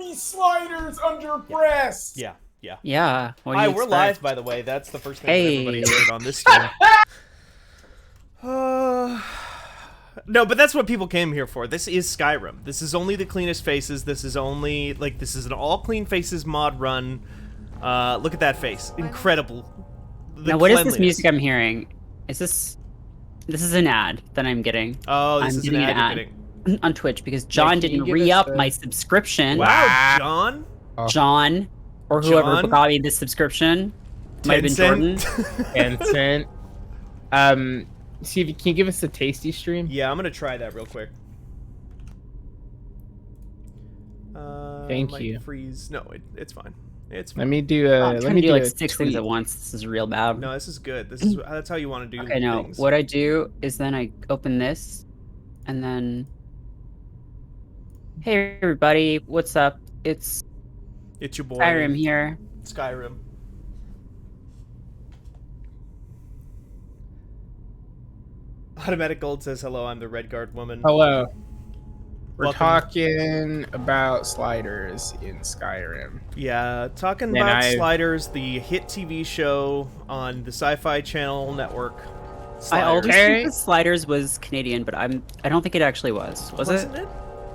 me sliders under breast. Yeah, yeah. Yeah. Hi, we're live, by the way. That's the first thing that everybody heard on this stream. No, but that's what people came here for. This is Skyrim. This is only the cleanest faces. This is only, like, this is an all-clean faces mod run. Look at that face. Incredible. Now, what is this music I'm hearing? Is this... This is an ad that I'm getting. Oh, this is an ad you're getting. On Twitch, because John didn't re-up my subscription. Wow, John? John, or whoever got me this subscription. Might have been Jordan. Tencent. Steve, can you give us a tasty stream? Yeah, I'm gonna try that real quick. Thank you. Freeze. No, it's fine. It's fine. Let me do let me do like 6 things at once. This is real bad. No, this is good. This is that's how you want to do Okay, no. things. What I do is then I open this, and then... Hey everybody, what's up? It's your boy. Skyrim here. Skyrim. Automatic Gold says hello. I'm the Red Guard woman. Hello. We're Welcome. talking about sliders in Skyrim. Yeah, talking about Sliders, the hit TV show on the Sci-Fi Channel network. Sliders. I always think that Sliders was Canadian, but I don't think it actually was. Wasn't it?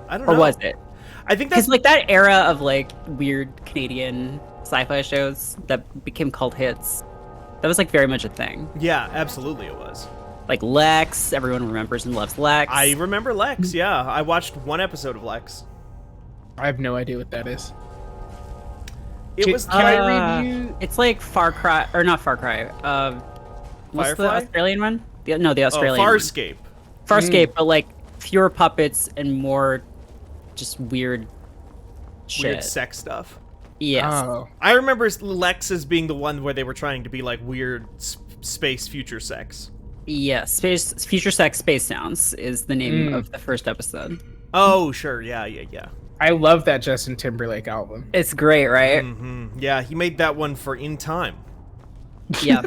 I don't know. Or was it? I think that's because like that era of like weird Canadian sci-fi shows that became cult hits. That was like very much a thing. Yeah, absolutely it was. Like Lex, everyone remembers and loves Lex. I remember Lex, yeah. I watched one episode of Lex. I have no idea what that is. It was... Can I read you? It's like Far Cry, or not Far Cry. What's the Australian one? The Australian Farscape. One. Farscape, but like fewer puppets and more just weird shit. Weird sex stuff. Yes. Oh. I remember Lex as being the one where they were trying to be like weird space future sex. Yes, Future Sex Space Sounds is the name of the first episode. Oh, sure. Yeah. I love that Justin Timberlake album. It's great, right? Mm-hmm. Yeah, he made that one for In Time. Yeah.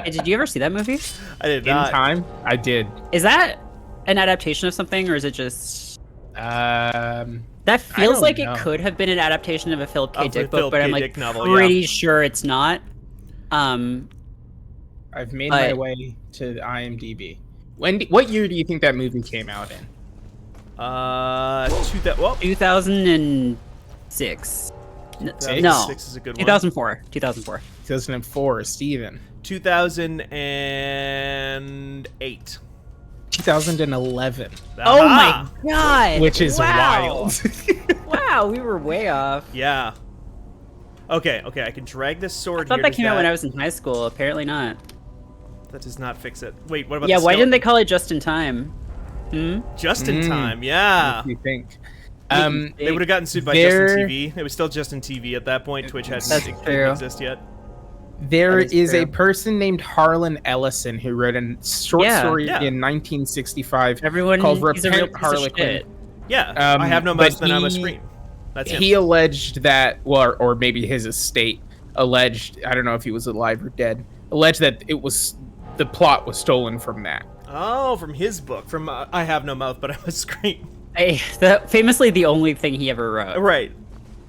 Hey, did you ever see that movie? I did not. In Time? I did. Is that an adaptation of something, or is it just... That feels like it could have been an adaptation of a Philip K. Dick book, but I'm like pretty sure it's not. I've made my way to IMDb. What year do you think that movie came out in? 2006. No, 2006 is a good one. 2004. 2004. 2004, Steven. 2008. 2011. Oh my god! Which is wild. Wow, we were way off. Yeah. Okay, I can drag this sword I thought here. that came out when I was in high school. Apparently not. That does not fix it. Wait, what about why didn't they call it Just in Time? Just in Time, yeah. What do you think? They would have gotten sued by Justin TV. It was still Justin TV at that point. Twitch didn't exist yet. There is a person named Harlan Ellison who wrote a short story in 1965 called Repent, Harlequin. Yeah, I have no mouth, then I'm a scream. That's him. He alleged that, well, or maybe his estate alleged, I don't know if he was alive or dead, alleged that it was, the plot was stolen from that. Oh, from his book, from I Have No Mouth, but I Must Scream. Famously the only thing he ever wrote. Right.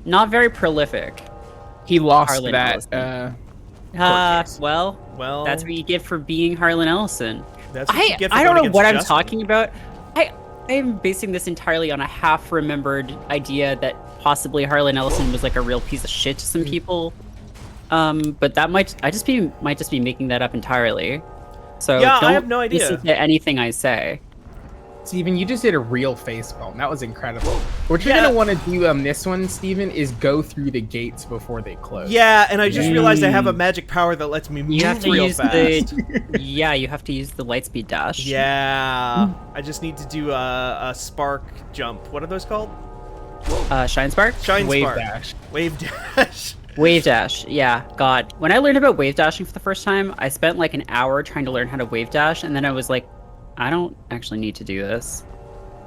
Not very prolific. He lost Harlan that, well, that's what you get for being Harlan Ellison. That's what you get for I don't know what Justin. I'm talking about. I'm basing this entirely on a half-remembered idea that possibly Harlan Ellison was like a real piece of shit to some people. But that might just be making that up entirely. So yeah, don't I have no idea. listen to anything I say. Steven, you just did a real facepalm. That was incredible. What you're gonna want to do on this one, Steven, is go through the gates before they close. Yeah, and I just realized I have a magic power that lets me move You have to real use fast. you have to use the lightspeed dash. Yeah, I just need to do a spark jump. What are those called? Shine spark? Shine Wave spark. dash. Wave dash. Wave dash, yeah, God. When I learned about wave dashing for the first time, I spent like an hour trying to learn how to wave dash, and then I was like, I don't actually need to do this.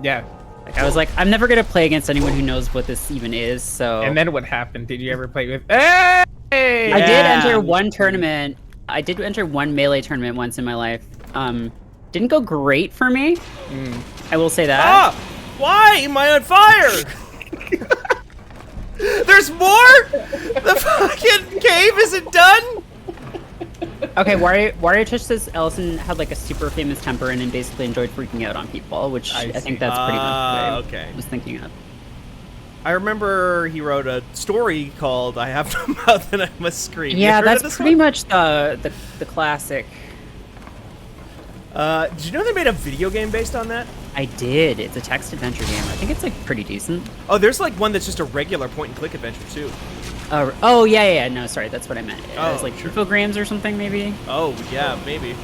Yeah. Like, I was like, I'm never gonna play against anyone who knows what this even is, so... And then what happened? Did you ever play with... Hey! I did enter one tournament. I did enter one Melee tournament once in my life. Didn't go great for me. I will say that. Ah! Why am I on fire? there's more? The fucking cave isn't done? Okay, Wario Tush says Ellison had like a super famous temper and then basically enjoyed freaking out on people, which I think that's pretty much what I was thinking of. I remember he wrote a story called "I Have No Mouth and I Must Scream." Yeah, that's pretty much the classic. Did you know they made a video game based on that? I did. It's a text adventure game. I think it's like pretty decent. Oh, there's like one that's just a regular point-and-click adventure too. Oh yeah. No, sorry, that's what I meant. It was like sure. Infograms or something, maybe. Oh yeah, maybe.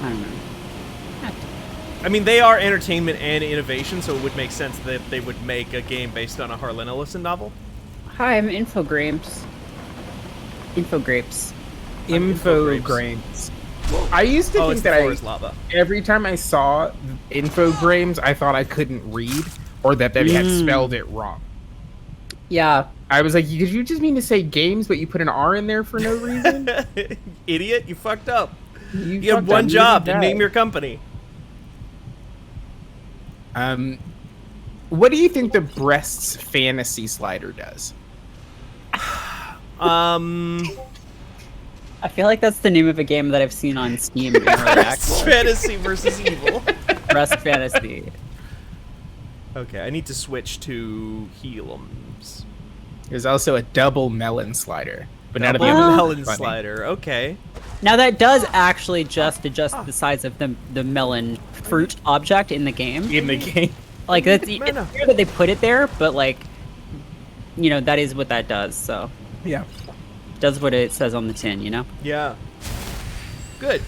I don't know. I mean, they are entertainment and innovation, so it would make sense that they would make a game based on a Harlan Ellison novel. Hi, I'm Infograpes. Infograpes. Infograpes. I used to think that every time I saw Infogrames, I thought I couldn't read or that they had spelled it wrong. Yeah. I was like, did you just mean to say games, but you put an R in there for no reason? Idiot, you fucked up. You have one job to name your company. What do you think the Breasts Fantasy slider does? I feel like that's the name of a game that I've seen on Steam. Breast Fantasy versus Evil. Breast Fantasy. Okay, I need to switch to Healums. There's also a double melon slider, but not a melon slider. Okay. Now that does actually just adjust the size of the melon fruit object in the game. Like that's it's clear that they put it there, but like, you know, that is what that does. So yeah, does what it says on the tin. You know. Yeah. Good.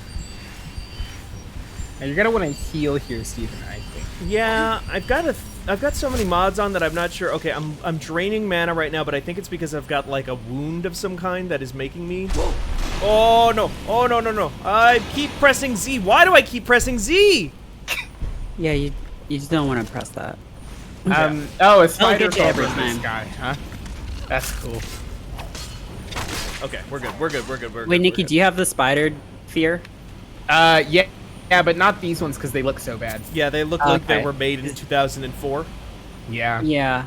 And you're gonna want to heal here, Steven, I think. Yeah, I've got so many mods on that I'm not sure. Okay, I'm draining mana right now, but I think it's because I've got like a wound of some kind that is making me. Oh no! Oh no! I keep pressing Z. Why do I keep pressing Z? Yeah, you just don't want to press that. Oh, it's spider every time. This guy, huh? That's cool. Okay, we're good. Wait, Nikki, do you have the spider fear? Yeah, but not these ones because they look so bad. Yeah, they look like they were made in 2004. Yeah. Yeah.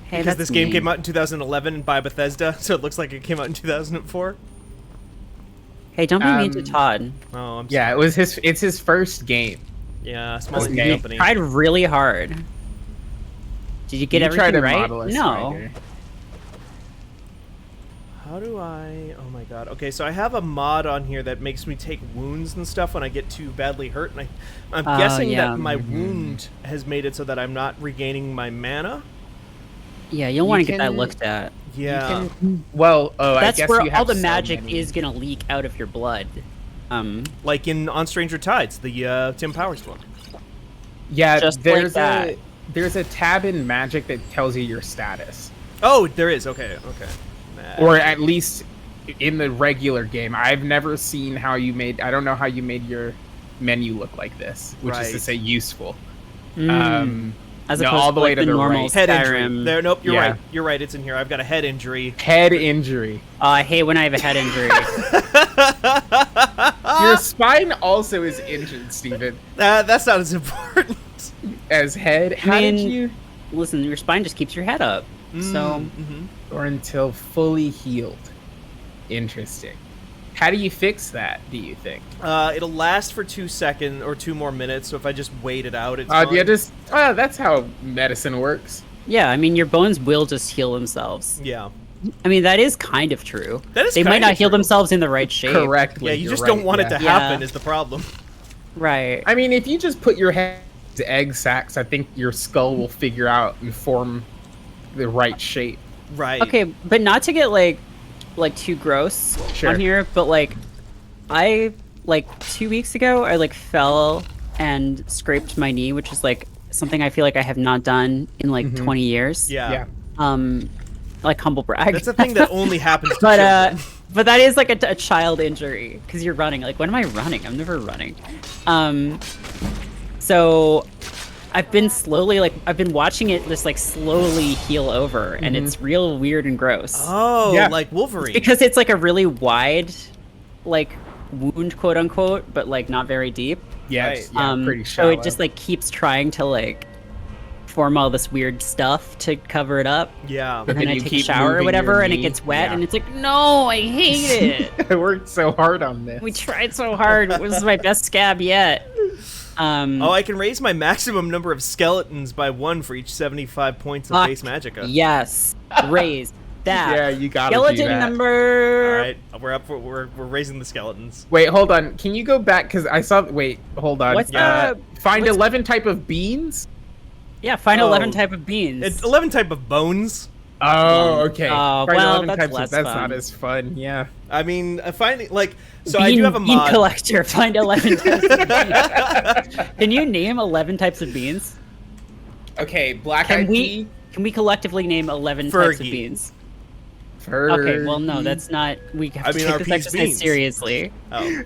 Hey, because this game came out in 2011 by Bethesda, so it looks like it came out in 2004. Hey, don't be mean to Todd. Oh, I'm sorry. Yeah, it's his first game. Yeah, small company. He tried really hard. Did you get everything right? No. How do I... Oh my god. Okay, so I have a mod on here that makes me take wounds and stuff when I get too badly hurt, and I'm guessing that my wound has made it so that I'm not regaining my mana. Yeah, you'll want to get that looked at. Yeah. I guess where you have all the magic is gonna leak out of your blood. Like in On Stranger Tides, the Tim Powers one. Yeah, just there's like there's a tab in Magic that tells you your status. Oh, there is. Okay. Or at least in the regular game. I've never seen how you made... I don't know how you made your menu look like this, which is to say useful. As opposed all the to way to the normal right. Head injury. There, nope, you're right. You're right, it's in here. I've got a head injury. Head injury. I hate when I have a head injury. Your spine also is injured, Steven. That's not as important. As head? How did you... Listen, your spine just keeps your head up. So... Or until fully healed. Interesting. How do you fix that, do you think? It'll last for 2 seconds or 2 more minutes, so if I just wait it out, it's fine. That's how medicine works. Yeah, I mean, your bones will just heal themselves. Yeah. I mean, that is kind of true. That is They might not heal themselves in the right shape. Correctly. Yeah, you just don't want it to happen is the problem. Right. I mean, if you just put your head to egg sacs, I think your skull will figure out and form the right shape. Right. Okay, but not to get like too gross on here, but I 2 weeks ago I fell and scraped my knee, which is something I feel like I have not done in 20 years. Yeah. Humble brag. That's a thing that only happens to children. But that is a child injury because you're running. When am I running? I'm never running. So I've been watching it just slowly heal over, and it's real weird and gross. Oh, yeah. Like Wolverine. It's because it's a really wide, wound, quote unquote, but not very deep. Yeah, pretty shallow. So it just keeps trying to form all this weird stuff to cover it up. Yeah. And then I you take a keep shower or moving whatever, your and it knee. gets wet, Yeah. and it's like, no, I hate it. I worked so hard on this. We tried so hard. It was my best scab yet. Oh, I can raise my maximum number of skeletons by 1 for each 75 points of Fuck base magicka. Yes, raise that. Yeah, you gotta skeleton do that. number. All right, we're up. We're raising the skeletons. Wait, hold on. Can you go back? Because I saw. Wait, hold on. What's Find what's- 11 type of beans. Yeah, find Oh. 11 type of beans. It's 11 type of bones. Oh, okay. Oh, Find well, 11 that's types less of, that's fun. not as fun. Yeah. I mean, finding like so I do have a bean mod. collector. Find 11 types of beans. Can you name 11 types of beans? Okay, black Can eyed we collectively name 11 types of Fergie. beans? Fergie. Okay, well no, that's not. We have I to mean, take our this peas exercise beans. seriously. Oh,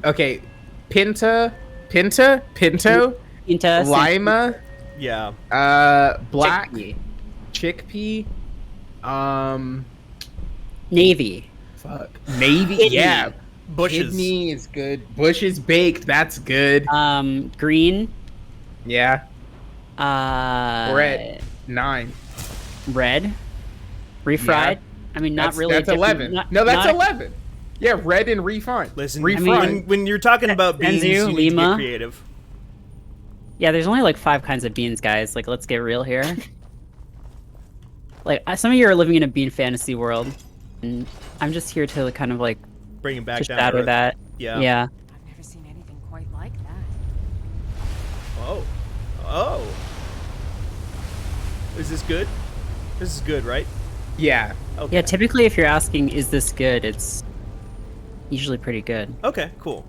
Okay. Pinto, Inta, lima, yeah. black, chickpea, chickpea, navy, fuck, navy, Kidney. yeah. Bushes. Kidney is good. Bushes baked, that's good. green, Yeah. red, 9. red, refried. Yeah. I mean, not That's, really. That's different- 11. not- No, that's not- 11. Yeah, red and refine. Listen, refine. when you're talking about beans, Senzu, you need to Lima. get creative. Yeah, there's only like 5 kinds of beans, guys. Like, let's get real here. Like, some of you are living in a bean fantasy world, and I'm just here to kind of like Bring it back just down. to shatter earth. that. Yeah. Yeah. I've never seen anything quite like that. Oh. Oh. Is this good? This is good, right? Yeah. Okay. Yeah, typically if you're asking, is this good, it's usually pretty good. Okay, cool.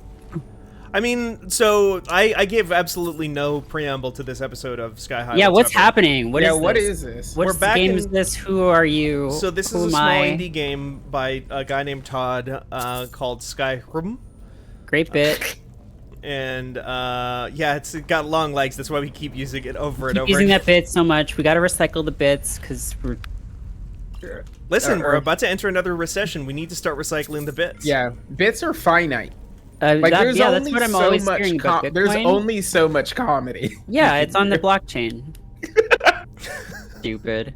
I mean, so I gave absolutely no preamble to this episode of Sky High. Yeah, what's whatsoever. happening? What is this? What We're back game in- is this? Who are you? So this Who is a am small I? indie game by a guy named Todd called Skyrim. Great bit. And yeah, it's got long legs. That's why we keep using it over and Keep over. using again. that bit so much. We gotta recycle the bits because we're. Listen, we're about to enter another recession. We need to start recycling the bits. Yeah, bits are finite. Like Like there's yeah, only that's what I'm so always much. hearing about There's Bitcoin. only so much comedy. Yeah, it's on the blockchain. Stupid.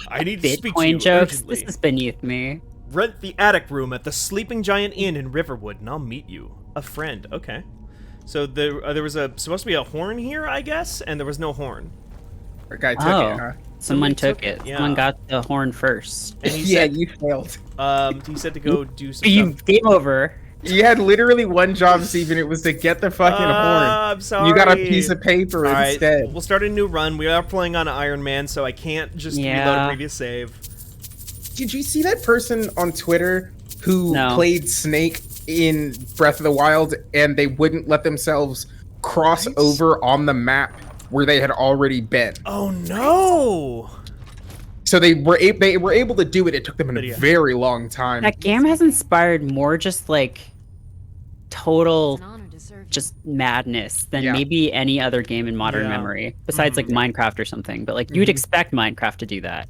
I need to speak to you Bitcoin jokes. urgently. This is beneath me. Rent the attic room at the Sleeping Giant Inn in Riverwood, and I'll meet you. A friend. Okay. So there was supposed to be a horn here, I guess, and there was no horn. Our guy took Oh. it, huh? Someone took took it, it. yeah. Someone got the horn first. And he Yeah, said, you failed. he said to go do some You stuff. game over. You had literally one job, Steven. It was to get the fucking horn. I'm sorry. You got a piece of paper All right, instead. we'll start a new run. We are playing on Iron Man, so I can't just reload a Yeah. previous save. Did you see that person on Twitter who No. played Snake in Breath of the Wild and they wouldn't let themselves cross over on the map where they had already been? Oh no! So they were able to do it. It took them a Lydia. very long time. That game has inspired more just like total It's an honor to serve you. just madness than Yeah. maybe any other game in modern Yeah. memory besides like Minecraft or something. But like Mm-hmm. you'd expect Minecraft to do that.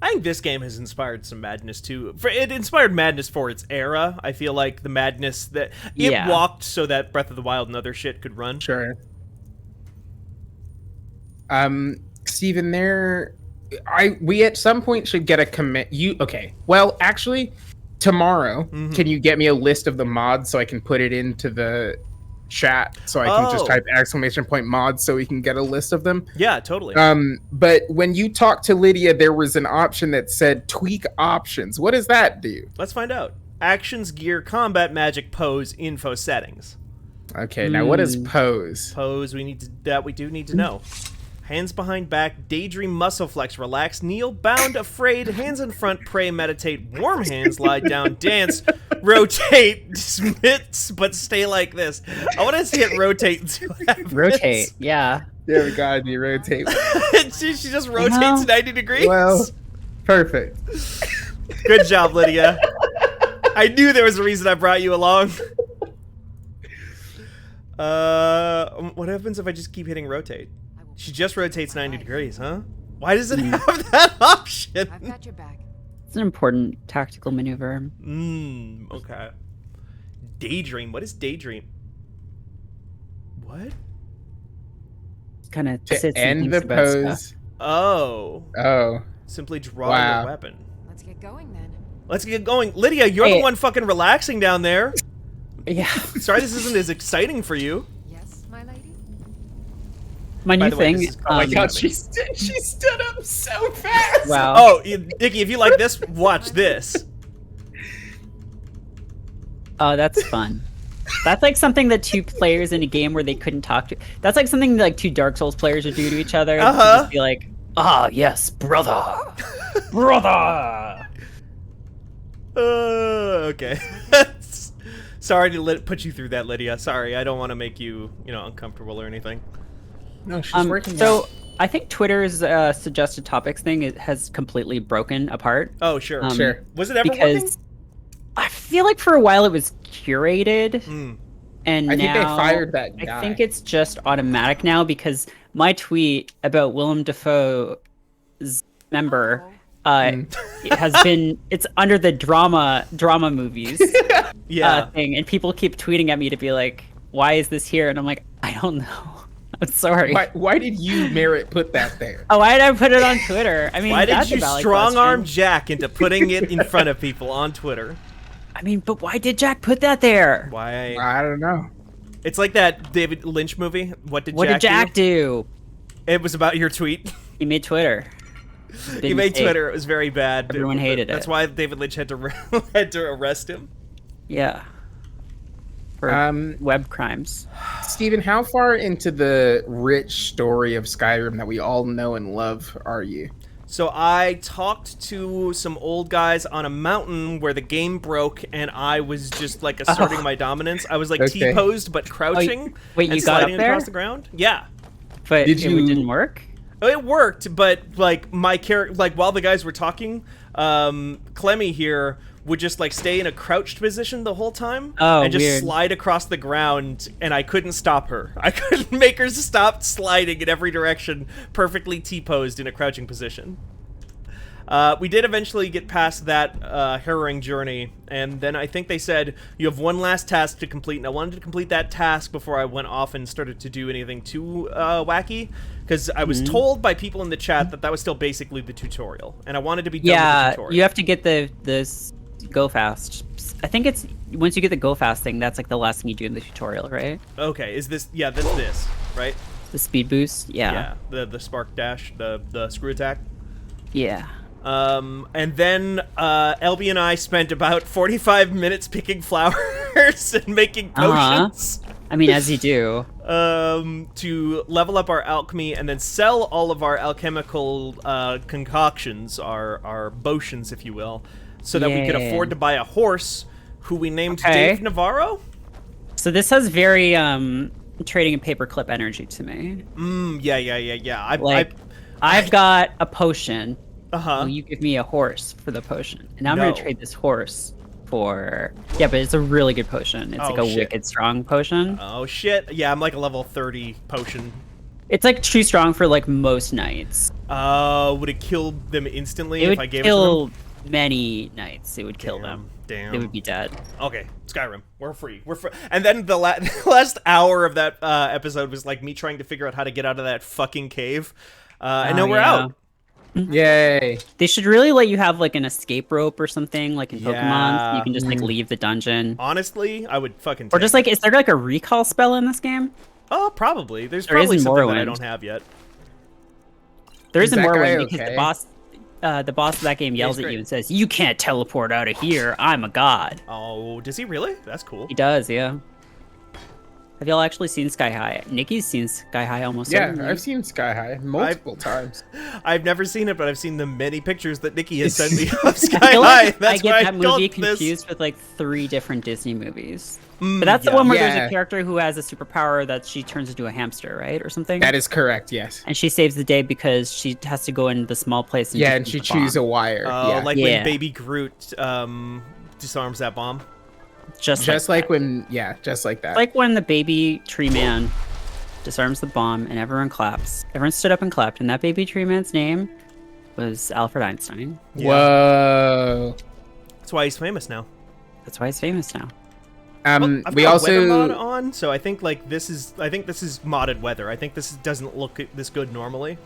I think this game has inspired some madness too. It inspired madness for its era. I feel like the madness that it Yeah. walked so that Breath of the Wild and other shit could run. Sure. Steven, we at some point should get a commit. Well, actually, tomorrow, can you get me a list of the mods so I can put it into the chat so I can just Oh. type !mods so we can get a list of them? Yeah, totally. But when you talked to Lydia, there was an option that said tweak options. What does that do? Let's find out. Actions, gear, combat, magic, pose, info, settings. Okay, now what is pose? Pose, we do need to know. Hands behind back, daydream, muscle flex, relax, kneel, bound, afraid, hands in front, pray, meditate, warm hands, lie down, dance, rotate, dismiss, but stay like this. I want to see it rotate and see what happens. Rotate, yeah. There we go, you rotate. she just rotates Well- 90 degrees. Well, perfect. Good job, Lydia. I knew there was a reason I brought you along. What happens if I just keep hitting rotate? She just rotates 90 degrees, huh? Why does it have that option? I've got your back. It's an important tactical maneuver. Okay. Daydream. What is daydream? What? kind of To sits and end thinks the about stuff. pose. Oh. Oh. Simply draw Wow. your weapon. Let's get going then. Let's get going. Lydia, you're the Hey. one fucking relaxing down there. Yeah. Sorry this isn't as exciting for you. Yes, my lady? My By new the way, thing. this is- Oh my Um, god, she stood up so fast. Wow. Oh, Nikki, if you like this, watch this. Oh, that's fun. That's like something that two players in a game where they couldn't talk to. That's like something that, like two Dark Souls players would do to each other. To just be like, ah, yes, brother, brother. Okay. Sorry to put you through that, Lydia. Sorry, I don't want to make you, uncomfortable or anything. No, she's working. So I think Twitter's suggested topics thing has completely broken apart. Oh, sure. Sure. Was it ever Because working? I feel like for a while it was curated, and I think they now fired that guy. I think it's just automatic now because my tweet about Willem Dafoe's member it's under the drama movies Yeah. thing, and people keep tweeting at me to be like, why is this here? And I'm like, I don't know. I'm sorry. Why did you, Merritt, put that there? Oh, why did I put it on Twitter? I mean, Why did that's you a valid strong-arm question. Jack into putting it in front of people on Twitter? I mean, but why did Jack put that there? Why? I don't know. It's like that David Lynch movie. What did Jack do? It was about your tweet. He made Twitter. He made Twitter. It was very bad. Everyone hated it. That's why David Lynch had to arrest him. Yeah. For web crimes. Steven, how far into the rich story of Skyrim that we all know and love are you? So I talked to some old guys on a mountain where the game broke, and I was just like asserting my dominance. I was like Okay. T-posed but crouching. wait, and you got up sliding there? across the ground. Yeah. But Did it you- didn't work? It worked, but like my character, like while the guys were talking, Clemmy here would just like stay in a crouched position the whole time and just weird. slide across the ground, and I couldn't stop her. I couldn't make her stop sliding in every direction, perfectly T-posed in a crouching position. We did eventually get past that harrowing journey, and then I think they said, you have one last task to complete, and I wanted to complete that task before I went off and started to do anything too wacky, because I was told by people in the chat that was still basically the tutorial, and I wanted to be done with the Yeah, tutorial. you have to get the go fast. I think it's once you get the go fast thing, that's like the last thing you do in the tutorial, right? Okay, is this, yeah, that's this, right? The speed boost. Yeah. Yeah, the spark dash, the screw attack. Yeah. And then LB and I spent about 45 minutes picking flowers and making potions. I mean, as you do. To level up our alchemy and then sell all of our alchemical concoctions, our potions, if you will, so that we could Yeah. afford to buy a horse who we named Okay. Dave Navarro. So this has very trading and paperclip energy to me. Yeah. I've got a potion. Uh-huh. Will you give me a horse for the potion? And I'm gonna No. trade this horse for but it's a really good potion. It's like Oh, a shit. wicked strong potion. Oh shit. Yeah, I'm like a level 30 potion. It's like too strong for like most knights. Would it kill them instantly It if would I gave kill it to them? many knights. It would kill them. Damn. They would be dead. Okay, Skyrim. We're free. We're free. And then the last hour of that episode was like me trying to figure out how to get out of that fucking cave. And now we're out. Yay. They should really let you have like an escape rope or something like in Pokemon. So Yeah. you can just like leave the dungeon. Honestly, I would fucking. Or just like, is there like a recall spell in this game? Oh, probably. There's There is probably in something that I Morrowind. don't have yet. There Is isn't that more guy because okay? the boss of that game yells he's at great. you and says, "You can't teleport out of here. I'm a god." Oh, does he really? That's cool. He does, yeah. Have y'all actually seen Sky High? Nikki's seen Sky High almost. Yeah, certainly. I've seen Sky High multiple times. I've never seen it, but I've seen the many pictures that Nikki has sent me of Sky I feel High. like That's I why get that called movie this. confused with like 3 different Disney movies. But that's the yeah. one where there's Yeah. a character who has a superpower that she turns into a hamster, right, or something. That is correct, yes. And she saves the day because she has to go into the small place. And Yeah, defuse and she the chews a bomb. wire. Oh, yeah. like Yeah. when Baby Groot disarms that bomb. just like when, just like that. Like when the baby tree man disarms the bomb and everyone claps. Everyone stood up and clapped, and that baby tree man's name was Alfred Einstein. Whoa. That's why he's famous now. That's why he's famous now. I've We got a weather mod also on, so I think like this is modded weather. I think this doesn't look this good normally,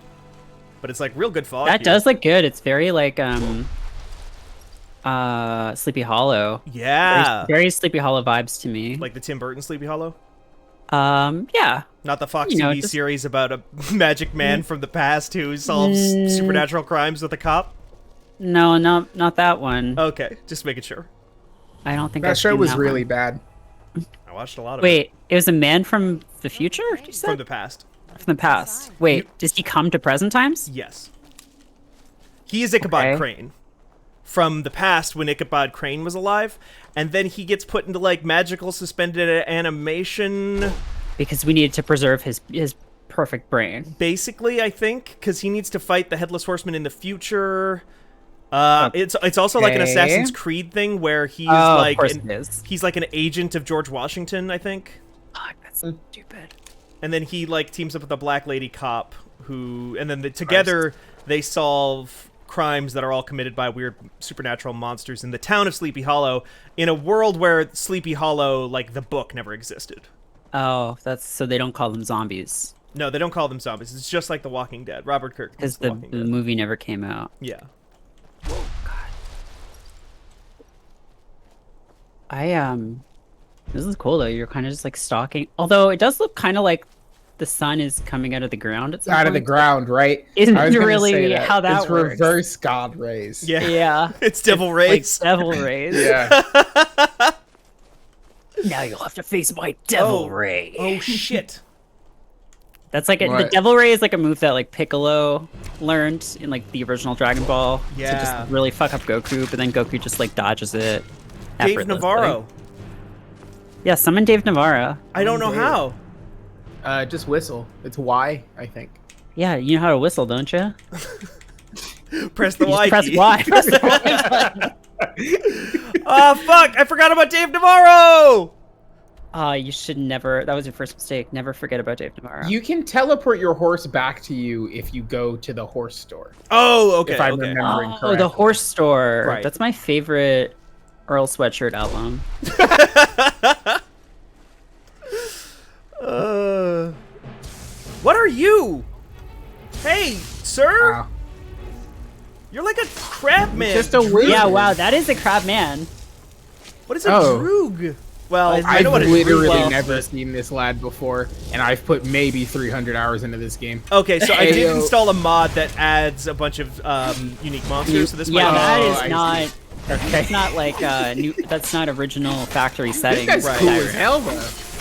but it's like real good fog. That here. does look good. It's very like Sleepy Hollow. Yeah, Very Sleepy Hollow vibes to me. like the Tim Burton Sleepy Hollow. Yeah. Not the Fox You know, TV just- series about a magic man from the past who solves supernatural crimes with a cop. No, not that one. Okay, just making sure. I don't think that I've show seen was that really one. bad. I watched a lot of it Wait, it was a man from the future? You said? from the past. From the past. Wait, does he come to present times? Yes. He is Ichabod Okay. Crane from the past when Ichabod Crane was alive, and then he gets put into like magical suspended animation. Because we needed to preserve his perfect brain. Basically, I think, because he needs to fight the Headless Horseman in the future. It's also like an Okay. Assassin's Creed thing where he's Oh, of like course it is. he's like an agent of George Washington, I think. Fuck, that's stupid. And then he like teams up with a black lady cop who, and then together they solve crimes that are all committed by weird supernatural monsters in the town of Sleepy Hollow, in a world where Sleepy Hollow, like the book, never existed. Oh, that's so they don't call them zombies. No, they don't call them zombies. It's just like The Walking Dead. Robert Kirkman's Because The the Walking the Dead. movie never came out. Yeah. This is cool though. You're kind of just like stalking. Although it does look kind of like the sun is coming out of the ground at some Out of the point. ground, right? Isn't I was gonna really say how that it's works. reverse God rays. Yeah. Yeah. It's Devil Like Rays. devil rays. Yeah. Now you'll have to face my devil ray. Oh shit. That's like the What? devil ray is like a move that like Piccolo learned in like the original Dragon Ball to Yeah. just really fuck up Goku, but then Goku just like dodges it. Dave effortlessly. Navarro. Yeah, summon Dave Navarro. I don't know how. Just whistle. It's Y, I think. Yeah, you know how to whistle, don't you? Press the You Y just press key. Y. Press the Y button. Oh fuck! I forgot about Dave Navarro. You should never. That was your first mistake. Never forget about Dave Navarro. You can teleport your horse back to you if you go to the horse store. Oh, okay. If I'm okay. remembering Oh, correctly. the horse store. Right. That's my favorite Earl Sweatshirt album. What are you? Hey, sir. Wow. You're like a crab man. Just a wizard. Yeah, wow, that is a crab man. What is a Oh. droog? Well, I I've know what a literally droog is, never but- seen this lad before, and I've put maybe 300 hours into this game. Okay, so I did Ayo. install a mod that adds a bunch of unique monsters. So this Yeah, might that Oh, is I not. see. Okay. It's not like new. That's not original factory This settings. guy's Right. cool as hell, though.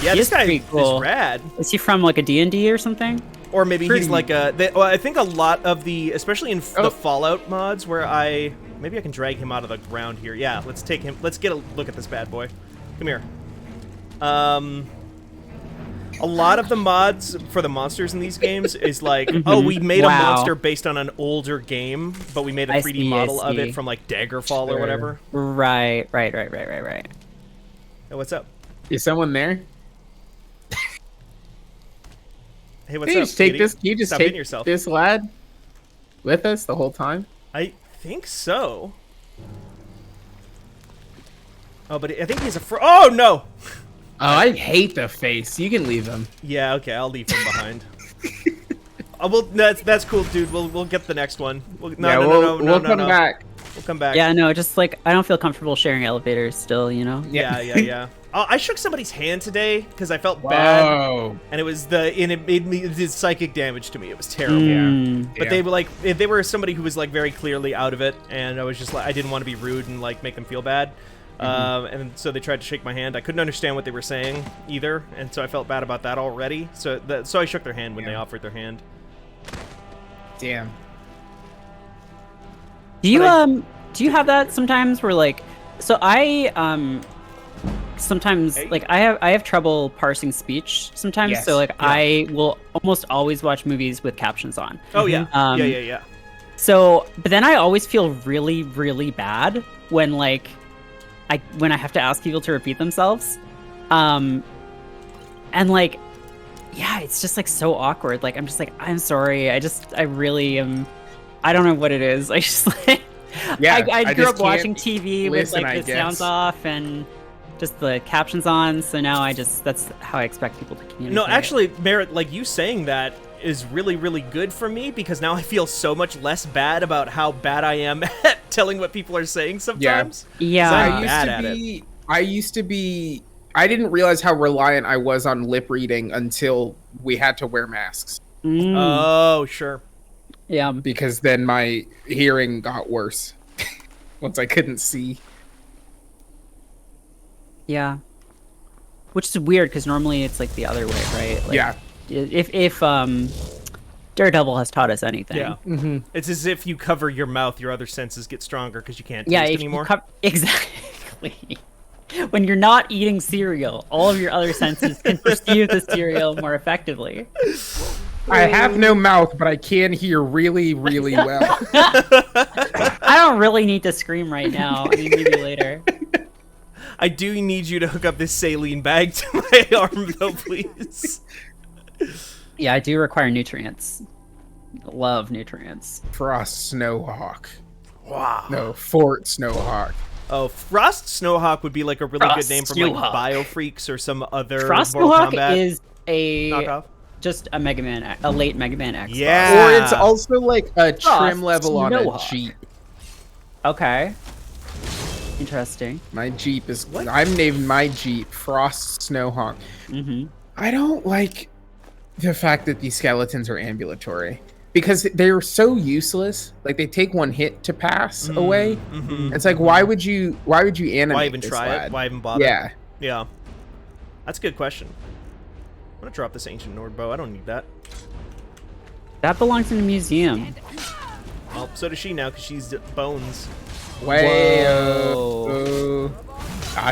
yeah, He this is guy pretty cool. is rad. Is he from like a D&D or something? Or maybe he's Pretty- like a. Well, I think a lot of the, especially in Oh. the Fallout mods, where maybe I can drag him out of the ground here. Yeah, let's take him. Let's get a look at this bad boy. Come here. A lot of the mods for the monsters in these games is like, oh, we made a Wow. monster based on an older game, but we made a I 3D see, I model of see. it from like Daggerfall or Sure. whatever. Right. Hey, what's up? Is someone there? Hey, what's Can you up? just take cutie? this? Can you just Stop take hitting yourself. this lad with us the whole time? I think so. Oh, but I think he's a oh no! Oh, I hate the face. You can leave him. Yeah, okay, I'll leave him behind. Well, that's cool, dude. We'll get the next one. No, we'll come back. We'll come back. Yeah, no, just like I don't feel comfortable sharing elevators still, you know? Yeah. Oh, I shook somebody's hand today because I felt bad, Whoa. and it made me it did psychic damage to me. It was terrible. Mm. But they were like, they were somebody who was like very clearly out of it, and I was just like, I didn't want to be rude and like make them feel bad. And so they tried to shake my hand. I couldn't understand what they were saying either, and so I felt bad about that already. So I shook their hand when they offered their hand. Damn. Do you But do you have that sometimes where like so I sometimes Hey. like I have trouble parsing speech sometimes, Yes. so like Yeah. I will almost always watch movies with captions on. Oh yeah, Um, yeah. So, but then I always feel really, really bad when like when I have to ask people to repeat themselves. And like, yeah, it's just like so awkward. Like, I'm just like, I'm sorry. I really am. I don't know what it is. I just like, Yeah, I I grew just up watching can't TV with listen, like I the sounds guess. off and just the captions on. So now that's how I expect people to communicate. No, actually, Merritt, like you saying that is really, really good for me because now I feel so much less bad about how bad I am at telling what people are saying sometimes. Yeah. 'Cause I'm I bad used at to it. be. I used to be. I didn't realize how reliant I was on lip reading until we had to wear masks. Oh, sure. Yeah. Because then my hearing got worse once I couldn't see. Yeah. Which is weird because normally it's like the other way, right? Like, Yeah. If Daredevil has taught us anything. Yeah. It's as if you cover your mouth, your other senses get stronger because you can't Yeah. taste If anymore. exactly. When you're not eating cereal, all of your other senses can perceive the cereal more effectively. I have no mouth, but I can hear really, really well. I don't really need to scream right now. I mean, maybe later. I do need you to hook up this saline bag to my arm, though, please. Yeah, I do require nutrients. Love nutrients. Frost Snowhawk. Wow. No, Fort Snowhawk. Oh, Frost Snowhawk would be like a really Frost good name from like Snowhawk. Biofreaks or some other Frost Mortal Snowhawk Kombat is a knockoff. just a Mega Man, a late Mega Man X. Yeah. Or it's also like a Frost trim level on a Snowhawk. Jeep. Okay. Interesting. My Jeep is. I'm naming my Jeep Frost Snowhawk. Mm-hmm. I don't like the fact that these skeletons are ambulatory because they're so useless. Like they take one hit to pass away. It's like why would you animate? Why even this try lad? it? Why even bother? Yeah. Yeah. That's a good question. I'm gonna drop this ancient Nord bow. I don't need that. That belongs in a museum. Well, so does she now because she's bones. Way. Whoa.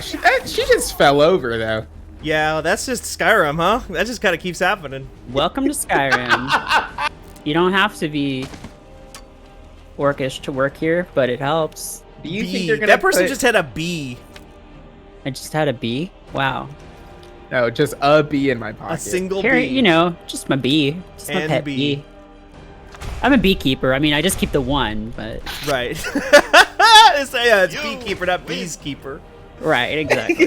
She just fell over though. Yeah, that's just Skyrim, huh? That just kind of keeps happening. Welcome to Skyrim. You don't have to be orcish to work here, but it helps. Do you B. think they're gonna That person put- just had a B. I just had a bee. Wow. No, just a bee in my pocket. A single Here, B. you know, just my bee. Just my And pet bee. bee. I'm a beekeeper. I mean, I just keep the one, but... Right. It's beekeeper, not bees keeper. Right, exactly.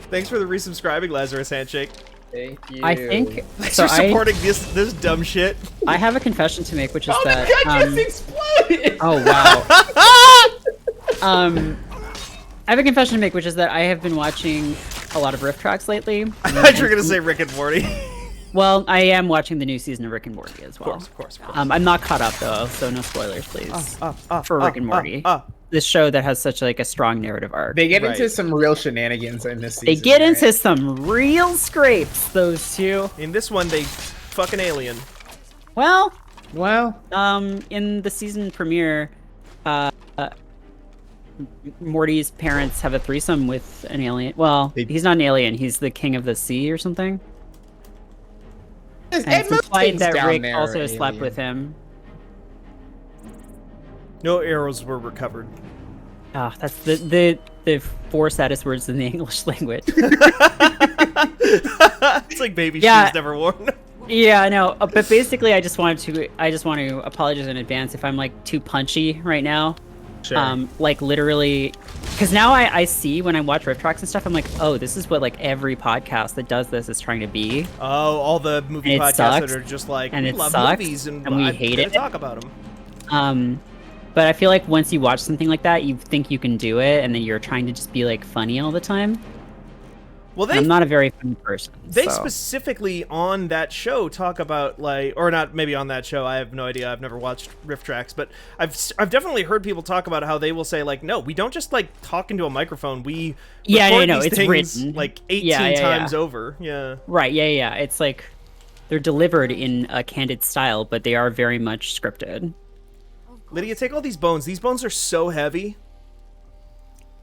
Thanks for the resubscribing, Lazarus Handshake. Thank you. I think... Thanks So for supporting this dumb shit. I have a confession to make, which is Oh, that... the gun just exploded! Oh, wow. I have a confession to make, which is that I have been watching a lot of riff tracks lately. I thought you were gonna say Rick and Morty. Well, I am watching the new season of Rick and Morty as well. Of course. I'm not caught up though, so no spoilers, please. For Rick and Morty, this show that has such like a strong narrative arc. They get Right. into some real shenanigans in this season. They get right? into some real scrapes, those two. In this one, they fucking alien. Well, Well, in the season premiere, Morty's parents have a threesome with an alien. Well, he's not an alien. He's the king of the sea or something. And it's implied that Rick also slept with him. No arrows were recovered. Ah, that's the four saddest words in the English language. It's like baby Yeah. shoes never worn. Yeah, I know. But basically, I just want to apologize in advance if I'm like too punchy right now. Sure. Like literally, because now I see when I watch riff tracks and stuff, I'm like, oh, this is what like every podcast that does this is trying to be. Oh, all the movie And it podcasts sucks, that are just like, and we it love sucks, movies and, and we I'm hate gonna it. talk about them. But I feel like once you watch something like that, you think you can do it, and then you're trying to just be like funny all the time. Well, I'm not a very funny person. They so. specifically on that show talk about like, or not maybe on that show. I have no idea. I've never watched riff tracks, but I've definitely heard people talk about how they will say like, no, we don't just like talk into a microphone. We record these it's things written like 18 times over. Yeah. Right. Yeah. It's like they're delivered in a candid style, but they are very much scripted. Lydia, take all these bones. These bones are so heavy.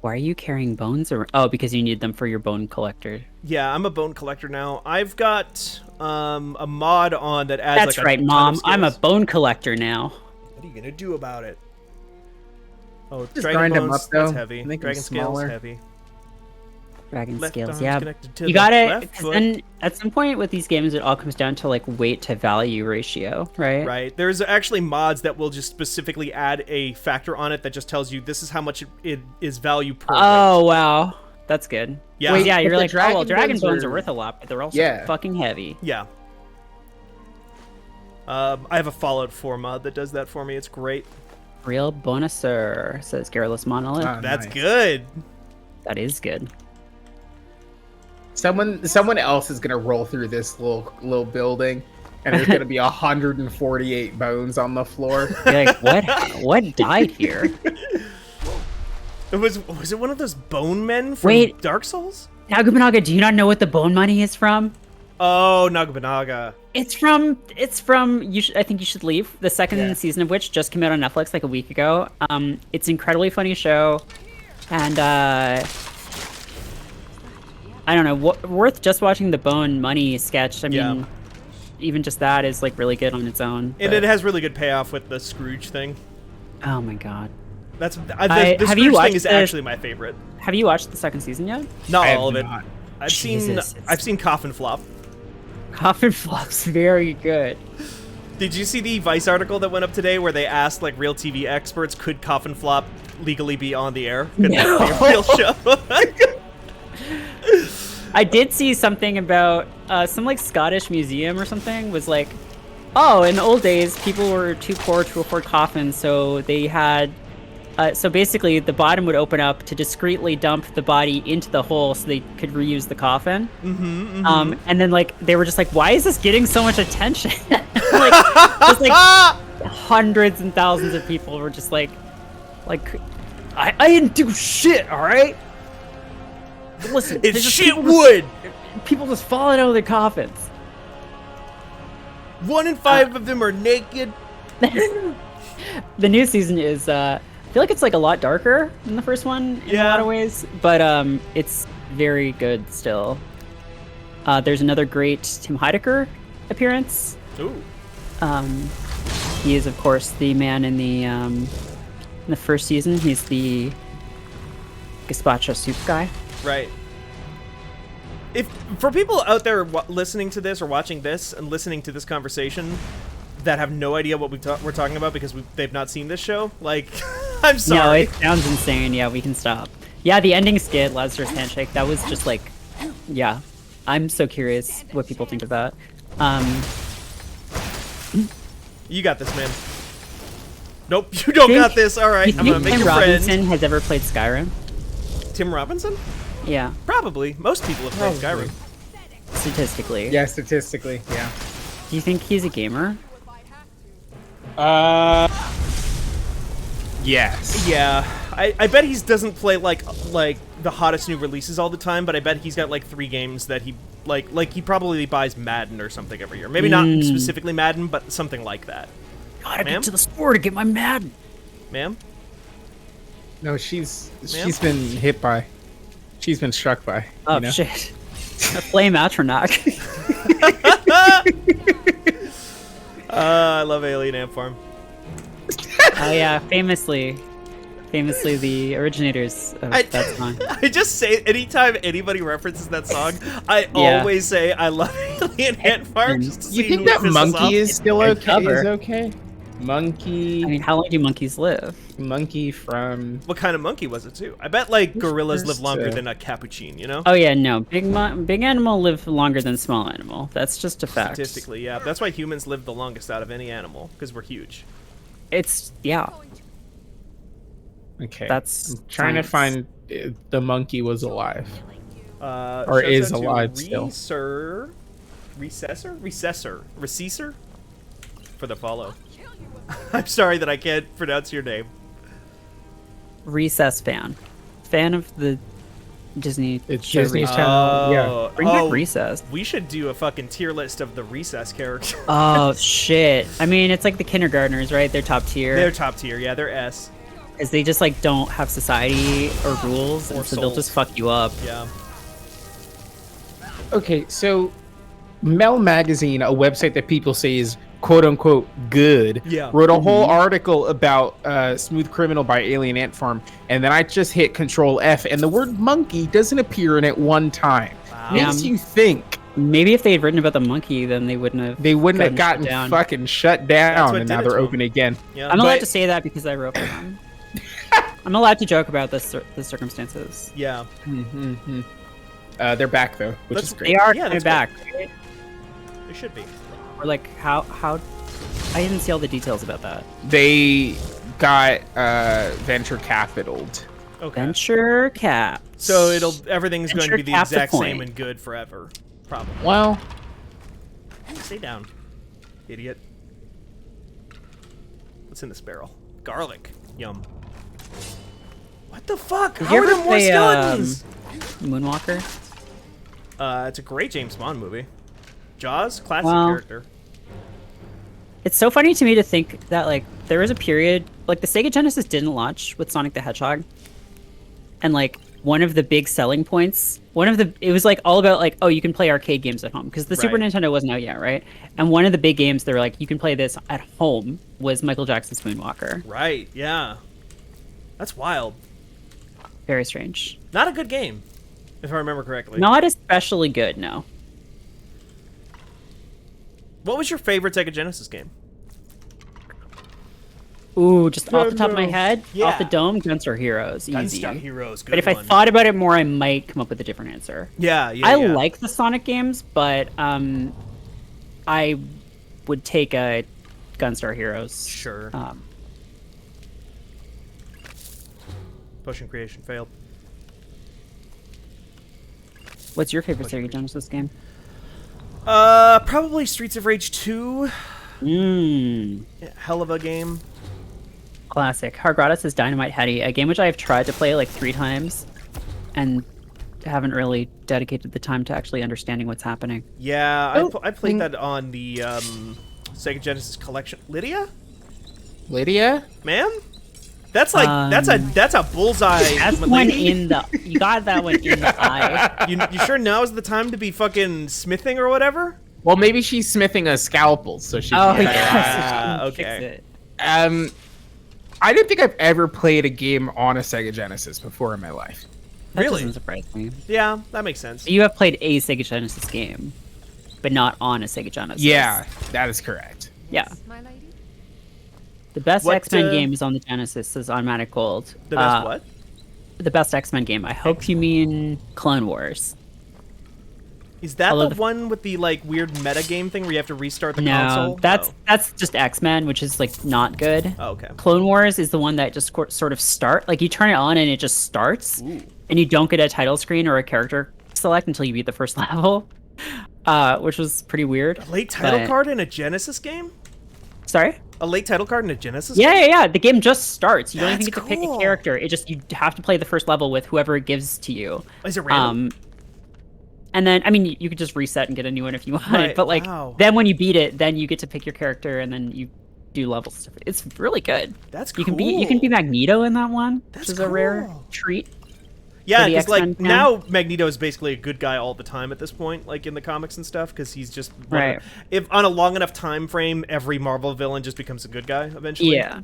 Why are you carrying bones? Oh, because you need them for your bone collector. Yeah, I'm a bone collector now. I've got a mod on that adds That's like right, ton of Mom. I'm a skills. bone collector now. What are you gonna do about it? Oh, Just dragon grind 'em bones, up, though. that's heavy. Make 'em Dragon scales, smaller. heavy. Dragon Left scales, arm's yeah. connected to You the got it. left Because foot. then at some point with these games, it all comes down to like weight to value ratio, right? Right. There's actually mods that will just specifically add a factor on it that just tells you this is how much it is value per weight. Oh wow. That's good. Yeah. Wait, Yeah, but you're the like, oh, well, dragon dragon bones bones are are- worth a lot, but they're also Yeah. fucking heavy. Yeah. I have a Fallout 4 mod that does that for me. It's great. Real bonuser, says Garrulous Monolith. Ah, That's nice. good. That is good. Someone else is gonna roll through this little building, and there's gonna be 148 bones on the floor. You're like, what died here? Was it one of those bone men from Wait. Dark Souls? Nagabanaga, do you not know what the bone money is from? Oh, Nagabanaga. It's from I think you should leave. The second Yeah. season of which just came out on Netflix like a week ago. It's an incredibly funny show, and I don't know, worth just watching the Bone Money sketch. I mean, Yeah. even just that is like really good on its own. And but- it has really good payoff with the Scrooge thing. Oh my god. That's the have you Scrooge watched thing is the- actually my favorite. Have you watched the second season yet? Not I all of have it. not. Jesus, I've seen Coffin Flop. Coffin Flop's very good. Did you see the Vice article that went up today where they asked like real TV experts, could Coffin Flop legally be on the air? Could that be a real show? I did see something about some like Scottish museum or something was like, oh, in the old days, people were too poor to afford coffins, so they had, so basically the bottom would open up to discreetly dump the body into the hole so they could reuse the coffin. And then like they were just like, why is this getting so much attention? Like, just like hundreds and thousands of people were just like, I didn't do shit, all right. Listen, It's there's just shit people wood. People just falling out of their coffins. 1 in 5 of them are naked. The new season is, I feel like it's like a lot darker than the first one in a Yeah. lot of ways, but it's very good still. There's another great Tim Heidecker appearance. Ooh. He is, of course, the man in the first season. He's the gazpacho soup guy. Right. If for people out there listening to this or watching this and listening to this conversation that have no idea what we're talking about because they've not seen this show, like, I'm No, sorry. it sounds insane. Yeah, we can stop. Yeah, the ending skit, Lazarus Handshake, that was just like, yeah. I'm so curious what people think of that. You got this, man. Nope, you don't Think- got this. All right, You I'm gonna think make Tim a friend. Robinson has ever played Skyrim? Tim Robinson? Yeah, Probably. Most people have played Probably. Skyrim. statistically. Yeah, statistically, yeah. Do you think he's a gamer? Yes. Yeah, I bet he doesn't play like the hottest new releases all the time, but I bet he's got like 3 games that he like he probably buys Madden or something every year. Maybe not specifically Madden, but something like that. Gotta Ma'am? get to the store to get my Madden. Ma'am? No, she's Ma'am? been struck by. Oh you know? shit. A flame Atronach. I love Alien Ant Farm. Oh yeah, famously the originators of that song. I just say anytime anybody references that song, I Yeah. always say I love Alien Ant Farm. Just to You see think who that pisses monkey off. is still Good okay? cover. Is okay? Monkey, I mean, how long do monkeys live? monkey from. What kind of monkey was it too? I bet like gorillas live first, longer than a capuchin, you know? Oh yeah, no. Big animal live longer than small animal. That's just a fact. Statistically, yeah. That's why humans live the longest out of any animal, because we're huge. It's yeah. Okay. That's I'm trying to science. find the monkey was alive. Or Shouts is out to alive still. Recessor for the follow. I'm sorry that I can't pronounce your name. Recess fan of the Disney. It's show Disney's Recess. channel. Yeah. Bring back Recess. We should do a fucking tier list of the Recess characters. Oh shit! I mean, it's like the kindergartners, right? They're top tier. They're top tier, yeah, they're S. Because they just like don't have society or rules, Or and so they'll souls. just fuck you up. Yeah. Okay, so Mel Magazine, a website that people say is quote unquote good, Yeah. wrote a whole article about Smooth Criminal by Alien Ant Farm, and then I just hit Control F, and the word monkey doesn't appear in it one time. Wow. Makes Yeah. you think Maybe if they had written about the monkey, then they wouldn't have. they wouldn't have gotten gotten shut down. fucking shut That's down, what and did now it they're to 'em. open again. Yeah. I'm allowed but- to say that because I wrote for them. I'm allowed to joke about the circumstances. Yeah. Mm-hmm. They're back though, which That's- is great. They are Yeah, coming that's back. Right? They should be. Or like how I didn't see all the details about that. They got venture capitaled. Okay. Venture cap. So everything's going to be Venture the exact capital same point. and good forever. Probably. Well, Stay down, idiot. What's in this barrel? Garlic. Yum. What the fuck? Did How you are ever there more play, skeletons? Moonwalker? It's a great James Bond movie. Jaws, classic Well, character. It's so funny to me to think that like there was a period like the Sega Genesis didn't launch with Sonic the Hedgehog, and like one of the big selling points, it was like all about like, oh, you can play arcade games at home because the Super Right. Nintendo wasn't out yet, right? And one of the big games they were like, you can play this at home was Michael Jackson's Moonwalker. Right, yeah. That's wild. Very strange. Not a good game, if I remember correctly. Not especially good, no. What was your favorite Sega Genesis game? Ooh, just off the top of my head, Yeah. off the dome, Gunstar Heroes, easy. Gunstar Heroes, good But if I one. thought about it more, I might come up with a different answer. Yeah, yeah, I yeah. like the Sonic games, but I would take a Gunstar Heroes. Sure. Potion creation failed. What's your favorite Sega Genesis game? Probably Streets of Rage 2. Mmm. Hell of a game. Classic. Hargratis is Dynamite Heady, a game which I have tried to play like 3 times and haven't really dedicated the time to actually understanding what's happening. Yeah, I played that on the Sega Genesis collection. Lydia? Ma'am? That's like that's a bullseye. That's one lady. in the. You got that one in the eye. You sure now is the time to be fucking smithing or whatever? Well, maybe she's smithing a scalpel, so she. Oh can yeah, so she can okay. fix it. I don't think I've ever played a game on a Sega Genesis before in my life. That Really? doesn't surprise me. Yeah, that makes sense. You have played a Sega Genesis game, but not on a Sega Genesis. Yeah, that is correct. Yeah. My lady? The best What, X-Men game is on the Genesis is Automatic Gold. The best what? The best X-Men game. I hope you mean Clone Wars. Is that although the one with the like weird meta game thing where you have to restart the No, console? that's just X-Men, which is like not good. Oh, okay. Clone Wars is the one that just sort of start, like you turn it on and it just starts, Ooh. and you don't get a title screen or a character select until you beat the first level, which was pretty weird. A late title but- card in a Genesis game? Sorry? A late title card in a Genesis Yeah, game? yeah, yeah. The game just starts. You don't even That's get to pick cool. a character. It just you have to play the first level with whoever it gives to you. Is it random? And then I mean you could just reset and get a new one if you want. Right, But like wow. then when you beat it, then you get to pick your character and then you do level stuff. It's really good. That's You can be Magneto in that one, That's which is a rare cool. treat. Yeah, the because like X-Men fan. now Magneto is basically a good guy all the time at this point, like in the comics and stuff, because he's just Right. If on a long enough time frame, every Marvel villain just becomes a good guy eventually. Yeah.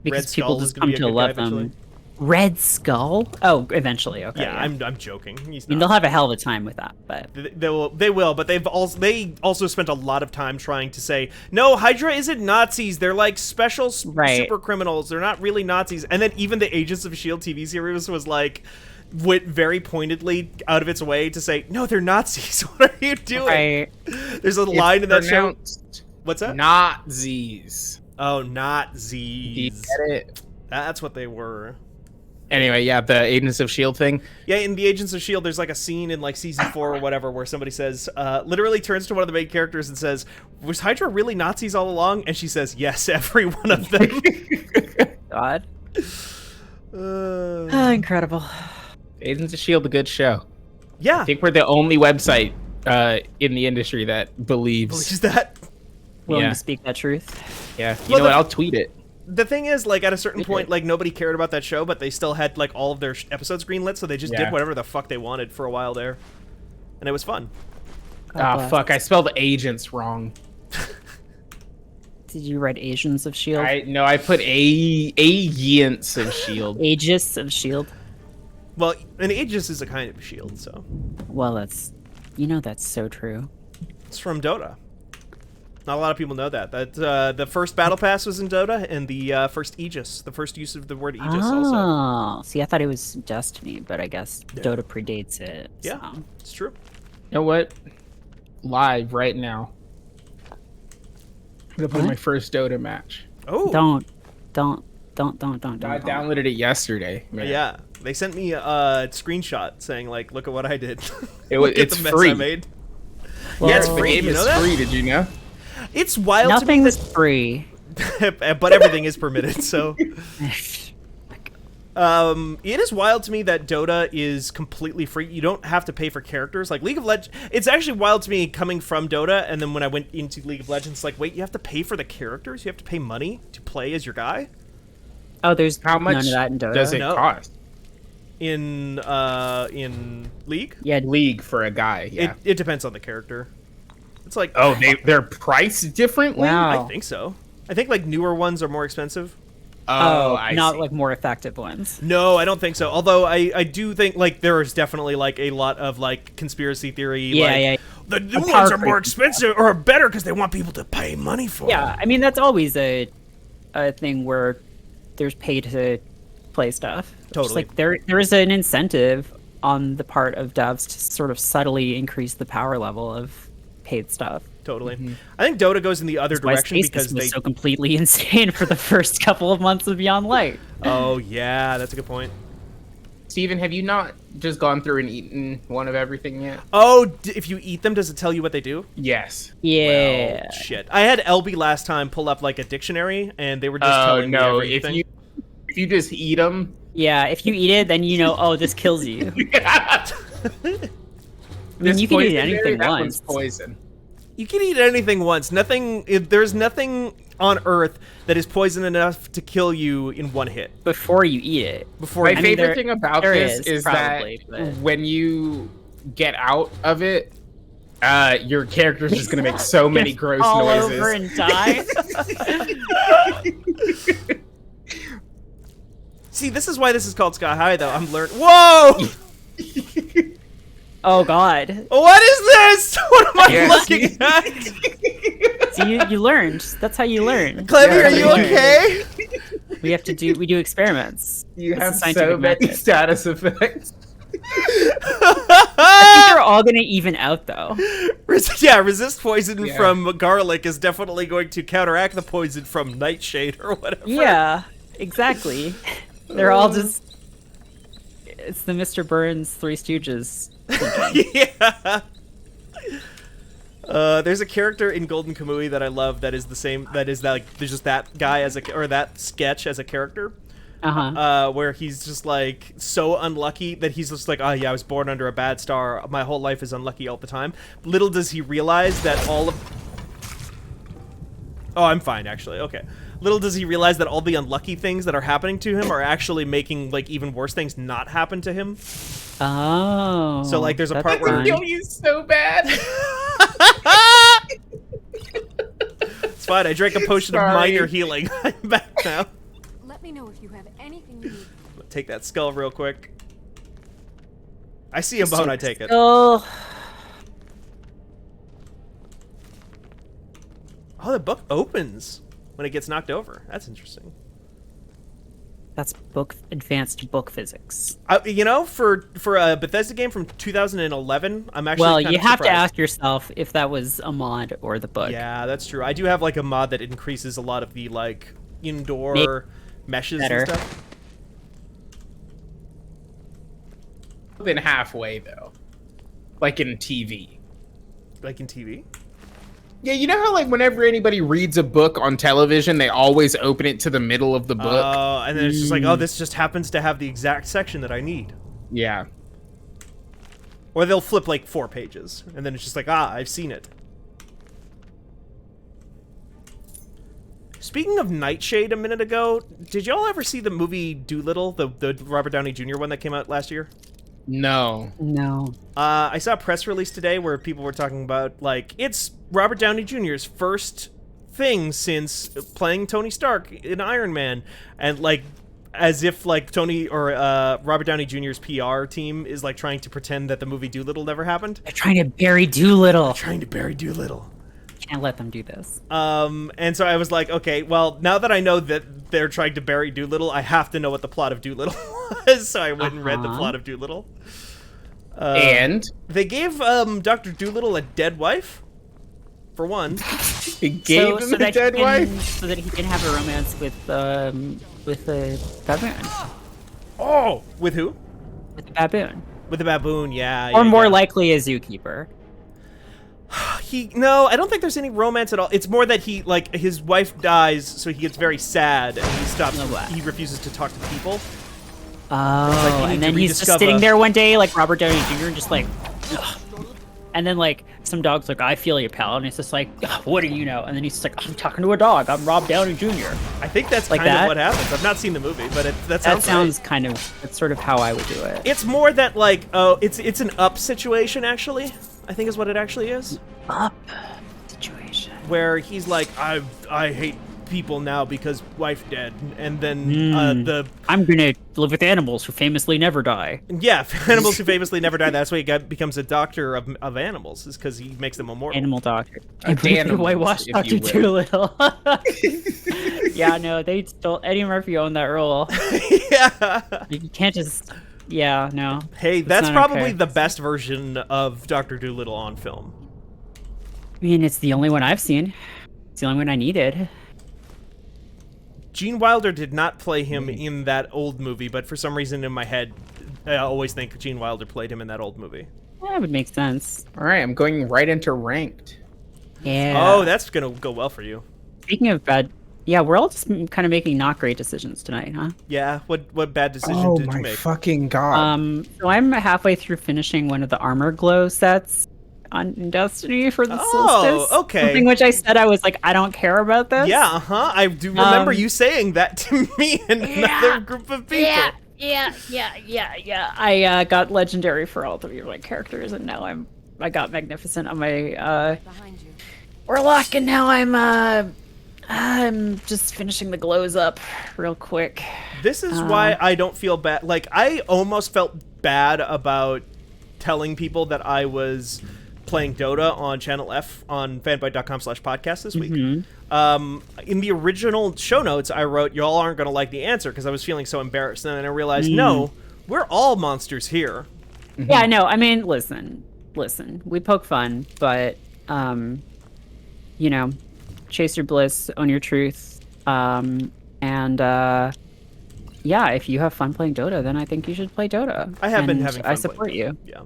Because Red people Skull is just gonna come be a to good guy love eventually. them. Red Skull? Oh, eventually. Okay. Yeah, I'm joking. He's I mean, not. they'll have a hell of a time with that, but They will, but they also spent a lot of time trying to say, no, Hydra isn't Nazis. They're like special Right. super criminals. They're not really Nazis. And then even the Agents of S.H.I.E.L.D. TV series was like, went very pointedly out of its way to say, no, they're Nazis. What are you doing? right. There's a line in that show. Pronounced What's that? Nazis. Oh, Do you Nazis. get it? That's what they were. Anyway, yeah, the Agents of S.H.I.E.L.D. thing. Yeah, in the Agents of S.H.I.E.L.D., there's like a scene in like season 4 or whatever where somebody says, literally turns to one of the main characters and says, was Hydra really Nazis all along? And she says, yes, every one of them. God. Uh, Incredible. Agents of S.H.I.E.L.D. a good show. yeah. I think we're the only website in the industry that believes. Believes that. Willing Yeah. to speak that truth. Yeah, you Well, know what? I'll tweet it. The thing is, like, at a certain Okay. point, like, nobody cared about that show, but they still had, like, all of their episodes greenlit, so they just Yeah. did whatever the fuck they wanted for a while there. And it was fun. God Ah, bless. fuck! I spelled agents wrong. Did you write Asians of S.H.I.E.L.D.? I put agents of S.H.I.E.L.D. Aegis of S.H.I.E.L.D.? Well, an Aegis is a kind of shield, so. Well, that's... You know that's so true. It's from Dota. Not a lot of people know that. The first battle pass was in Dota, and the first Aegis, the first use of the word Aegis also. Oh, see, I thought it was Destiny, but I guess Dota predates it. Yeah, so. it's true. You know what? Live right now. I'm gonna play What? my first Dota match. Oh, Don't. I downloaded it yesterday. Man. yeah. They sent me a screenshot saying like, "Look at what I did." It was. Look at It's the mess free. I made. Yeah, it's Well, free. you Game know is that? free. Did you know? It's wild Nothing's to me free. that, but everything is permitted. So, it is wild to me that Dota is completely free. You don't have to pay for characters. Like League of Legends, it's actually wild to me coming from Dota, and then when I went into League of Legends, like, wait, you have to pay for the characters? You have to pay money to play as your guy? Oh, there's How much none of that in Dota. does it No. cost? In League? Yeah, League for a guy. Yeah. It depends on the character. It's like, Oh, they're priced differently. Wow. I think so. I think like newer ones are more expensive. Oh, I not see. like more effective ones. No, I don't think so. Although I do think like there is definitely like a lot of like conspiracy theory. Yeah, like, yeah. The new A ones power are more creep. expensive or better because they want people to pay money for Yeah, them. I mean that's always a thing where there's pay to play stuff. Just Totally. like there is an incentive on the part of devs to sort of subtly increase the power level of paid stuff. Totally. I think Dota goes in the other Why direction Space because System was they. so completely insane for the first couple of months of Beyond Light. Oh yeah, that's a good point. Steven, have you not just gone through and eaten one of everything yet? Oh, if you eat them, does it tell you what they do? Yes. Yeah. Oh, shit. I had LB last time pull up like a dictionary, and they were just Oh telling me no! everything. If you just eat them, Yeah, if you eat it, then you know, oh, this kills you. I mean, you can eat anything that once. one's poison. You can eat anything once. There's nothing on Earth that is poison enough to kill you in one hit. Before you eat it. Before My you favorite thing about there this is, is probably, that but- when you get out of it, your character's just gonna make so many gross All noises. over and die. See, this is why this is called Sky High, though. I'm learning. Whoa! Oh god. What is this? What am I Yes. looking at? See, you learned. That's how you learn. Clevy, Yeah, are you thank you. okay? We do experiments. You It's a have so scientific many method. status effects. I think they're all gonna even out though. Resist poison Yeah. from garlic is definitely going to counteract the poison from nightshade or whatever. Yeah, exactly. They're all just. It's the Mr. Burns Three Stooges. Yeah. There's a character in Golden Kamui that I love that is the same. That is like there's just that guy or that sketch as a character. Where he's just like so unlucky that he's just like, oh yeah, I was born under a bad star. My whole life is unlucky all the time. Little does he realize that all of. Oh, I'm fine actually. Okay. Little does he realize that all the unlucky things that are happening to him are actually making like even worse things not happen to him. Oh. So, like, there's a that's part where- fun. Kill you so bad. It's fine. I drank a potion of Sorry. minor healing. I'm back now. Let me know if you have anything you need. Take that skull real quick. I see a bone. I take it. Oh. Oh, the book opens when it gets knocked over. That's interesting. That's advanced book physics. You know, for a Bethesda game from 2011, I'm actually Well, kind you of have to surprised. ask yourself if that was a mod or the book. Yeah, that's true. I do have like a mod that increases a lot of the like indoor meshes better. and stuff. Than halfway though, like in TV. Like in TV. Yeah, you know how like whenever anybody reads a book on television, they always open it to the middle of the book. Oh, and then it's just like, oh, this just happens to have the exact section that I need. Yeah. Or they'll flip like 4 pages, and then it's just like, ah, I've seen it. Speaking of Nightshade a minute ago, did y'all ever see the movie Doolittle, the Robert Downey Jr. one that came out last year? No. No. I saw a press release today where people were talking about, like, it's Robert Downey Jr.'s first thing since playing Tony Stark in Iron Man, and, like, as if, like, Tony or Robert Downey Jr.'s PR team is, like, trying to pretend that the movie Doolittle never happened. They're trying to bury Doolittle. Trying to bury Doolittle. can't let them do this. And so I was like, okay, well, now that I know that they're trying to bury Doolittle, I have to know what the plot of Doolittle was. So I went and read the plot of Doolittle. And they gave Dr. Doolittle a dead wife, for one. he gave him a dead wife, so that he can have a romance with a baboon. Oh, with who? With a baboon. With a baboon, yeah. Or more yeah. likely a zookeeper. No, I don't think there's any romance at all. It's more that he, like, his wife dies, so he gets very sad, and he stops. He refuses to talk to people. Oh, and then he's just sitting there one day, like Robert Downey Jr., and just like, ugh. And then like some dog's like, I feel you, pal, and he's just like, what do you know? And then he's just like, I'm talking to a dog. I'm Rob Downey Jr. I think that's like kind that? of what happens. I've not seen the movie, but that sounds right. Kind of. That's sort of how I would do it. It's more that like, oh, it's an Up situation actually. I think is what it actually is. Up situation. Where he's like, I hate people now because wife dead, and then I'm gonna live with animals who famously never die. Yeah, animals who famously never die. That's why he becomes a doctor of animals, is because he makes them immortal. Animal doctor. Whitewash Dr. Doolittle. Yeah, no, they stole Eddie Murphy owned that role. Yeah, you can't just. Yeah, no. Hey, that's probably the best version of Dr. Doolittle on film. I mean, it's the only one I've seen. It's the only one I needed. Gene Wilder did not play him in that old movie, but for some reason in my head, I always think Gene Wilder played him in that old movie. That would make sense. All right, I'm going right into ranked. Yeah. Oh, that's gonna go well for you. Speaking of bad, yeah, we're all just kind of making not great decisions tonight, huh? Yeah. What bad decision did you make? Oh my fucking god. So I'm halfway through finishing one of the armor glow sets on Destiny for the Solstice. Oh, okay. Something which I said I was like, I don't care about this. Yeah, I do remember you saying that to me and another group of people. Yeah. I got legendary for all three of my characters, and now I got magnificent on my Behind you. warlock, and now I'm just finishing the glows up real quick. This is why I don't feel bad. Like, I almost felt bad about telling people that I was playing Dota on Channel F on fanbyte.com/podcast this week. In the original show notes, I wrote, y'all aren't going to like the answer, because I was feeling so embarrassed. And then I realized, no, we're all monsters here. Yeah, no, I mean, listen, we poke fun, but, you know, chase your bliss, own your truth, and, yeah, if you have fun playing Dota, then I think you should play Dota. I have been having fun. I support you. Yeah.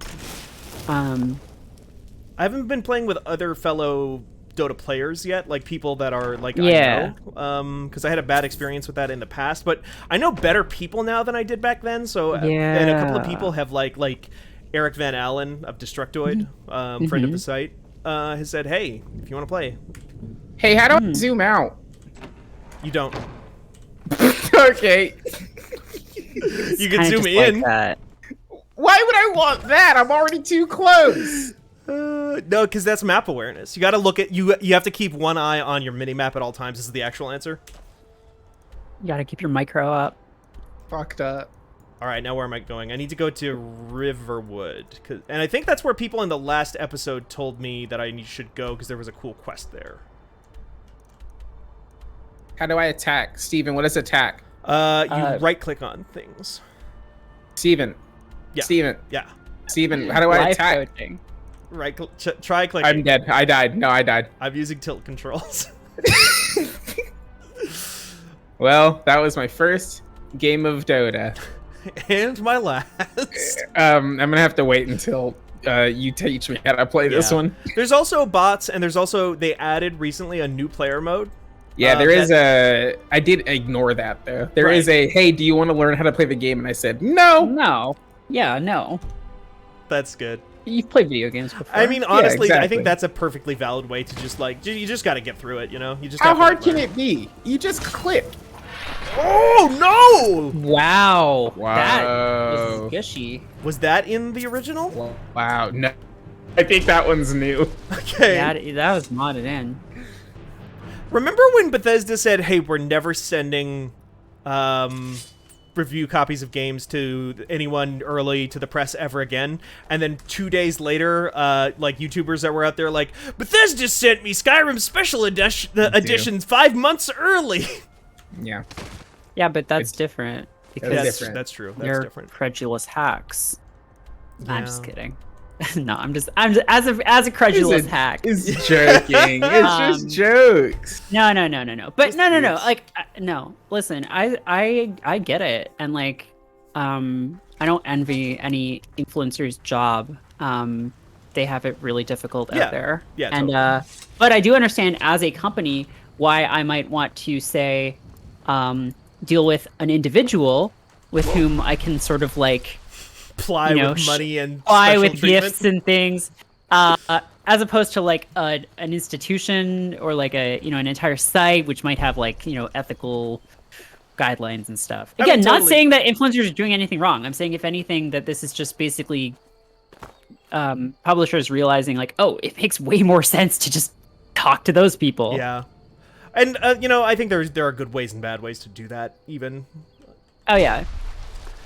I haven't been playing with other fellow Dota players yet, like people that are like yeah. I know, because I had a bad experience with that in the past. But I know better people now than I did back then. So yeah. And a couple of people have like Eric Van Allen of Destructoid, friend of the site, has said, "Hey, if you want to play." Hey, how do I zoom out? You don't. Okay. You can zoom in. Like that. Why would I want that? I'm already too close. No, because that's map awareness. You got to look at you have to keep one eye on your mini map at all times. This is the actual answer. You gotta keep your micro up. Fucked up. All right, now where am I going? I need to go to Riverwood, and I think that's where people in the last episode told me that I should go because there was a cool quest there. How do I attack? Steven, what is attack? You right-click on things. Steven. Yeah. Steven. Yeah. Steven, how do I Life attack? coaching. Try clicking. I'm dead. I died. No, I died. I'm using tilt controls. Well, that was my first game of Dota. And my last. I'm gonna have to wait until you teach me how to play this one. There's also bots, and they added recently a new player mode. Yeah, there is I did ignore that though. There is a, hey, do you want to learn how to play the game? And I said, no. No. Yeah, no. That's good. You've played video games before. I mean, honestly, exactly. I think that's a perfectly valid way to just like, you just got to get through it, you know? You just How hard can it be? You just click. Oh, no! Wow. Wow. That was gushy. Was that in the original? Wow, no. I think that one's new. Okay. That was modded in. Remember when Bethesda said, hey, we're never sending review copies of games to anyone early to the press ever again. And then 2 days later, like YouTubers that were out there like, Bethesda sent me Skyrim Special Editions 5 months early. Yeah. Yeah, but that's different because That's true. That's they're different. credulous hacks. I'm Yeah. just kidding. No, I'm just as a credulous hack. It's joking. It's just jokes. No. But Just no. jokes. Like, no. Listen, I get it, and like, I don't envy any influencer's job. They have it really difficult Yeah. out there. Yeah, And totally. but I do understand as a company why I might want to say, deal with an individual with whom I can sort of like Ply you know, with money and fly special with treatment. gifts and things, as opposed to like an institution or like an entire site which might have like ethical guidelines and stuff. I mean, Again, not totally. saying that influencers are doing anything wrong. I'm saying if anything that this is just basically publishers realizing like, oh, it makes way more sense to just talk to those people. Yeah. And I think there are good ways and bad ways to do that even. Oh yeah.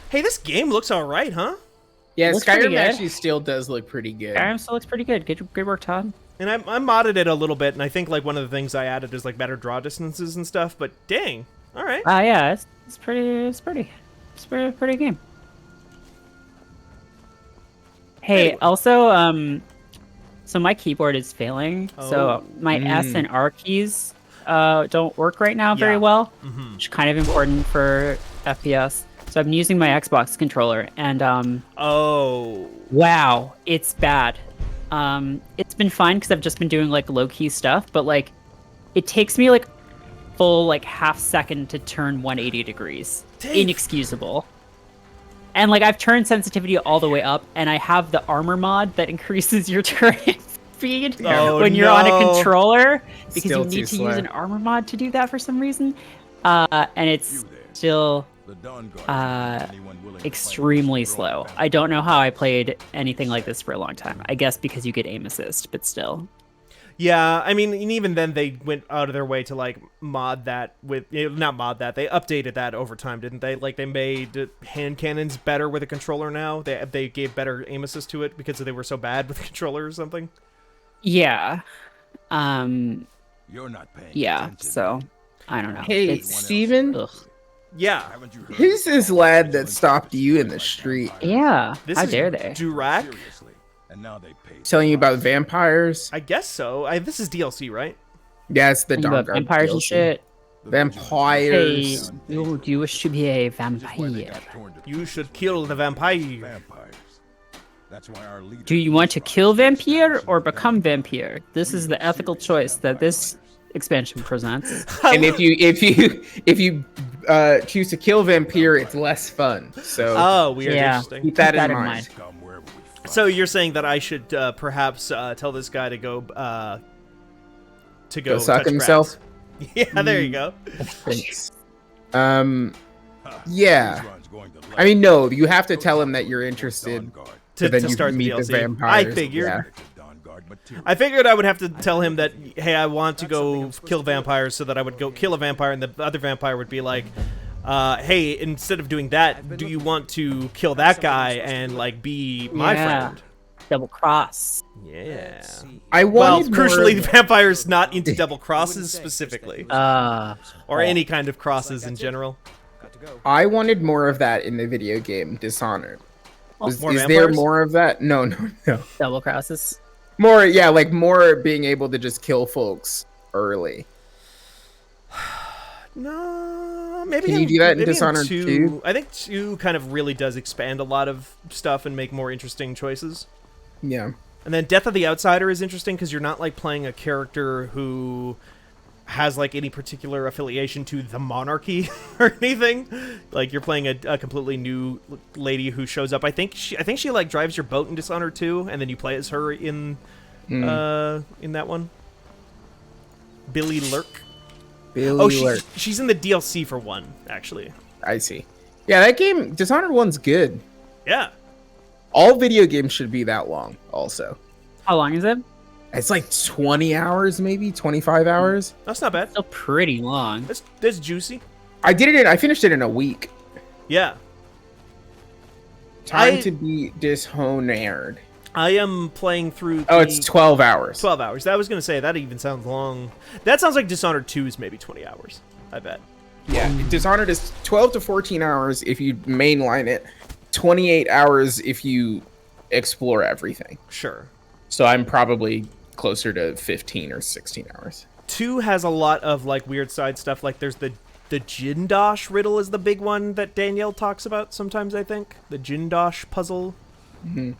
Hey, this game looks all right, huh? Yeah, Looks pretty Skyrim good. actually still does look pretty good. Skyrim still looks pretty good. Good work, Todd. And I modded it a little bit, and I think like one of the things I added is like better draw distances and stuff. But dang, all right. Yeah, it's a pretty game. Hey, Anyway. also, so my keyboard is failing, Oh. so my S and R keys don't work right now very Yeah. well, Mhm. which is kind of important for FPS. So I'm using my Xbox controller, and Oh. wow, it's bad. It's been fine because I've just been doing like low key stuff, but like it takes me like full like half second to turn 180 degrees. Dang. Inexcusable. And like I've turned sensitivity all the way up, and I have the armor mod that increases your turret speed Oh, when you're on a no. controller because Still you too need to slow. use an armor mod to do that for some reason. And it's still extremely slow. I don't know how I played anything like this for a long time. I guess because you get aim assist, but still. Yeah, I mean, and even then they went out of their way to like mod that with not mod that. They updated that over time, didn't they? Like they made hand cannons better with a controller now. They gave better aim assist to it because they were so bad with the controller or something. Yeah. You're not paying Yeah, attention. so I don't know. Hey, It's- Steven, ugh. Yeah, Haven't you heard who's this lad that stopped you in the street Yeah, this how is dare they? Durak. seriously? And now they pay. telling you about vampires? I guess so. This is DLC, right? Yeah, it's the Think about Dawnguard vampires and DLC. shit. The Hey, Vampires. do you wish to be a This is why they vampire? got torn to You should kill the vampire. vampires. That's why our leader. Do you want to kill vampire or become vampire? This is the ethical choice that this expansion presents. And if you choose to kill vampire, it's less fun. So Oh, weird. Yeah. Interesting. keep that, Keep that in in mind. Come wherever we find. So you're saying that I should perhaps tell this guy to go Go suck touch himself. grass? Yeah, there you go. Thanks. Ha, Yeah. this one's going to I mean, no, you have to tell him that you're interested. Dawnguard. To, then to you start the meet the DLC. vampires, I figured. yeah. Dawnguard material. I figured I would have to tell him that, hey, I want to go kill vampires, so that I would go kill a vampire, and the other vampire would be like, hey, instead of doing that, do you want to kill that guy and like be my Yeah. friend? Double cross. Yeah. I Well, wanted more crucially, of- vampires not into double crosses specifically, or any Oh. kind of crosses in general. I wanted more of that in the video game Dishonored. Is more there vampires? more of that? No. Double crosses. More, yeah, like more being able to just kill folks early. No, maybe Can you do that in maybe Dishonored 2? I think 2 kind of really does expand a lot of stuff and make more interesting choices. Yeah. And then Death of the Outsider is interesting because you're not like playing a character who has like any particular affiliation to the monarchy or anything. Like you're playing a completely new lady who shows up. I think she like drives your boat in Dishonored 2, and then you play as her in that one. Billy Lurk. Billy Oh, Lurk. she's in the DLC for 1, actually. I see. Yeah, that game, Dishonored 1's good. Yeah. All video games should be that long, also. How long is it? It's like 20 hours, maybe 25 hours. That's not bad. Still pretty long. That's juicy. I finished it in a week. Yeah. Time to be Dishonored. I am playing through. Oh, it's 12 hours. 12 hours. I was gonna say that even sounds long. That sounds like Dishonored 2 is maybe 20 hours. I bet. Yeah, Dishonored is 12 to 14 hours if you mainline it. 28 hours if you explore everything. Sure. So I'm probably closer to 15 or 16 hours. 2 has a lot of like weird side stuff. Like there's the Jindosh riddle is the big one that Danielle talks about sometimes. I think the Jindosh puzzle. Mm-hmm.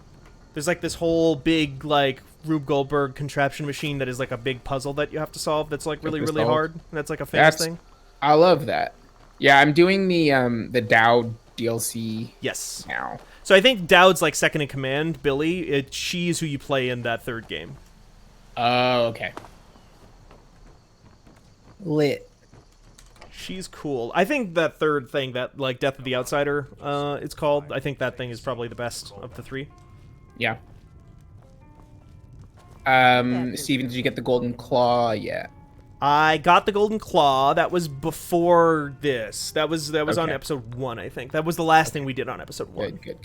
There's like this whole big like Rube Goldberg contraption machine that is like a big puzzle that you have to solve. That's like really really hard. That's like a famous thing. I love that. Yeah, I'm doing the Dowd DLC. Yes. Now. So I think Dowd's like second in command. Billy, she's who you play in that third game. Oh, okay. Lit. She's cool. I think that third thing, that like Death of the Outsider, it's called. I think that thing is probably the best of the 3. Yeah. Steven, did you get the Golden Claw yet? I got the Golden Claw. That was before this. That was on Okay. episode 1, I think. That was the last thing we did on episode 1. Good.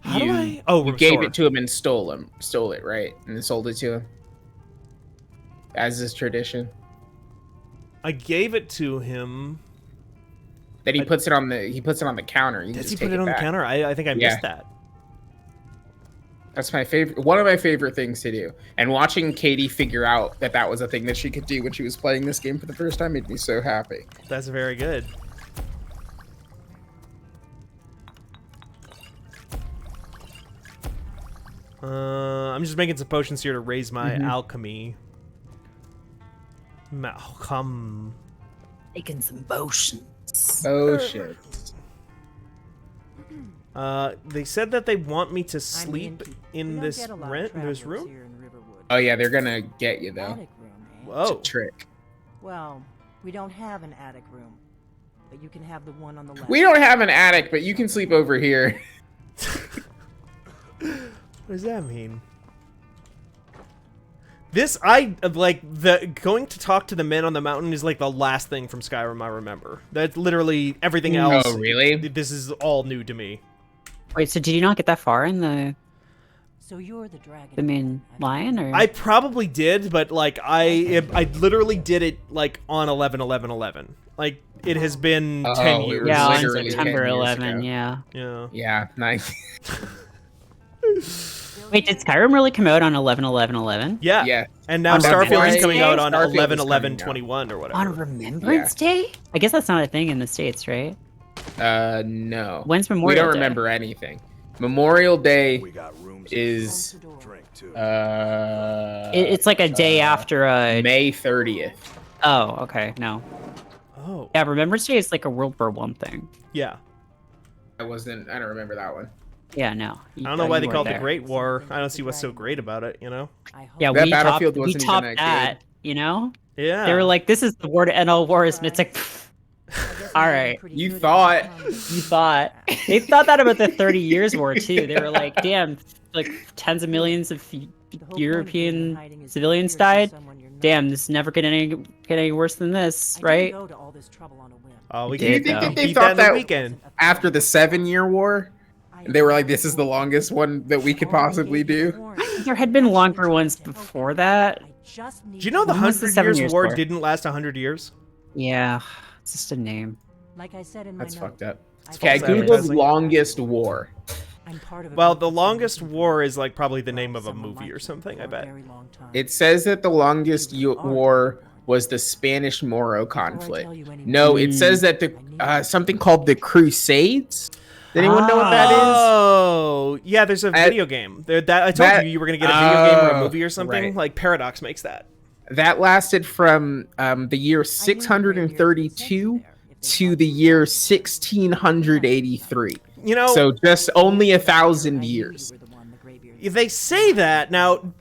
How do I? Oh, you gave it to him and stole it, right? And then sold it to him. As is tradition. I gave it to him. Then he puts it on the counter. You can Does just he take put it on the back. counter? I think I missed that. That's my favorite. One of my favorite things to do. And watching Katie figure out that was a thing that she could do when she was playing this game for the first time made me so happy. That's very good. I'm just making some potions here to raise my alchemy. Malcolm. Making some potions. Oh shit. They said that they want me to sleep in this room. Oh yeah, they're gonna get you though. Attic room, eh? It's Whoa. a trick. Well, we don't have an attic room, but you can have the one on the left. We don't have an attic, but you can sleep over here. What does that mean? This, I like the going to talk to the men on the mountain is like the last thing from Skyrim I remember. That's literally everything else. Oh really? This is all new to me. Wait, so did you not get that far in the So you're the dragon. main line, or? I probably did, but like I literally did it like on 11/11/11. Like it has been 10 it years. was yeah, on literally 10 September years 11. ago. Yeah. Yeah. Yeah, nice. Wait, did Skyrim really come out on 11/11/11? Yeah. Yeah. And now On Starfield is Remembrance coming Day? out on Starfield is 11/11/21 or whatever. On Remembrance Day? I guess that's not a thing in the States, right? No. When's We Memorial don't Day? remember anything. Memorial Day We got rooms is drink too. It's like a day after a. May 30th. Oh, okay, no. Oh. Yeah, Remembrance Day is like a World War I thing. Yeah. I don't remember that one. Yeah, no. I don't know why they you call it weren't the there. Great War. I don't see what's so great about it, you know? I hope Yeah, That we Battlefield topped, we wasn't even topped that that, you know? Yeah. They were like, this is the war to end all wars, and it's like, all right. You thought. You thought. They thought that about the 30 Years War, too. They were like, damn, like tens of millions of European civilians died. Damn, this is never get any worse than this, right? Oh, we Do you can think that they beat thought in the that weekend. after the 7-Year War, they were like, this is the longest one that we could possibly do? There had been longer ones before that. Do you know the When was the 100 7 Years Years War War? didn't last 100 years? Yeah, it's just a name. Like I said in my That's note, fucked up. I Okay, I false googled advertising. longest war. I'm part of a Well, group the that's been longest working war for is like probably the name of a someone movie like or you something, for I a bet. very long time. It says that the longest war was the Spanish-Moro conflict. No, it says that the something called the Crusades. Does anyone know what that is? Oh, yeah, there's a video game. I told you were going to get a video game or a movie or something. right. Like Paradox makes that. That lasted from the year 632 to the year 1683. You know, So just only 1,000 years. they say that. Now,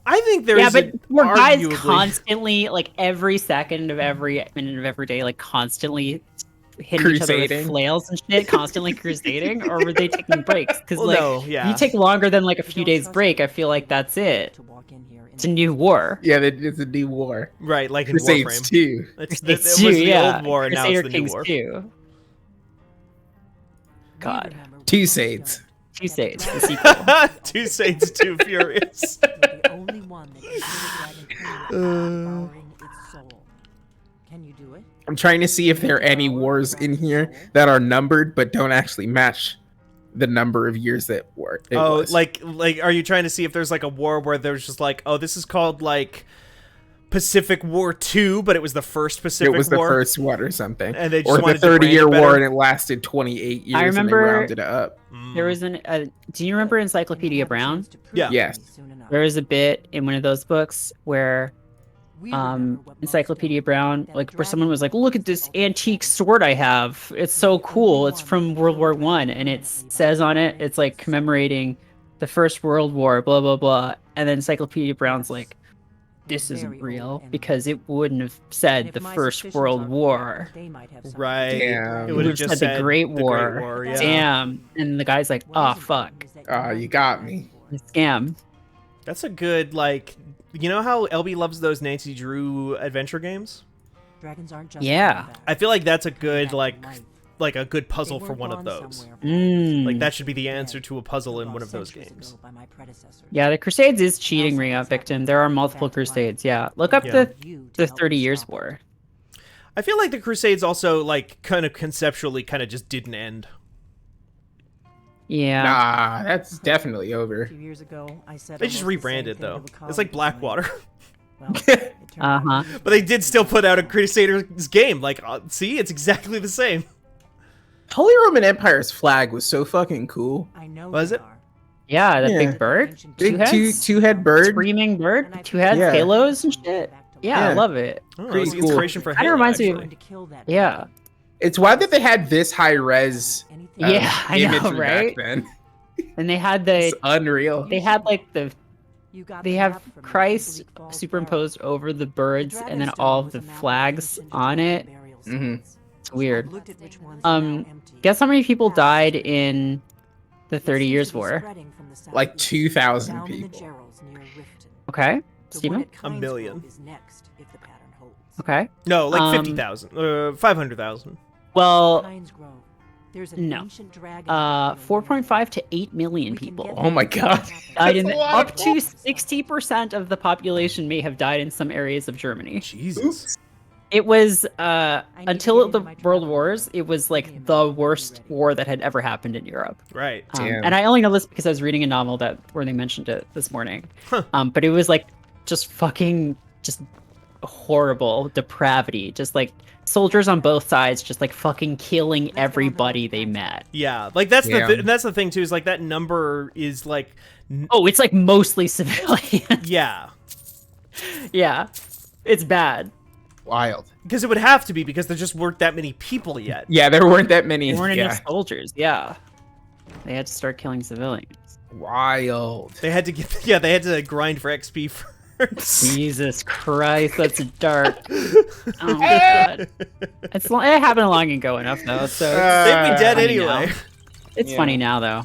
I think there's Yeah, but were guys arguably- constantly, like every second of every minute of every day, like constantly hitting each other Crusading. with flails and shit, constantly crusading, or were they taking breaks? Because Well, like, no, yeah. you take longer than like a few days break, I feel like that's it. It's a new war. Yeah, it's a new war. right, like in Crusades Warframe. too. It was It's the yeah. old war, and now Crusader it's the new Kings war. 2. God. Two Sades. Two Sades, the sequel. Two Saints, Two Furious. You're the only one that can kill a dragon queen without devouring its soul. Can you do it? I'm trying to see if there are any wars in here that are numbered but don't actually match the number of years that it was. like, are you trying to see if there's like a war where there's just like, oh, this is called like Pacific War II, but it was the first Pacific it was the War? first one or something, And they just or the wanted to brand it 30-year better? war and it lasted 28 years. I remember- and they rounded it up. There was do you remember Encyclopedia Brown? Yeah. Yes. There was a bit in one of those books where Encyclopedia Brown, like where someone was like, look at this antique sword I have. It's so cool. It's from World War One, and it says on it, it's like commemorating the First World War, blah, blah, blah. And then Encyclopedia Brown's like, this isn't real because it wouldn't have said the First World War. Right. Damn. It would have just said the Great War. yeah. Damn. And the guy's like, oh, fuck. You got me. Scam. That's a good, like, you know how LB loves those Nancy Drew adventure games? Dragons aren't just Yeah. I feel like that's a good, like a good puzzle for one of those. Like, that should be the answer to a puzzle in one of those games. Yeah, the Crusades is cheating, Ria Victim. There are multiple Crusades, yeah. Look up the 30 Years War. I feel like the Crusades also, like, kind of conceptually kind of just didn't end. Yeah. Nah, that's definitely over. 2 years ago, I said They just rebranded, though. It's like Blackwater. Uh-huh. But they did still put out a Crusaders game. Like, see? It's exactly the same. Holy Roman Empire's flag was so fucking cool. I know Was they it? are. Yeah, that Yeah. big bird. Big heads? two-head bird. Screaming bird. Two heads, Yeah. halos and shit. Yeah, I Yeah. love it. Oh, Pretty it's the cool. inspiration for Kinda Halo, reminds me of- actually. To kill that Yeah. It's wild that they had this high res. Yeah, I know, imagery right? Back then. And they had the It's unreal. they had like they They have Christ superimposed over the birds and then all of the flags on it. Mhm. It's weird. Guess how many people died in the 30 Years War? Like 2,000 people. Okay. Steven? A million. Okay. No, like Um, 50,000. 500,000. Well, There's no. 4.5 to 8 million people Oh my god. died in That's a lot up of to 60% of the population may have died in some areas of Germany. Jesus. It was until the World Wars, it was like the worst war that had ever happened in Europe. Right. Damn. And I only know this because I was reading a novel where they mentioned it this morning. Huh. But it was like just fucking just horrible depravity, just like soldiers on both sides just like fucking killing everybody they met. Yeah, like that's Yeah. that's the thing too, is like that number is like Oh, it's like mostly civilians. yeah, Yeah, it's bad. Wild. because it would have to be, because there just weren't that many people yet. Yeah, there weren't that many. There weren't Yeah. enough soldiers. Yeah, they had to start killing civilians. Wild. They had to get they had to grind for XP first. Jesus Christ, that's dark. Oh god, it happened long ago enough though, so They'd be dead funny anyway. now. It's Yeah. funny now though.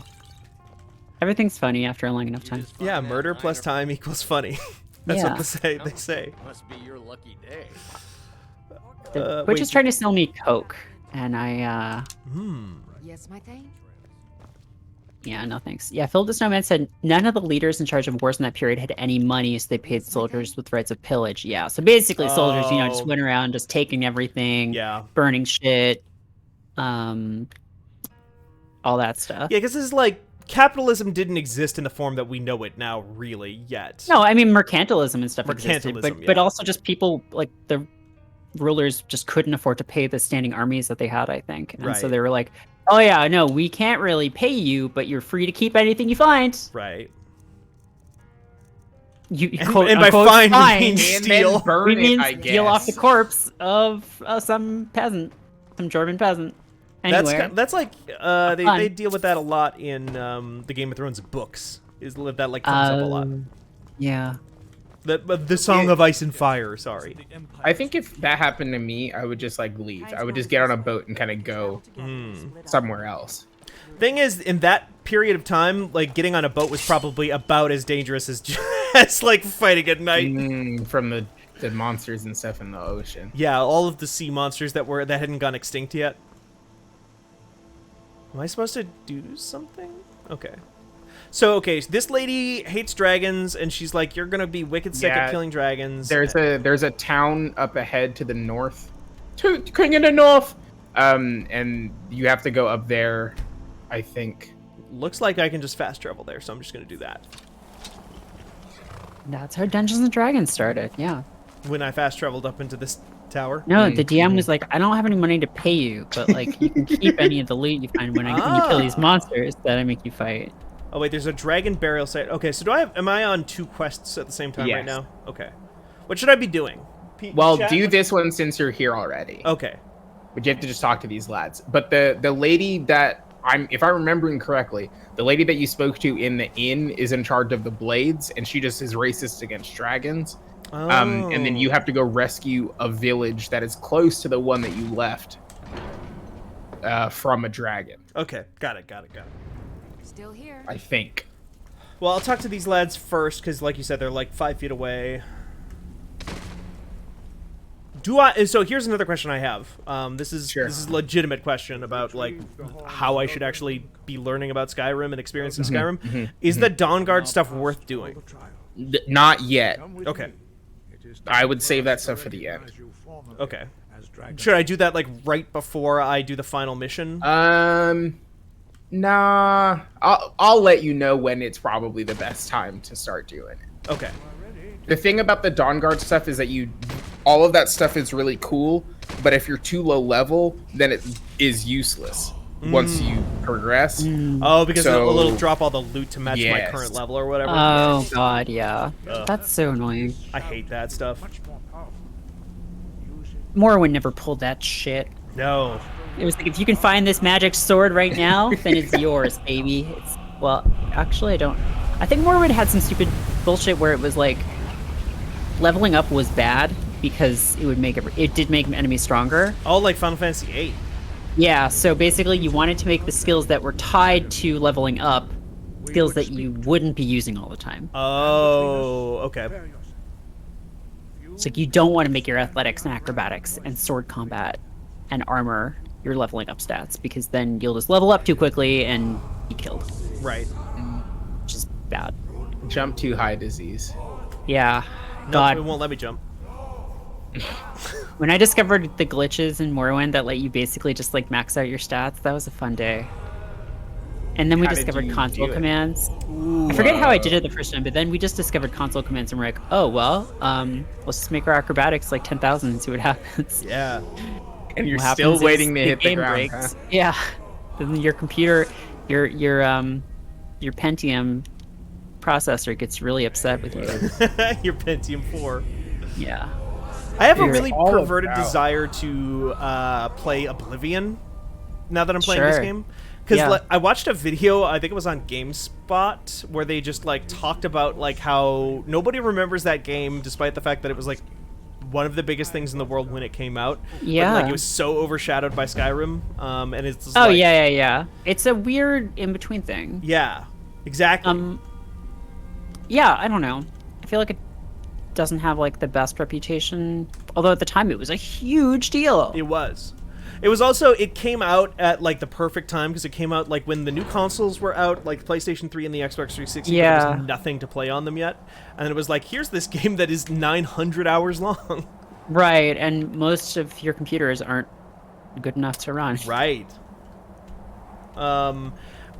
Everything's funny after a long enough time. Yeah, murder plus time equals funny. That's Yeah. what they say. Must be your lucky day. Twitch wait. is trying to sell me Coke, and I Yes, my thing. yeah, no thanks. Yeah, Phil the Snowman said none of the leaders in charge of wars in that period had any money, so they paid soldiers with rights of pillage. Yeah, so basically soldiers, just Oh. went around just taking everything, Yeah. burning shit, all that stuff. Yeah, because this is like, capitalism didn't exist in the form that we know it now, really, yet. No, I mean mercantilism and stuff existed, Mercantilism, but yeah. also just people like the rulers just couldn't afford to pay the standing armies that they had, I think, and so Right. they were like, "Oh yeah, no, we can't really pay you, but you're free to keep anything you find." Right. You And, quote, and by unquote, fine, fine. we mean And steal. then burn We it, mean I guess. steal off the corpse of some peasant, some German peasant. Anyway, That's like they Fun. deal with that a lot in the Game of Thrones books. Is that like comes up a lot? Yeah. The Song of Ice and Fire. Sorry. I think if that happened to me, I would just like leave. I would just get on a boat and kind of go somewhere else. Thing is, in that period of time, like getting on a boat was probably about as dangerous as just like fighting at night. From the monsters and stuff in the ocean. Yeah, all of the sea monsters that hadn't gone extinct yet. Am I supposed to do something? Okay. So this lady hates dragons, and she's like, "You're gonna be wicked sick Yeah, of killing dragons." There's a town up ahead to the north. To King in the north. And you have to go up there, I think. Looks like I can just fast travel there, so I'm just gonna do that. That's how Dungeons and Dragons started. Yeah. When I fast traveled up into this tower. No, the DM was like, I don't have any money to pay you, but like you can keep any of the loot you find when you kill these monsters that I make you fight. Oh wait, there's a dragon burial site. Okay, so am I on 2 quests at the same time right Yes. now? Okay. What should I be doing? Well, Chat? do this one since you're here already. Okay. But you have to just talk to these lads. But the lady that if I'm remembering correctly, the lady that you spoke to in the inn is in charge of the blades, and she just is racist against dragons. Oh. And then you have to go rescue a village that is close to the one that you left from a dragon. Okay, got it. Still here. I think. Well, I'll talk to these lads first, because like you said, they're like 5 feet away. So here's another question I have. This is a legitimate question about like how I should actually be learning about Skyrim and experiencing Skyrim. Is the Dawnguard stuff worth doing? Not yet. Okay. I would save that stuff for the end. Okay. Should I do that like right before I do the final mission? Nah. I'll let you know when it's probably the best time to start doing it. Okay. The thing about the Dawnguard stuff is that all of that stuff is really cool, but if you're too low level, then it is useless once you progress. Oh, because it'll drop all the loot to match my Yes. current level or whatever. Oh god, yeah. That's so annoying. I hate that stuff. Morrowind never pulled that shit. No. It was like, if you can find this magic sword right now, then it's yours, baby. Well, actually, I think Morrowind had some stupid bullshit where it was like, leveling up was bad because it did make enemies stronger. Oh, like Final Fantasy VIII. Yeah, so basically you wanted to make the skills that were tied to leveling up skills that you wouldn't be using all the time. Oh, okay. It's like you don't want to make your athletics and acrobatics and sword combat and armor your leveling up stats, because then you'll just level up too quickly and be killed. Right. Which is bad. Jump too high disease. Yeah. No, God. it won't let me jump. When I discovered the glitches in Morrowind that let you basically just like max out your stats, that was a fun day. And then we How did discovered you console do it? commands. I forget how I did it the first time, but then we just discovered console commands and we're like, oh, well, let's just make our acrobatics like 10,000 and see what happens. Yeah. And you're What still happens waiting is to hit the game ground. breaks. Huh? Yeah. Then your computer, your Pentium processor gets really upset with you. Your Pentium 4. Yeah. I have a You're really all perverted about- desire to play Oblivion now that I'm playing this Sure. game. Because Yeah. I watched a video, I think it was on GameSpot, where they just like talked about like how nobody remembers that game, despite the fact that it was like one of the biggest things in the world when it came out. Yeah. But, like, it was so overshadowed by Skyrim, and it's just, Oh, like, yeah. It's a weird in-between thing. Yeah, exactly. Yeah, I don't know. I feel like it doesn't have like the best reputation, although at the time it was a huge deal. It was. It was also, it came out at like the perfect time, because it came out like when the new consoles were out, like PlayStation 3 and the Xbox 360, but there Yeah. was nothing to play on them yet. And it was like, here's this game that is 900 hours long. Right, and most of your computers aren't good enough to run. Right.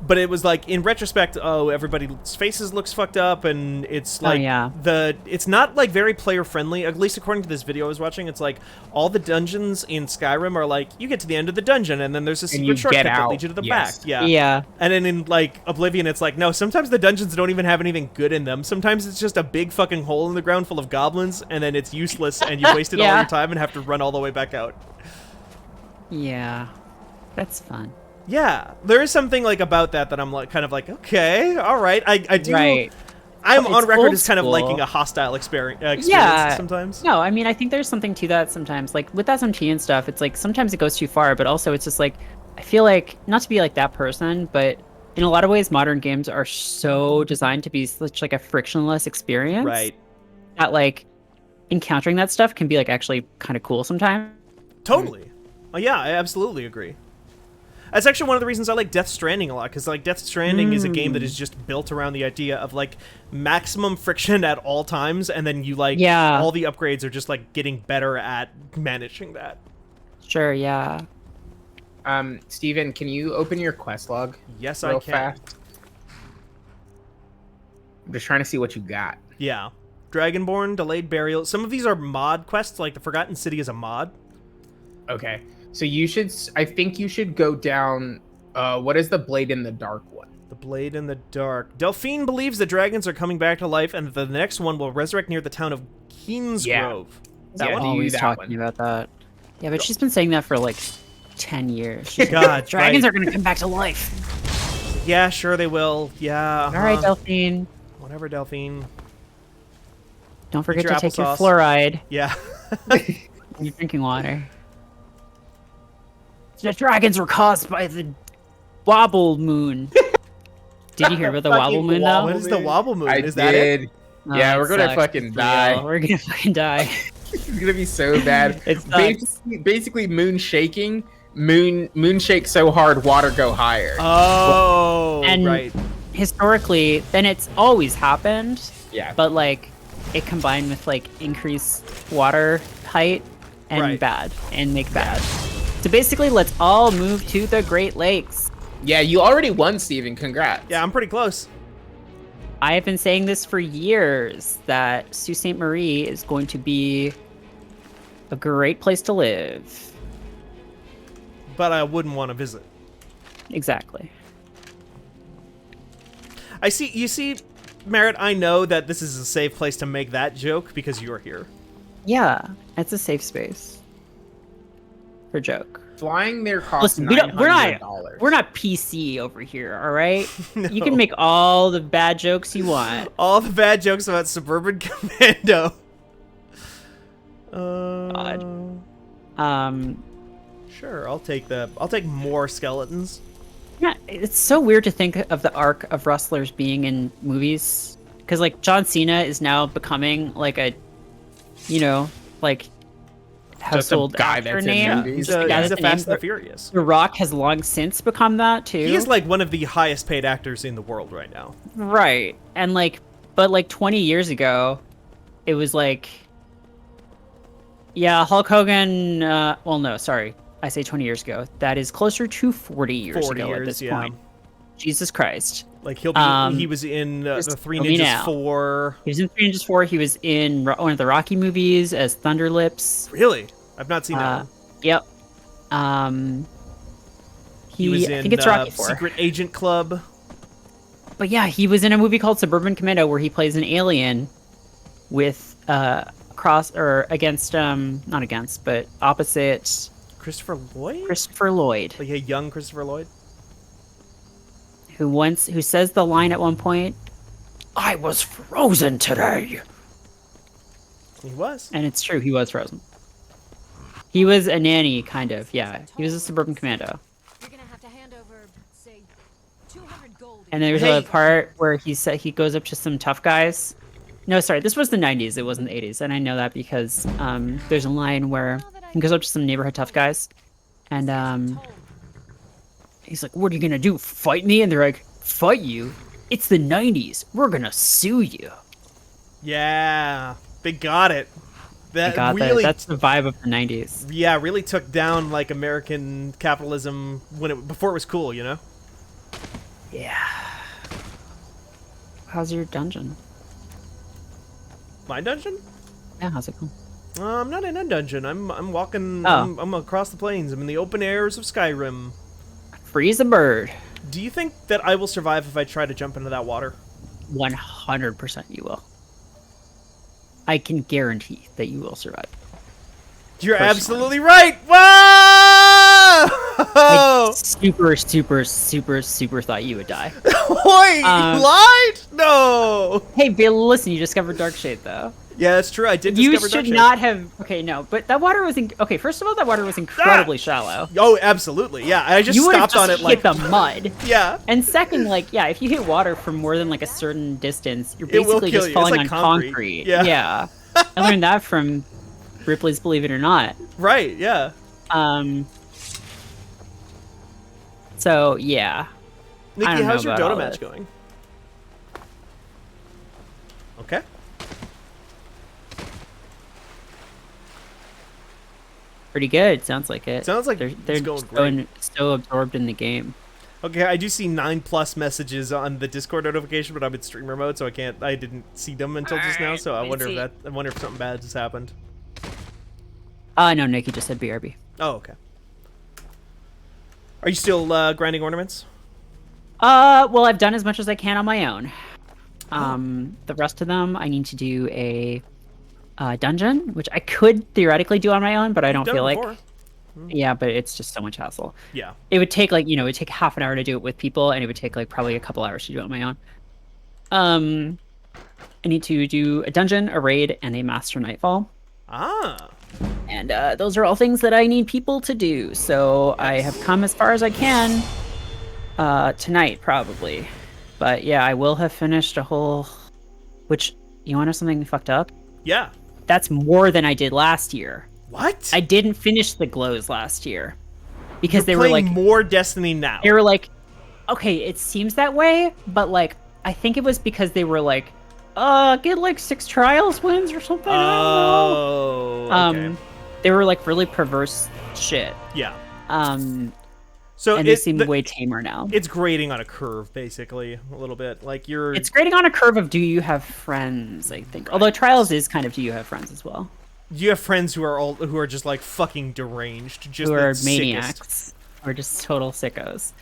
But it was like, in retrospect, everybody's faces looks fucked up, and it's like, yeah. it's not like very player friendly, at least according to this video I was watching. It's like, all the dungeons in Skyrim are like, you get to the end of the dungeon, and then there's a you secret shortcut get that out. leads you to the Yes. back. Yeah. Yeah. And then in, like, Oblivion, it's like, no, sometimes the dungeons don't even have anything good in them. Sometimes it's just a big fucking hole in the ground full of goblins, and then it's useless, and you've wasted all Yeah. your time and have to run all the way back out. Yeah. That's fun. Yeah, there is something, like, about that I'm, like, kind of like, okay, all right. I do... Right. I'm It's on record old as kind of school. liking a hostile experience Yeah. sometimes. No, I mean, I think there's something to that sometimes. Like, with SMT and stuff, it's like, sometimes it goes too far, but also it's just like, I feel like, not to be like that person, but in a lot of ways, modern games are so designed to be such like a frictionless experience. Right. That, like, encountering that stuff can be, like, actually kind of cool sometimes. Totally. Oh, yeah, I absolutely agree. That's actually one of the reasons I like Death Stranding a lot, because like Death Stranding is a game that is just built around the idea of like maximum friction at all times, and then you like all the upgrades are just like getting better at managing that. Sure, yeah. Steven, can you open your quest log? Yes, real I can. fast? I'm just trying to see what you got. Yeah. Dragonborn, Delayed Burial. Some of these are mod quests, like the Forgotten City is a mod. Okay. So you should, I think you should go down, what is the Blade in the Dark one? The Blade in the Dark. Delphine believes the dragons are coming back to life, and that the next one will resurrect near the town of Keensgrove. Yeah. That one? Always that talking about that. Yeah, but she's been saying that for like 10 years. She's God, like, dragons right. are gonna come back to life. Yeah, sure they will. Yeah. All right, Delphine. Whatever, Delphine. Don't forget your to take your applesauce. fluoride Yeah. in your drinking water. The dragons were caused by the wobble moon. Did you hear about the wobble moon though? What is the wobble moon? I Is that it? did. Oh, Yeah, it we're gonna sucks. fucking It's die. real. We're gonna fucking die. It's gonna be so bad. It sucks. Basically, moon shaking. Moon shake so hard, water go higher. Oh, And right. historically, then it's always happened, Yeah. but like it combined with like increased water height and Right. bad and make bad. So basically, let's all move to the Great Lakes. Yeah, you already won, Steven. Congrats. Yeah, I'm pretty close. I have been saying this for years that Sault Ste. Marie is going to be a great place to live. But I wouldn't want to visit. Exactly. You see, Merritt, I know that this is a safe place to make that joke because you're here. Yeah, it's a safe space for joke. Flying there costs Listen, $900. we're not PC over here, all right? No. You can make all the bad jokes you want. All the bad jokes about Suburban Commando. Sure, I'll take more skeletons. Yeah, it's so weird to think of the arc of wrestlers being in movies, because like John Cena is now becoming like a, like household guy actor that's in name. movies. He's Just a, a guy he's a that's a name. Fast and the Furious. The Rock has long since become that too. He is like one of the highest paid actors in the world right now. Right. And but 20 years ago, it was like, yeah, Hulk Hogan, well, no, sorry. I say 20 years ago. That is closer to 40 years 40 ago years, at this yeah. point. Jesus Christ. Like he was in the just Three tell me Ninjas now. 4. He was in 3 Ninjas 4. He was in one of the Rocky movies as Thunderlips. Really? I've not seen that one. Yep. He was in I think it's Rocky 4. Secret Agent Club. But yeah, he was in a movie called Suburban Commando where he plays an alien with opposite Christopher Lloyd? Christopher Lloyd, Like a young Christopher Lloyd? who says the line at one point, "I was frozen today." He was. And it's true, he was frozen. He was a nanny, kind of, yeah. He was a Suburban Commando. You're gonna have to hand over, say, 200 gold. And there's Hey. a part where he goes up to some tough guys. No, sorry, this was the 90s, it wasn't the 80s. And I know that because there's a line where he goes up to some neighborhood tough guys. And he's like, "What are you gonna do, fight me?" And they're like, "Fight you? It's the 90s. We're gonna sue you." Yeah. They got it. That really That's the vibe of the 90s. Yeah, really took down like American capitalism before it was cool, you know? Yeah. How's your dungeon? My dungeon? Yeah, how's it going? I'm not in a dungeon. I'm walking. Oh. I'm across the plains. I'm in the open airs of Skyrim. Freeze a bird. Do you think that I will survive if I try to jump into that water? 100% you will. I can guarantee that you will survive. You're Personally. absolutely right. Whoa! I super thought you would die. Wait, you lied? No. Hey, Bill, listen, you discovered Dark Shade, though. Yeah, that's true. I did You discover should Darkshade. not have... Okay, no, but that water was... Okay, first of all, that water was incredibly shallow. Oh, absolutely. Yeah, I just You would have stopped just on it like. hit the mud. Yeah. And second, like, yeah, if you hit water from more than, like, a certain distance, you're It will basically kill just you. It's falling like on concrete. Yeah. Yeah. I learned that from Ripley's Believe It or Not. Right. Yeah. So yeah. I Nikki, don't know how's your about Dota all match this. going? Okay. Pretty good. Sounds like it. Sounds like they're it's going great. so absorbed in the game. Okay, I do see 9+ messages on the Discord notification, but I'm in streamer mode, so I didn't see them until just now. Alright, So I let me wonder see. I wonder if something bad just happened. No, Nikki just said BRB. Oh, okay. Are you still grinding ornaments? Well, I've done as much as I can on my own. The rest of them, I need to do a dungeon, which I could theoretically do on my own, but I don't Done feel it like. before. Yeah, but it's just so much hassle. Yeah. It would take it'd take half an hour to do it with people, and it would take like probably a couple hours to do it on my own. I need to do a dungeon, a raid, and a master nightfall. Ah. And those are all things that I need people to do. So I have come as far as I can tonight, probably. But yeah, I will have finished a whole... Which, you want to know something fucked up? Yeah. That's more than I did last year. What? I didn't finish the glows last year. Because You're they were playing like... more Destiny now. They were like... Okay, it seems that way, but like, I think it was because they were like, get like 6 trials wins or something. Oh. I don't know. Okay. They were like really perverse shit. Yeah. So So and they seem the- way tamer now. it's grading on a curve, basically, a little bit. Like you're. It's grading on a curve of do you have friends, I think. Although trials is kind of do you have friends as well. You have friends who are just like fucking deranged, just Who the are sickest. maniacs. Or just total sickos.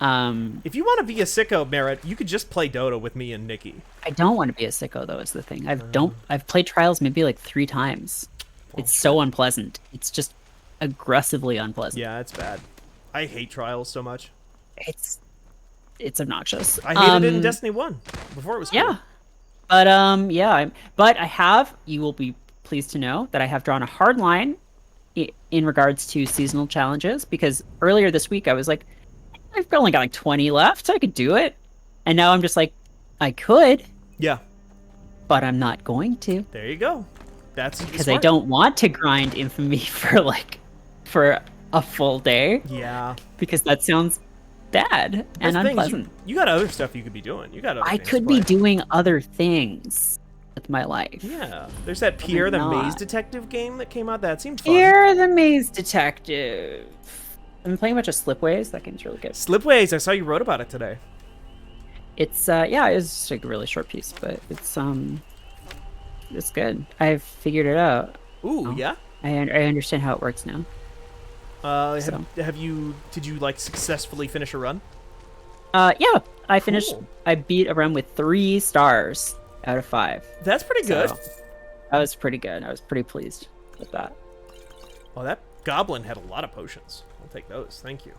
If you want to be a sicko, Merritt, you could just play Dota with me and Nikki. I don't want to be a sicko though, is the thing. I've played trials maybe like 3 times. It's so unpleasant. It's just aggressively unpleasant. Yeah, it's bad. I hate trials so much. It's obnoxious. I hated it in Destiny 1 before it was cool. Yeah. But yeah, but I have, you will be pleased to know that I have drawn a hard line in regards to seasonal challenges, because earlier this week I was like, I've only got like 20 left, I could do it. And now I'm just like, I could, Yeah. but I'm not going to. There you go. That's Because I don't want to grind Infamy for a full day, Yeah. because that sounds bad and That's the thing, unpleasant. you got other stuff you could be doing. You got other I things could to be play. doing other things with my life. Yeah. There's that Pierre the not. Maze Detective game that came out. That seemed fun. You're the Maze Detective. I'm playing a bunch of Slipways. That game's really good. Slipways, I saw you wrote about it today. It's yeah, it's just like a really short piece, but it's good. I've figured it out. Ooh, yeah? I understand how it works now. So. Did you like successfully finish a run? Yeah, I finished. Cool. I beat a run with 3 stars out of 5. That's pretty good. So, that was pretty good. I was pretty pleased with that. Oh, that goblin had a lot of potions. I'll take those. Thank you.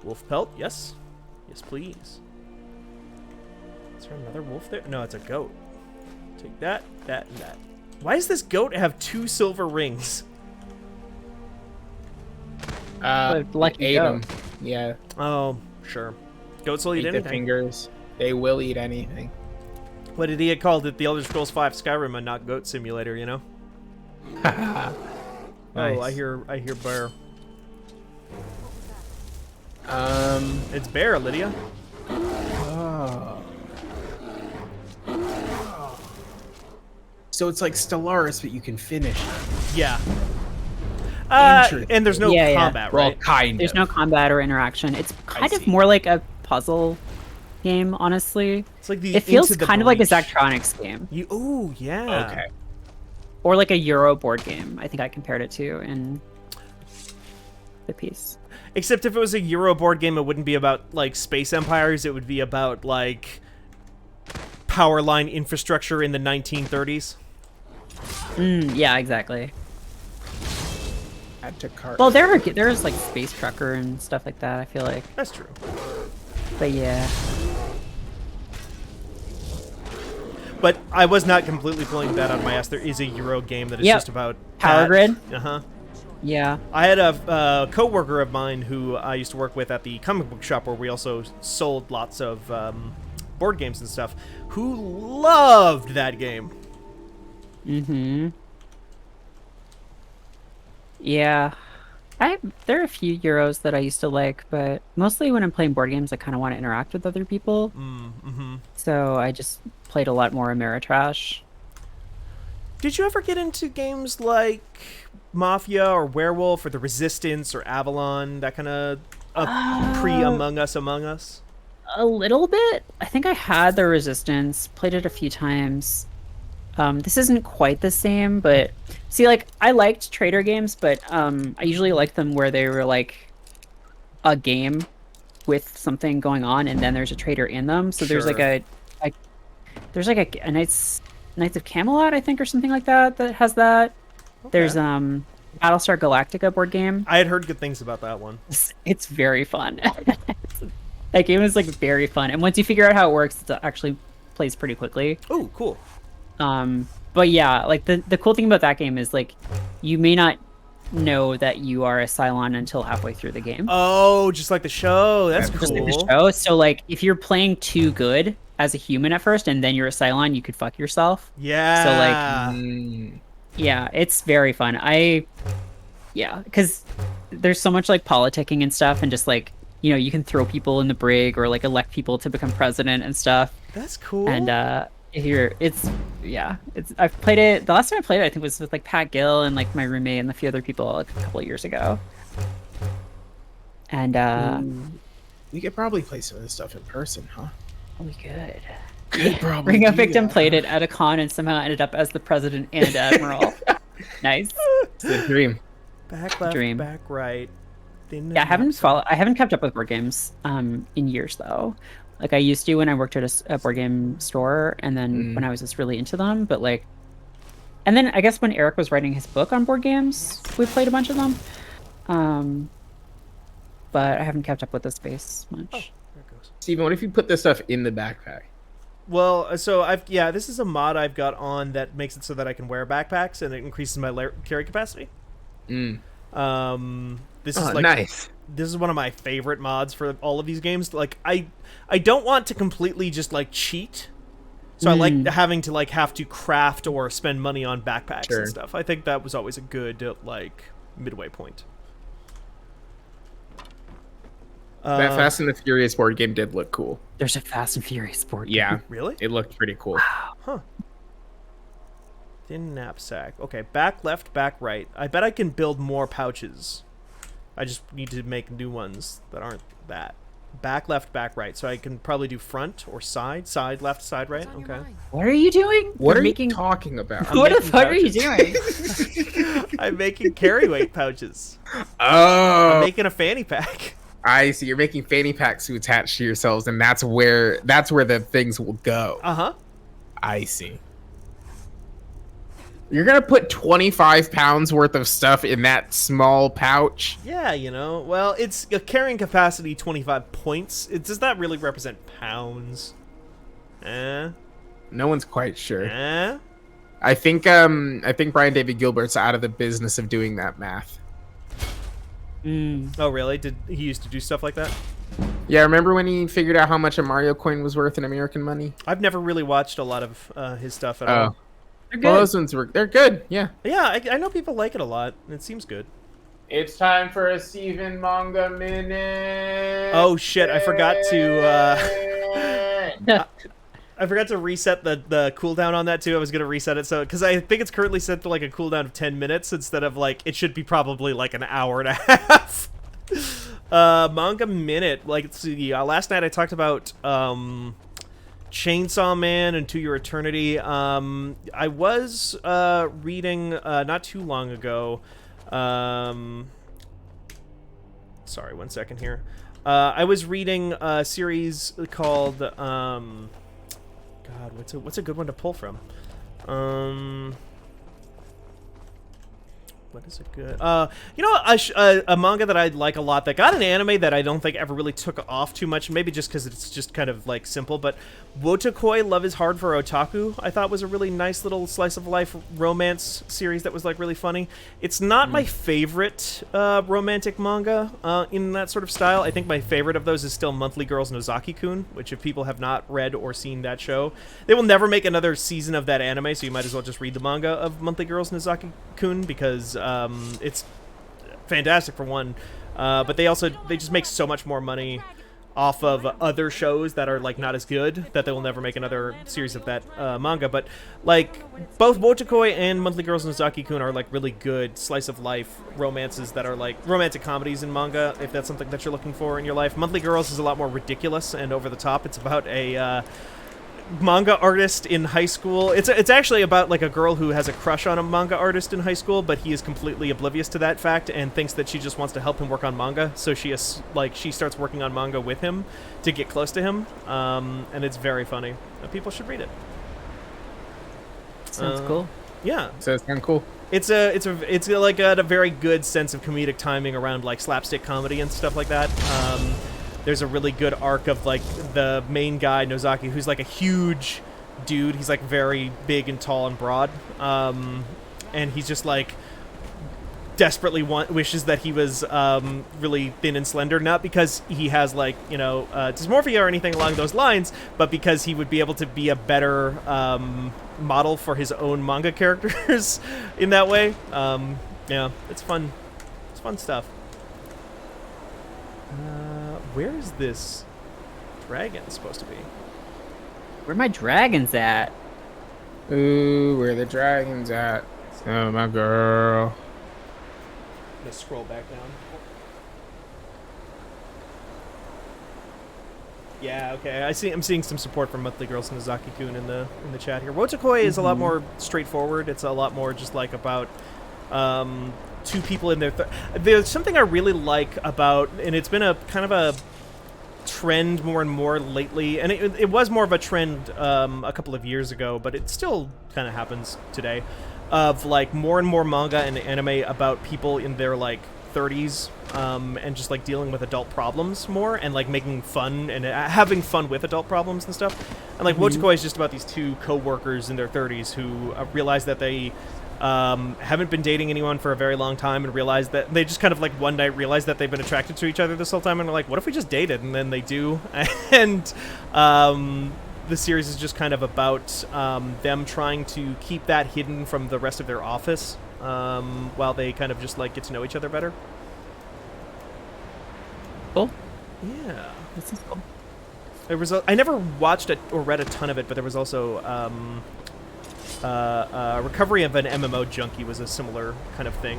Wolf pelt, yes. Yes, please. Is there another wolf there? No, it's a goat. Take that, that, and that. Why does this goat have 2 silver rings? Lucky ate goat. 'em. Yeah, Oh, sure. Goats will eat eat the anything. fingers. They will eat anything. What did he had called it? The Elder Scrolls V Skyrim and not Goat Simulator, you know? Nice. Oh, I hear bear. It's bear, Lydia. Oh. So it's like Stellaris, but you can finish. Yeah. Interesting. And there's no Yeah, yeah. combat, Well, right? kind There's of. no combat or interaction. It's kind of see. more like a puzzle game, honestly. It's like the It feels Into the kind of like a Breach. Zachtronics game, Ooh, yeah. Okay. or like a Euro board game. I think I compared it to in the piece. Except if it was a Euro board game, it wouldn't be about like space empires. It would be about like power line infrastructure in the 1930s. Yeah, exactly. Add to cart. Well, there's like Space Trucker and stuff like that, I feel like. That's true. But yeah. But I was not completely pulling that out of my ass. There is a Euro game that is Yep. just about Power Grid? Uh-huh. Yeah. I had a coworker of mine who I used to work with at the comic book shop where we also sold lots of board games and stuff, who loved that game. Mm-hmm. Yeah. There are a few Euros that I used to like, but mostly when I'm playing board games, I kind of want to interact with other people. So I just played a lot more Ameritrash. Did you ever get into games like Mafia or Werewolf or The Resistance or Avalon, that kind of pre-Among Us? A little bit. I think I had the Resistance, played it a few times. This isn't quite the same, but see, like, I liked trader games, but I usually liked them where they were like a game with something going on, and then there's a trader in them. So there's like a a Knights of Camelot, I think, or something like that has that. Okay. There's Battlestar Galactica board game. I had heard good things about that one. It's very fun. That game is like very fun, and once you figure out how it works, it actually plays pretty quickly. Oh, cool. But yeah, like the cool thing about that game is like you may not know that you are a Cylon until halfway through the game. Oh, just like the show. That's Just like cool. the show. So like if you're playing too good as a human at first and then you're a Cylon, you could fuck yourself. Yeah. So like yeah, it's very fun. Because there's so much like politicking and stuff, and just like, you know, you can throw people in the brig or like elect people to become president and stuff. That's cool. And I've played it. The last time I played it, I think, was with like Pat Gill and like my roommate and a few other people like a couple of years ago. And we could probably play some of this stuff in person, huh? we could. Could probably Ring of do Victim that. played it at a con and somehow ended up as the president and admiral. Nice. It's the dream. Back left, Dream. back right. Yeah, I haven't kept up with board games in years though. Like I used to when I worked at a board game store, and then when I was just really into them. But like, and then I guess when Eric was writing his book on board games, we played a bunch of them. But I haven't kept up with the space much. There it goes. Steven, what if you put this stuff in the backpack? Well, so this is a mod I've got on that makes it so that I can wear backpacks, and it increases my carry capacity. This is like nice. This is one of my favorite mods for all of these games. Like I don't want to completely just like cheat, so I like having to like have to craft or spend money on backpacks and stuff. I think that was always a good like midway point. That Fast and the Furious board game did look cool. There's a Fast and Furious board game. Yeah. Really? It looked pretty cool. Huh. Thin knapsack. Okay, back left, back right. I bet I can build more pouches. I just need to make new ones that aren't that. Back left, back right. So I can probably do front or side. Side left, side right. What's on your Okay. mind? What are you doing? What You're are making... you talking about? What the making fuck are you pouches. doing? I'm making carry weight pouches. Oh, I'm making a fanny pack. I see. You're making fanny packs to attach to yourselves, and that's where the things will go. Uh-huh. I see. You're gonna put 25 pounds worth of stuff in that small pouch? Yeah, you know. Well, it's a carrying capacity 25 points. Does that really represent pounds? No one's quite sure. Eh? I think Brian David Gilbert's out of the business of doing that math. Oh, really? Did he used to do stuff like that? Yeah, remember when he figured out how much a Mario coin was worth in American money? I've never really watched a lot of his stuff at all. They're Well, good. those ones they're good, yeah. Yeah, I know people like it a lot. It seems good. It's time for a Steven Manga Minute. Oh shit! I forgot to reset the cooldown on that too. I was gonna reset it because I think it's currently set to like a cooldown of 10 minutes instead of like it should be probably like an hour and a half. Manga Minute. Like, let's see. Last night I talked about Chainsaw Man and To Your Eternity. I was reading not too long ago. Sorry, 1 second here. I was reading a series called God, what's a good one to pull from? What is it good? A manga that I like a lot that got an anime that I don't think ever really took off too much, maybe just because it's just kind of like simple, but Wotakoi Love is Hard for Otaku I thought was a really nice little slice of life romance series that was like really funny. It's not my favorite romantic manga in that sort of style. I think my favorite of those is still Monthly Girls Nozaki-kun, which if people have not read or seen that show, they will never make another season of that anime, so you might as well just read the manga of Monthly Girls Nozaki-kun because it's fantastic for one, but they just make so much more money off of other shows that are like not as good that they will never make another series of that manga. But like both Wotakoi and Monthly Girls no Zaki-kun are like really good slice of life romances that are like romantic comedies in manga, if that's something that you're looking for in your life. Monthly Girls is a lot more ridiculous and over the top. It's about a manga artist in high school. It's actually about like a girl who has a crush on a manga artist in high school, but he is completely oblivious to that fact and thinks that she just wants to help him work on manga. So she starts working on manga with him to get close to him, and it's very funny. People should read it. Sounds cool. Yeah. So it's kind of cool. It's like got a very good sense of comedic timing around like slapstick comedy and stuff like that. There's a really good arc of like the main guy Nozaki, who's like a huge dude. He's like very big and tall and broad, and he's just like desperately wishes that he was really thin and slender, not because he has like dysmorphia or anything along those lines, but because he would be able to be a better model for his own manga characters in that way. Yeah, it's fun. It's fun stuff. Where is this dragon supposed to be? Where my dragons at? Ooh, where the dragons at? Oh, my girl. Let's scroll back down. Yeah, okay. I'm seeing some support from Monthly Girls and Nozaki-kun in the chat here. Wotakoi is a lot more straightforward. It's a lot more just like about two people in their there's something I really like about, and it's been a kind of a trend more and more lately, and it was more of a trend a couple of years ago, but it still kind of happens today, of like more and more manga and anime about people in their like 30s and just like dealing with adult problems more, and like making fun and having fun with adult problems and stuff. And like Wotakoi is just about these two co-workers in their 30s who realize that they haven't been dating anyone for a very long time, and realize that they just kind of like one night realize that they've been attracted to each other this whole time, and they're like, what if we just dated? And then they do. And the series is just kind of about them trying to keep that hidden from the rest of their office while they kind of just like get to know each other better. Cool. Yeah. This is cool. There was I never watched it or read a ton of it, but there was also Recovery of an MMO Junkie was a similar kind of thing.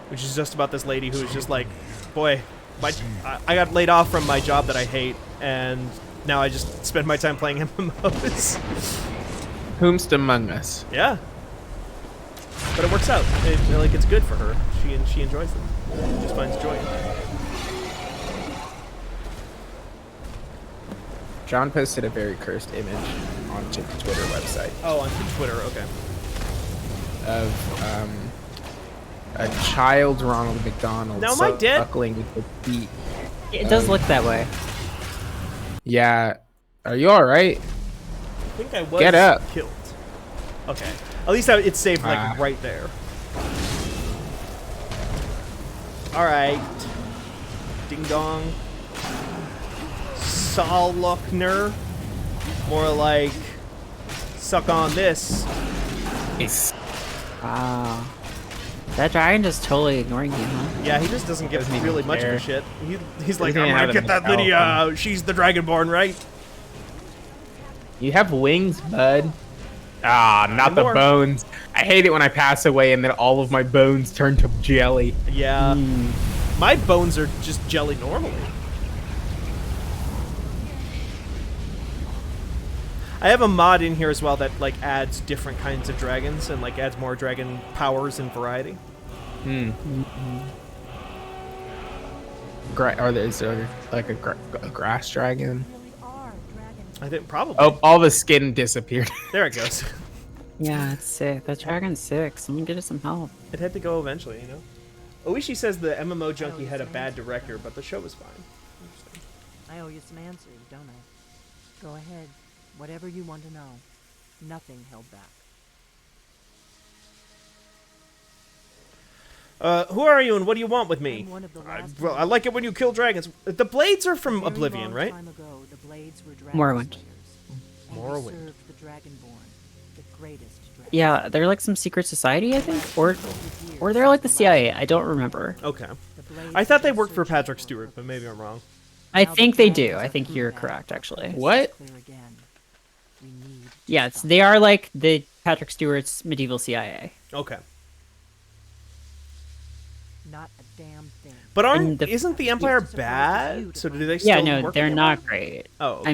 Which is just about this lady who is just like, boy, I got laid off from my job that I hate, and now I just spend my time playing MMOs. Whomst among us? Yeah. But it works out. It's good for her. She enjoys them. She just finds joy in them. John posted a very cursed image on the Twitter website. Oh, on Twitter, okay. Of a child Ronald McDonald Now, am I dead? buckling with the feet. It does look that way. Yeah. Are you alright? I think I was Get up. killed. Okay. At least it's saved like right there. Alright. Ding dong. Solokner. More like suck on this. Wow. That dragon just totally ignoring you, huh? Yeah, he just doesn't give Doesn't even really much of a care. shit. He's like, Doesn't I'm even gonna have get an that Lydia. alpha. She's the Dragonborn, right? You have wings, bud. Ah, not the more. bones. I hate it when I pass away and then all of my bones turn to jelly. Yeah. My bones are just jelly normally. I have a mod in here as well that like adds different kinds of dragons and like adds more dragon powers and variety. Is there like a grass dragon? Really are dragons. I think probably. Oh, all the skin disappeared. There it goes. Yeah, it's sick. That dragon's sick. Someone get it some help. It had to go eventually, you know. Oishi says the MMO Junkie had a bad director, but the show was fine. Interesting. I owe you some answers, don't I? Go ahead. Whatever you want to know. Nothing held back. Who are you and what do you want with me? I'm one of the last Well, I like it when you kill dragons. The blades are from Oblivion, right? Time ago, the blades were dragon Morrowind. slayers, and we Morrowind. served the Dragonborn, the greatest dragon. Yeah, they're like some secret society, I think, or they're like the CIA. I don't remember. Okay. I thought they worked for Patrick Stewart, but maybe I'm wrong. I think they do. I think you're correct, actually. What? Yeah, they are like the Patrick Stewart's medieval CIA. Okay. Not a damn thing. But And isn't the Empire bad? So do they still Yeah, no, work they're together? not great. Oh, okay.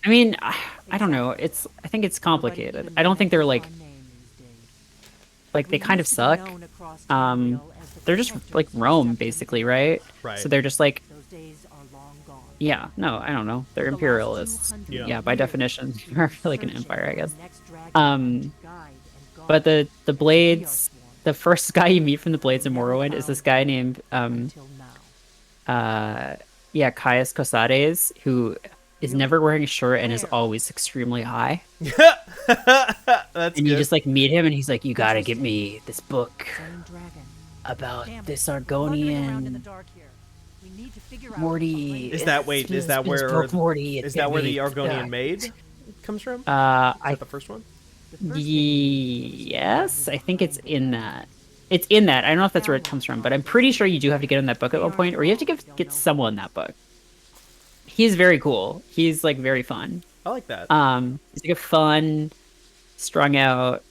I mean, I don't know. I think it's complicated. I don't think they're like they kind of suck. They're just like Rome, basically, right? Right. So they're just like, Those days are long gone. yeah, no, I don't know. They're imperialists. Yeah. Yeah, by definition, they're like an empire, I guess. But the Blades, the first guy you meet from the Blades in Morrowind is this guy named Caius Cosades, who is never wearing a shirt and is always extremely high. That's And you good. just like meet him and he's like, you gotta get me this book about this Argonian Morty. Is that where Morty? is that where the Argonian maid comes from? Is I that the first one? yes, I think it's in that. It's in that. I don't know if that's where it comes from, but I'm pretty sure you do have to get in that book at one point, or you have to get someone that book. He's very cool. He's like very fun. I like that. He's like a fun, strung out,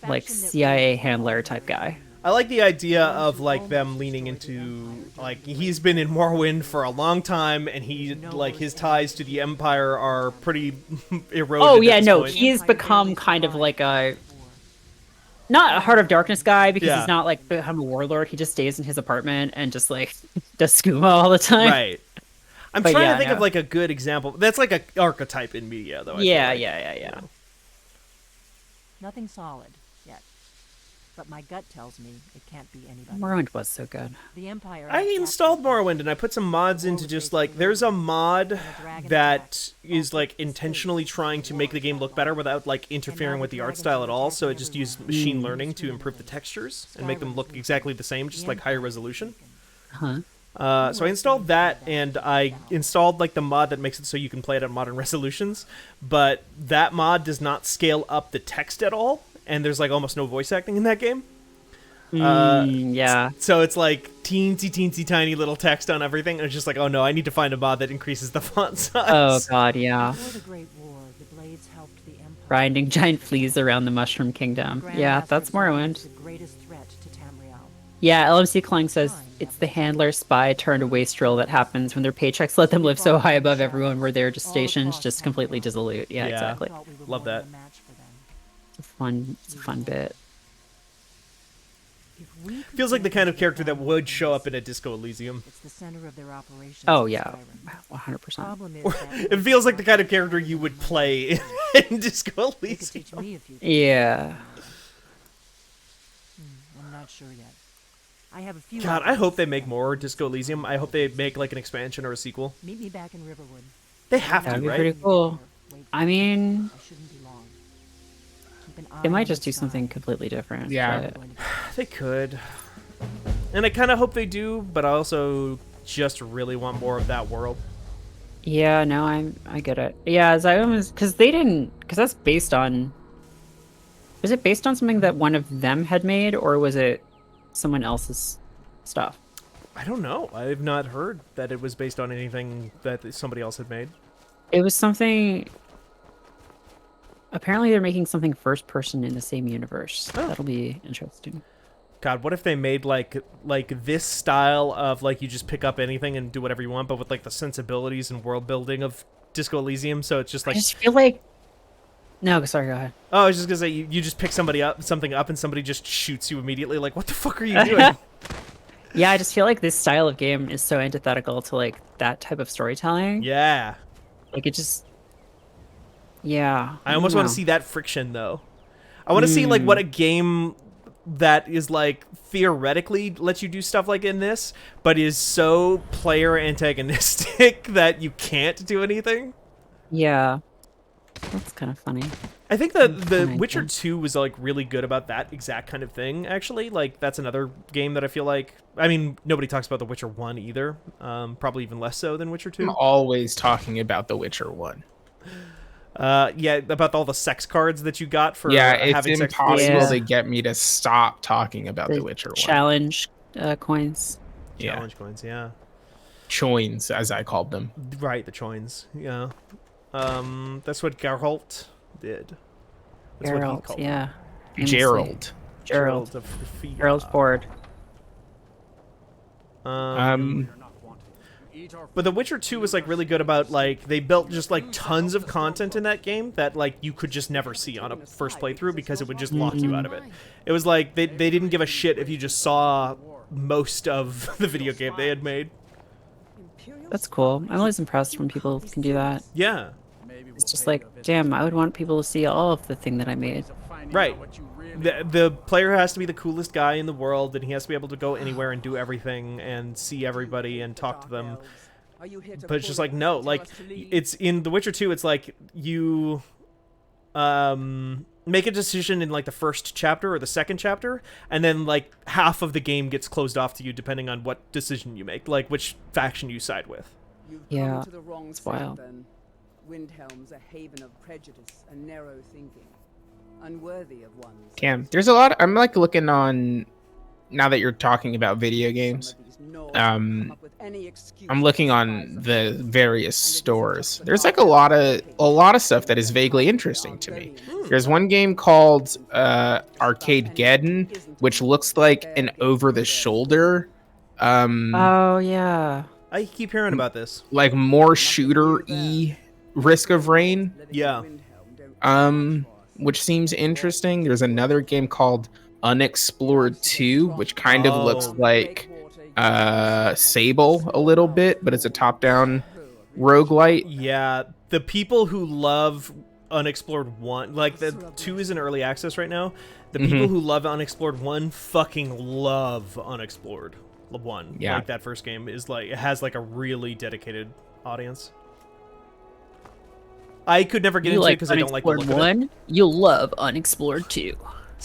like CIA handler type guy. I like the idea of like them leaning into like he's been in Morrowind for a long time, and he like his ties to the Empire are pretty eroded. Oh yeah, at this no, point. he's become kind of like not a Heart of Darkness guy because Yeah. he's not like become a warlord. He just stays in his apartment and just like does skooma all the time. Right. I'm But trying yeah, to think no. of like a good example. That's like an archetype in media, though. I feel Yeah, like. yeah. Nothing solid yet. But my gut tells me it can't be anybody. Morrowind was so good. The Empire. I installed Morrowind and I put some mods into just like there's a mod that is like intentionally trying to make the game look better without like interfering with the art style at all. So it just used machine learning to improve the textures and make them look exactly the same, just like higher resolution. Huh? So I installed that, and I installed like the mod that makes it so you can play it at modern resolutions. But that mod does not scale up the text at all, and there's like almost no voice acting in that game. Yeah. So it's like teensy tiny little text on everything, and it's just like, oh no, I need to find a mod that increases the font size. Oh god, yeah. Before the Great War, the Blades helped the Empire. Grinding giant fleas around the Mushroom Kingdom. Yeah, that's Morrowind. The greatest threat to Tamriel. Yeah, LMC Klang says it's the handler spy turned a wastrel that happens when their paychecks let them live so high above everyone where they're just stationed, just completely dissolute. Yeah, Yeah. exactly. Thought we were Love more that. than a match for them. It's a fun bit. If we could Feels like the get kind of into character that Skyrim, would show up in a Disco Elysium. It's the center of their operations. Oh in yeah, Skyrim. 100%. Problem is that It feels like the kind of character you would play in Disco they could teach Elysium. me a few things. Yeah. I'm not sure yet. I have a few. God, I hope they make ideas. more Disco Elysium. I hope they make like an expansion or a sequel. Meet me back in Riverwood. They have That'd to, be right? pretty cool. Wait, I mean, I shouldn't be long. Keep an they eye might on just the do something sky. completely different. Yeah. but- Going to be- They could. And I kind of hope they do, but I also just really want more of that world. Yeah, no, I get it. Yeah, Zyom is because that's based on. Was it based on something that one of them had made, or was it someone else's stuff? I don't know. I've not heard that it was based on anything that somebody else had made. It was something. Apparently, they're making something first person in the same universe. Oh. That'll be interesting. God, what if they made like this style of like you just pick up anything and do whatever you want, but with like the sensibilities and world building of Disco Elysium? So it's just I like, just feel like. No, sorry, go ahead. oh, I was just gonna say you just pick something up, and somebody just shoots you immediately. Like, what the fuck are you doing? Yeah, I just feel like this style of game is so antithetical to like that type of storytelling. Yeah, Like it just. Yeah. I almost want to see that friction though. I want to see like what a game that is like theoretically lets you do stuff like in this, but is so player antagonistic that you can't do anything. Yeah. That's kind of funny. I think the Kinda Witcher intense. 2 was like really good about that exact kind of thing. Actually, like that's another game that I feel like. I mean, nobody talks about The Witcher 1 either. Probably even less so than Witcher 2. I'm always talking about The Witcher 1. Yeah, about all the sex cards that you got for Yeah, it's having sex. impossible Yeah. to get me to stop talking about The The Witcher 1. challenge coins. Yeah, Challenge coins, yeah. choins, as I called them. Right, the choins, yeah. That's what Geralt did. That's what he Geralt, called yeah. them. Famously. Gerald. Gerald. of Rivia. Gerald's bored. But The Witcher 2 was like really good about like they built just like tons of content in that game that like you could just never see on a first playthrough because it would just lock you out of it. It was like they didn't give a shit if you just saw most of the video game they had made. That's cool. I'm always impressed when people can do that. Yeah. It's just like, damn, I would want people to see all of the thing that I made. Right. The player has to be the coolest guy in the world, and he has to be able to go anywhere and do everything and see everybody and talk to them. But it's just like, no, like, it's in The Witcher 2, it's like you make a decision in like the first chapter or the second chapter, and then like half of the game gets closed off to you depending on what decision you make, like which faction you side with. Yeah, To the wrong it's side, wild. then. Windhelm's a haven of prejudice and narrow thinking, unworthy of one's. Cam, there's a lot. I'm like looking on now that you're talking about video games. I'm looking on the various stores. There's like a lot of stuff that is vaguely interesting to me. There's one game called Arcade Geddon, which looks like an over-the-shoulder, Oh, yeah. I keep hearing about this. like more shooter-y Risk of Rain, Yeah. which seems interesting. There's another game called Unexplored 2, which kind of looks Oh. like Sable a little bit, but it's a top-down roguelite. Yeah, the people who love Unexplored 1, like the 2 is in early access right now. The people who love Unexplored 1 fucking love Unexplored 1. Yeah. Like that first game is like it has like a really dedicated audience. I could never get You into it like because I don't like the look Unexplored of it. 1, you'll love Unexplored 2.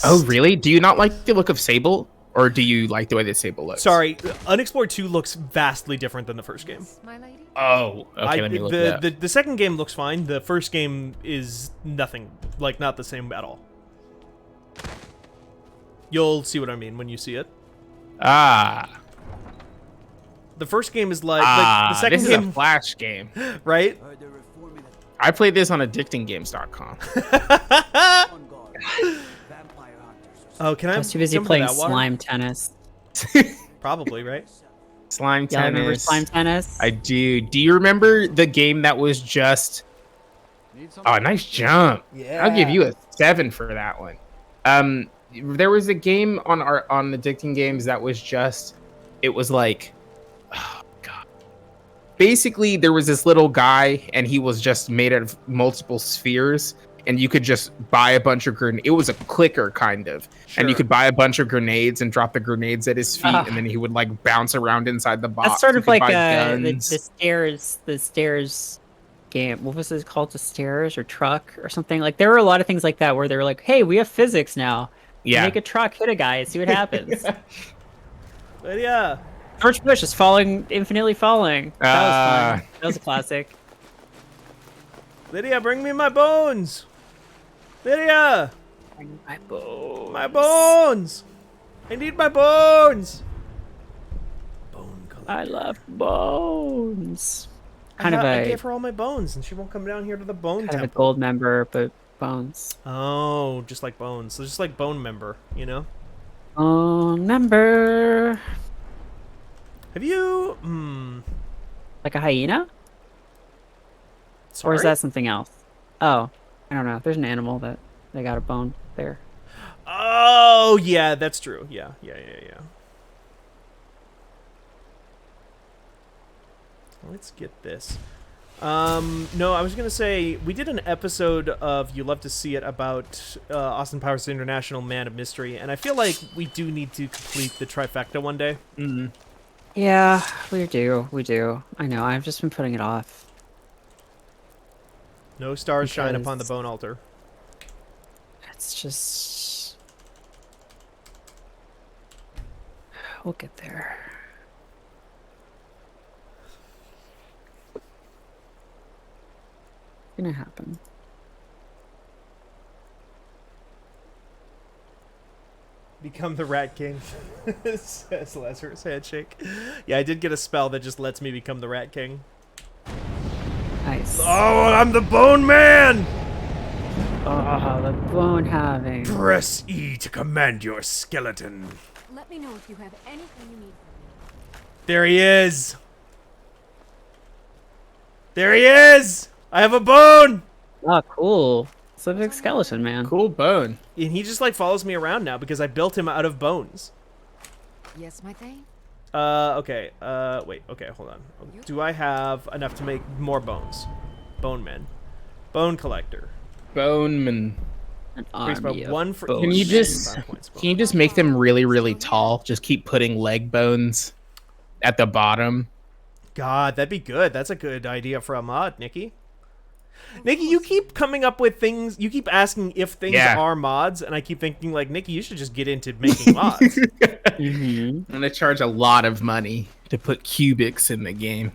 Oh, really? Do you not like the look of Sable? Or do you like the way that Sable looks? Sorry, Unexplored 2 looks vastly different than the first game. My lady? Oh, okay, let me look it up. The second game looks fine. The first game is nothing, like not the same at all. You'll see what I mean when you see it. Ah. The first game is like the second this game, is a Flash game. right? I played this on addictinggames.com. Oh, can I? I was too busy jump into playing that water? slime tennis. Probably, right? Slime Y'all remember tennis. slime tennis? I do. Do you remember the game that was just... Oh, nice jump. Yeah. I'll give you a 7 for that one. There was a game on Addicting Games that was just... It was like... Oh, God. Basically, there was this little guy, and he was just made out of multiple spheres, and you could just buy a bunch of grenades. It was a clicker, kind of. And you Sure. could buy a bunch of grenades and drop the grenades at his feet, Ah. and then he would, like, bounce around inside the box. That's sort You of could like buy the guns. stairs game. What was it called? The stairs or truck or something? Like there were a lot of things like that where they were like, "Hey, we have physics now. Yeah. Make a truck hit a guy and see what happens." But yeah. George Bush is falling, infinitely falling. That was fun. That was a classic. Lydia, bring me my bones. Lydia, My bow. my bones. I need my bones. Bone collector. I love bones. I gave her all my bones, and she won't come down here to the bone Kind of a temple. gold member, but bones. Oh, just like bones. So just like bone member, you know? Member. Have you? Like a hyena? Sorry? Or is that something else? Oh, I don't know. There's an animal that they got a bone there. Oh, yeah, that's true. Yeah. Let's get this. No, I was gonna say we did an episode of You Love to See It about Austin Powers International Man of Mystery, and I feel like we do need to complete the trifecta one day. Yeah, we do. I know. I've just been putting it off. No stars shine Because- upon the bone altar. It's just. We'll get there. It's gonna happen. Become the Rat King. Says Lazarus Handshake. Yeah, I did get a spell that just lets me become the Rat King. Nice. Oh, I'm the Bone Man! Oh, the bone having. Press E to command your skeleton. Let me know if you have anything you need from me. There he is. There he is! I have a bone! Oh, cool. It's a big skeleton, man. Cool bone. And he just like follows me around now because I built him out of bones. Yes, my thing? Okay. Wait, okay, hold on. Do I have enough to make more bones? Bone men. Bone collector. Boneman. An Increase by army of 1 for bone Can you each. men. just 5 points bone. can you just make them really, really tall? Just keep putting leg bones at the bottom. God, that'd be good. That's a good idea for a mod, Nikki. Nikki, you keep coming up with things. You keep asking if things Yeah. are mods, and I keep thinking, like, Nikki, you should just get into making mods. Mhm. I'm gonna charge a lot of money to put CUBIX in the game.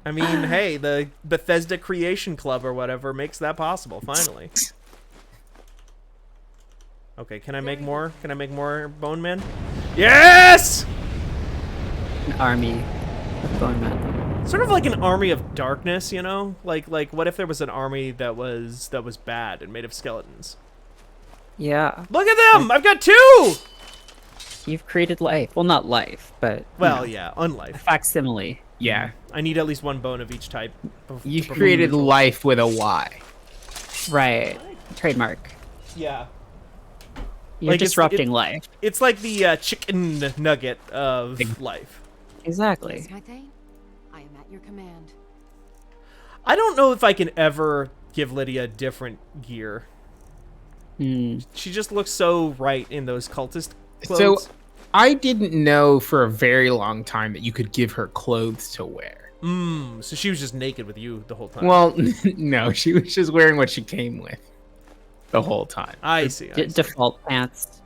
I mean, hey, the Bethesda Creation Club or whatever makes that possible, finally. Okay, can I make more? Can I make more Bone Men? Yes! An army of bone men. Sort of like an army of darkness, you know? Like what if there was an army that was bad and made of skeletons? Yeah, Look at them! I've got 2! you've created life. Well, not life, but Well, yeah, unlife. facsimile. Yeah, I need at least 1 bone of each type. you've created life with a Y. Right. Trademark. Yeah. You're Like, disrupting life. It's like the chicken nugget of life. Exactly. Yes, my thing? I am at your command. I don't know if I can ever give Lydia different gear. Hmm. She just looks so right in those cultist clothes. So I didn't know for a very long time that you could give her clothes to wear. So she was just naked with you the whole time. Well, no, she was just wearing what she came with the whole time. I see. Default pants.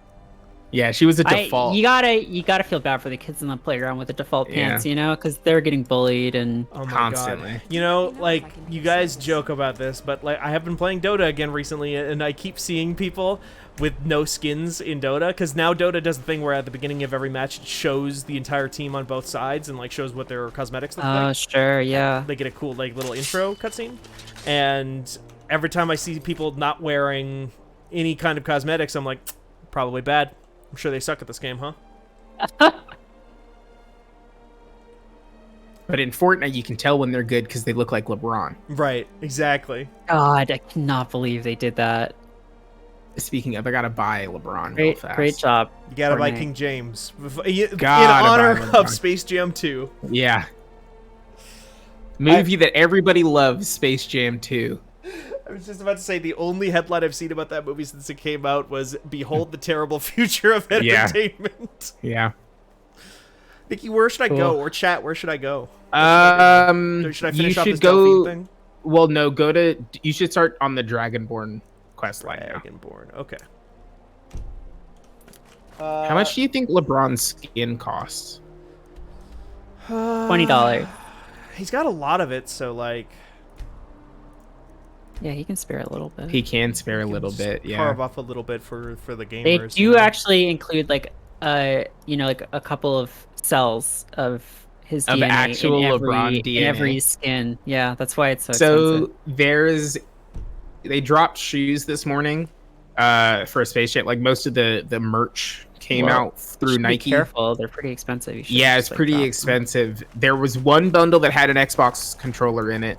Yeah, she was a default. You gotta feel bad for the kids in the playground with the default pants, you know, because they're getting bullied and. Oh my Constantly. god. You know, like, you guys joke about this, but, like, I have been playing Dota again recently, and I keep seeing people with no skins in Dota, because now Dota does the thing where at the beginning of every match it shows the entire team on both sides and, like, shows what their cosmetics look Oh, like. sure, yeah. They get a cool, like, little intro cutscene. And every time I see people not wearing any kind of cosmetics, I'm like, probably bad. I'm sure they suck at this game, huh? But in Fortnite, you can tell when they're good because they look like LeBron. Right, exactly. God, I cannot believe they did that. Speaking of, I gotta buy LeBron real fast. Great job. You gotta buy Fortnite. King James. In Gotta honor buy of LeBron. Space Jam 2. Yeah. Movie that everybody loves, Space Jam 2. I was just about to say the only headline I've seen about that movie since it came out was "Behold the terrible future of Yeah. entertainment." Yeah. Nikki, where should I go? Cool. Or chat, where should I go? Should I You finish off should this Delphine go. thing? Well, no, go to. You should start on the Dragonborn quest line now. Dragonborn. Okay. How much do you think LeBron's skin costs? $20. He's got a lot of it, so like Yeah, he can spare a little bit. He can spare a little just bit, yeah. carve off a little bit for the gamers. They you do know? actually include like like a couple of cells of his Of DNA actual in every, LeBron in every DNA. skin. Yeah, that's why it's so So expensive. they dropped shoes this morning for a Space Jam. Like most of the merch came Well, out through Should Nike. Be careful, they're pretty expensive. You should Yeah, just, it's like, pretty drop them. expensive. There was one bundle that had an Xbox controller in it.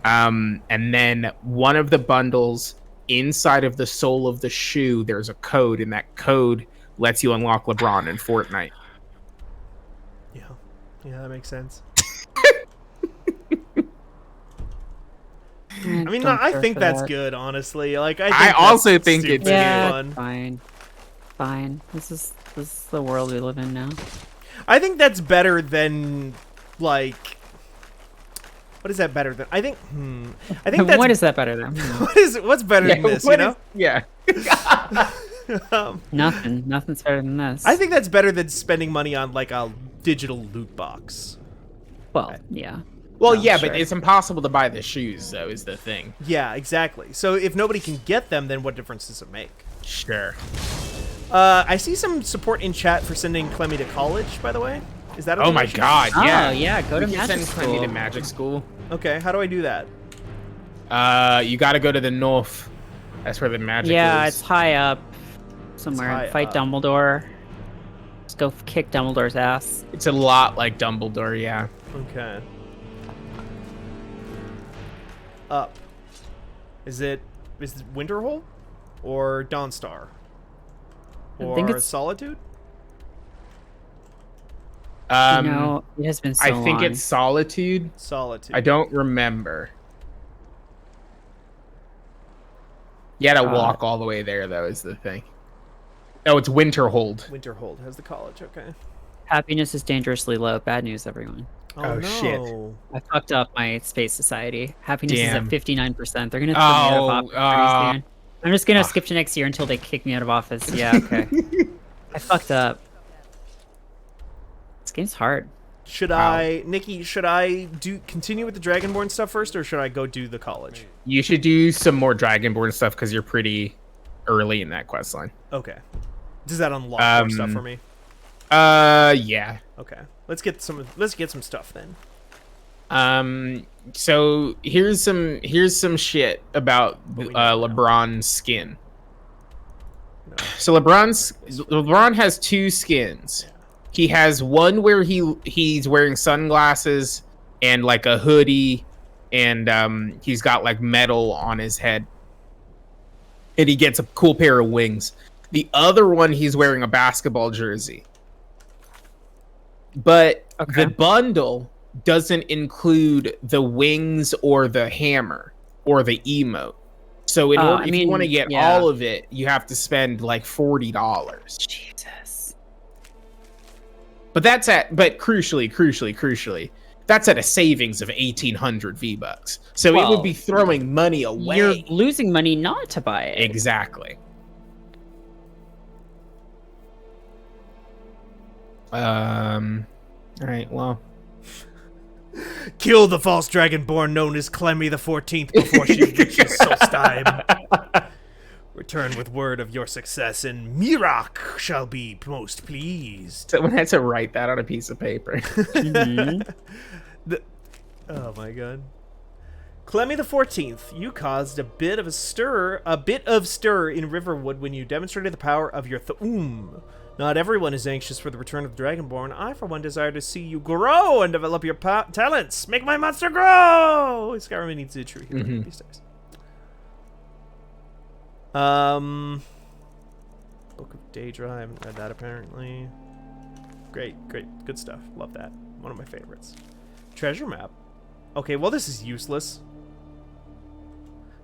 And then one of the bundles inside of the sole of the shoe, there's a code, and that code lets you unlock LeBron in Fortnite. Yeah, that makes sense. Eh, I mean, don't I care think for that's that. good, honestly. Like, I I think also that's think it's stupid Yeah, fun. fine. This is the world we live in now. I think that's better than like. What is that better than? I think. I think that's. What is that better than? What's better than this? You know. Yeah. Nothing. Nothing's better than this. I think that's better than spending money on like a digital loot box. Well, yeah. Well, No, yeah, sure. but it's impossible to buy the shoes, though, is the thing. Yeah, exactly. So if nobody can get them, then what difference does it make? Sure. I see some support in chat for sending Clemmy to college, by the way. Is that a Oh my donation? god, yeah. Oh, yeah, go to We can magic send Clemmy school. to magic school. Okay, how do I do that? You gotta go to the north. That's where the magic Yeah, is. it's high up somewhere. high Fight up. Dumbledore. Just go kick Dumbledore's ass. It's a lot like Dumbledore, yeah. Okay. Up. Is it Winterhold? Or Dawnstar? I think Or it's- Solitude? You know, it has been so I think long. it's Solitude. Solitude. I don't remember. You had to walk all the way there, though, is the thing. Oh, it's Winterhold. Winterhold has the college, okay. Happiness is dangerously low. Bad news, everyone. Oh, shit. no. I fucked up my space society. Happiness Damn. is at 59%. They're gonna throw me out of office pretty soon. I'm just gonna skip to next year until they kick me out of office. Yeah, okay. I fucked up. This game's hard. Should Nikki, should I continue with the Dragonborn stuff first, or should I go do the college? You should do some more Dragonborn stuff because you're pretty early in that quest line. Okay. Does that unlock more stuff for me? Yeah. Okay. Let's get some stuff then. So here's some shit about LeBron's skin. No. So LeBron has two skins. He has one where he's wearing sunglasses and like a hoodie, and he's got like metal on his head, and he gets a cool pair of wings. The other one, he's wearing a basketball jersey. But the bundle doesn't include the wings or the hammer or the emote. So in order, if you want to get all of it, you have to spend like $40. Jesus. But crucially, that's at a savings of 1,800 V-Bucks. So it would be throwing money away. You're losing money not to buy it. Exactly. All right, well. Kill the false Dragonborn known as Clemmy the 14th before she reaches Solstheim. Return with word of your success, and Mirak shall be most pleased. Someone had to write that on a piece of paper. Oh my god. Clemmy the 14th, you caused a bit of stir in Riverwood when you demonstrated the power of your Thum. Not everyone is anxious for the return of the Dragonborn. I, for one, desire to see you grow and develop your talents. Make my monster grow! Skyrim needs a true hero these days. Book of Daedra, I haven't read that apparently. Great, good stuff. Love that. One of my favorites. Treasure map. Okay, well this is useless.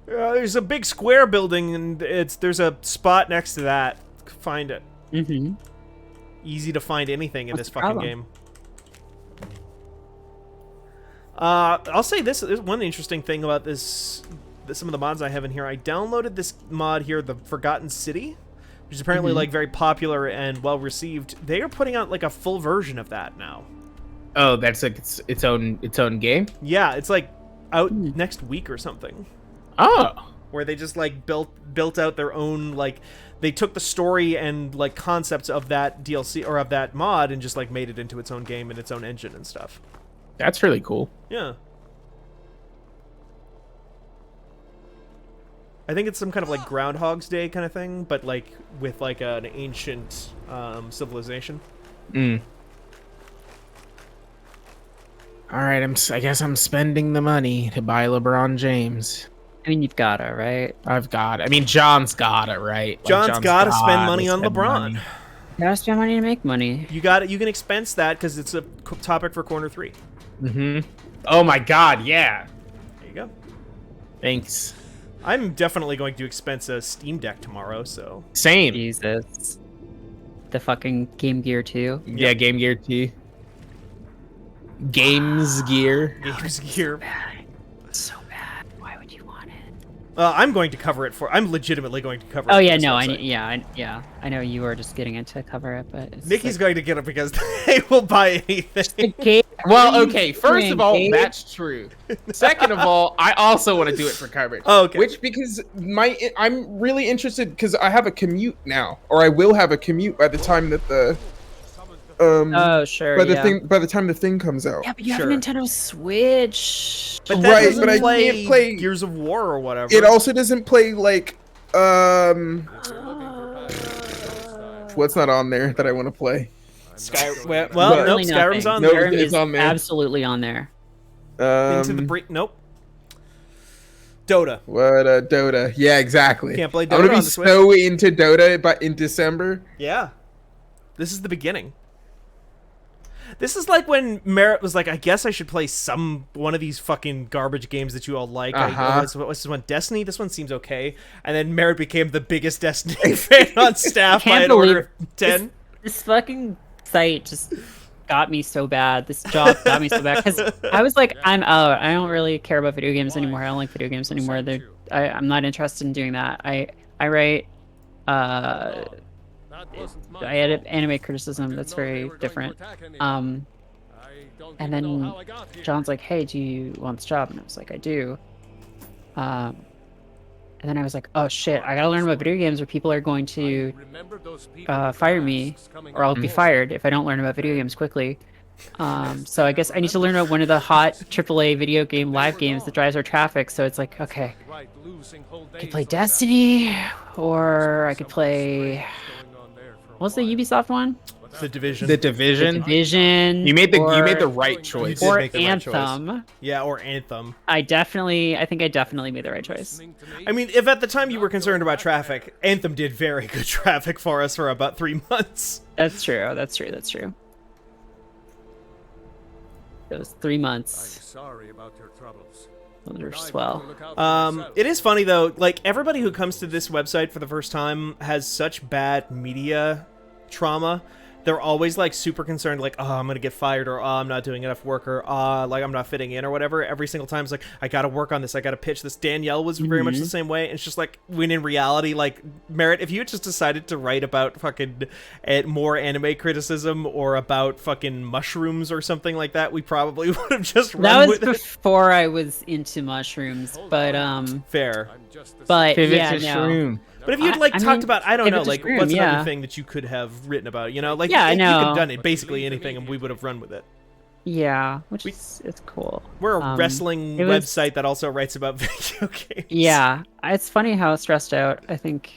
There's a big square building, and there's a spot next to that. Find it. Easy to find anything in this fucking game. I'll say this. There's one interesting thing about this. Some of the mods I have in here. I downloaded this mod here, the Forgotten City, which is apparently like very popular and well received. They are putting out like a full version of that now. Oh, that's like its own game? Yeah, it's like out next week or something. Oh. Where they just like built out their own, like they took the story and like concepts of that DLC or of that mod and just like made it into its own game and its own engine and stuff. That's really cool. Yeah. I think it's some kind of like Groundhog's Day kind of thing, but like with like an ancient civilization. All right, I guess I'm spending the money to buy LeBron James. I mean, you've gotta, right? I've got. I mean, John's gotta, right? Like, John's gotta spend money on LeBron. You gotta spend money to make money. You got it. You can expense that because it's a topic for Corner 3. Oh my God, yeah. There you go. Thanks. I'm definitely going to expense a Steam Deck tomorrow. So Same. Jesus. The fucking Game Gear 2. Yeah, Game Gear 2. Games Gear. Games Gear. So bad. Why would you want it? I'm going to cover it for. I'm legitimately going to cover it. Oh for yeah, this no, website. I know you were just getting it to cover it, but it's Nikki's like, going to get it because they will buy anything. Gabe, Well, what are you okay. First doing, of all, Gabe? that's true. Second of all, I also want to do it for coverage. Okay. Which because I'm really interested because I have a commute now, or I will have a commute by the time that the Oh sure, yeah. by the time the thing comes out. Yeah, but you Sure. have a Nintendo Switch. But that Right, doesn't but I play can't play- Gears of War or whatever. It also doesn't play like what's not on there that I want to play. Well, Literally nope. Skyrim's nothing. on No, there. Skyrim it's is on there. absolutely on there. Into the break. Nope. Dota. What Dota? Yeah, exactly. Can't play I'm Dota gonna be on the Switch. so into Dota, but in December. Yeah. This is the beginning. This is like when Merritt was like, I guess I should play one of these fucking garbage games that you all like. What's this one? Destiny? This one seems okay. And then Merritt became the biggest Destiny fan on staff by an order of 10. This fucking site just got me so bad. This job got me so bad because I was like, I'm out. I don't really care about video games anymore. I don't like video games anymore. I'm not interested in doing that. I write. I edit anime criticism. That's very different. And then John's like, "Hey, do you want this job?" And I was like, "I do." And then I was like, "Oh shit! I gotta learn about video games, or people are going to fire me, or I'll be fired if I don't learn about video games quickly." So I guess I need to learn about one of the hot AAA video game live games that drives our traffic. So it's like, okay, I could play Destiny, or I could play. What's the Ubisoft one? The Division. The Division. Division. You made the right choice. did Or make the right choice. Anthem. Yeah, or Anthem. I think I definitely made the right choice. I mean, if at the time you were concerned about traffic, Anthem did very good traffic for us for about 3 months. That's true. That's true. That's true. Those 3 months. Sorry about your troubles. Those are swell. It is funny though, like everybody who comes to this website for the first time has such bad media trauma. They're always like super concerned, like, oh, I'm gonna get fired, or oh, I'm not doing enough work, or like I'm not fitting in, or whatever. Every single time it's like, I gotta work on this, I gotta pitch this. Danielle was very much the same way. It's just like, when in reality, like, Merritt, if you had just decided to write about fucking more anime criticism or about fucking mushrooms or something like that, we probably would have just run That was with it. before I was into mushrooms, but Fair. Pivot yeah, to no. shroom. But if you'd like I talked mean, about, I don't if know, it's a like stream, what's another yeah. thing that you could have written about, you know, like Yeah, I you could know. have done it basically anything, and we would have run with it. yeah, which is it's cool. We're a wrestling it was- website that also writes about video games. Yeah, it's funny how stressed out I think.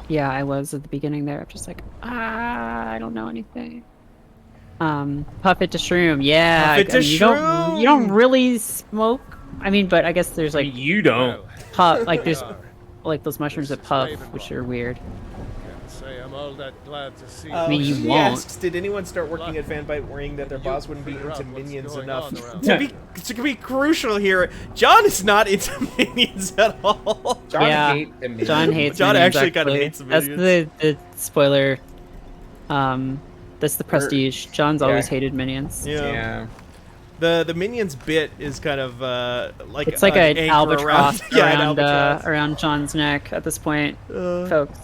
Yeah, I was at the beginning there. I'm just like, I don't know anything. Puff it to shroom. Yeah, Puff it to you don't really smoke. I mean, but I guess there's like You don't. puff, like there's like those mushrooms that puff, which are weird. I mean, you He won't. asks, did anyone start working at Fanbyte worrying that their boss wouldn't be into minions enough? to be crucial here, John is not into minions at all. John Yeah, hates the minions. John hates. John minions, actually kind of actually. hates the That's the spoiler. That's the prestige. John's always yeah. hated minions. Yeah. The minions bit is kind of like It's like an anchor albatross around, yeah, an around albatross. around John's neck at this point, folks.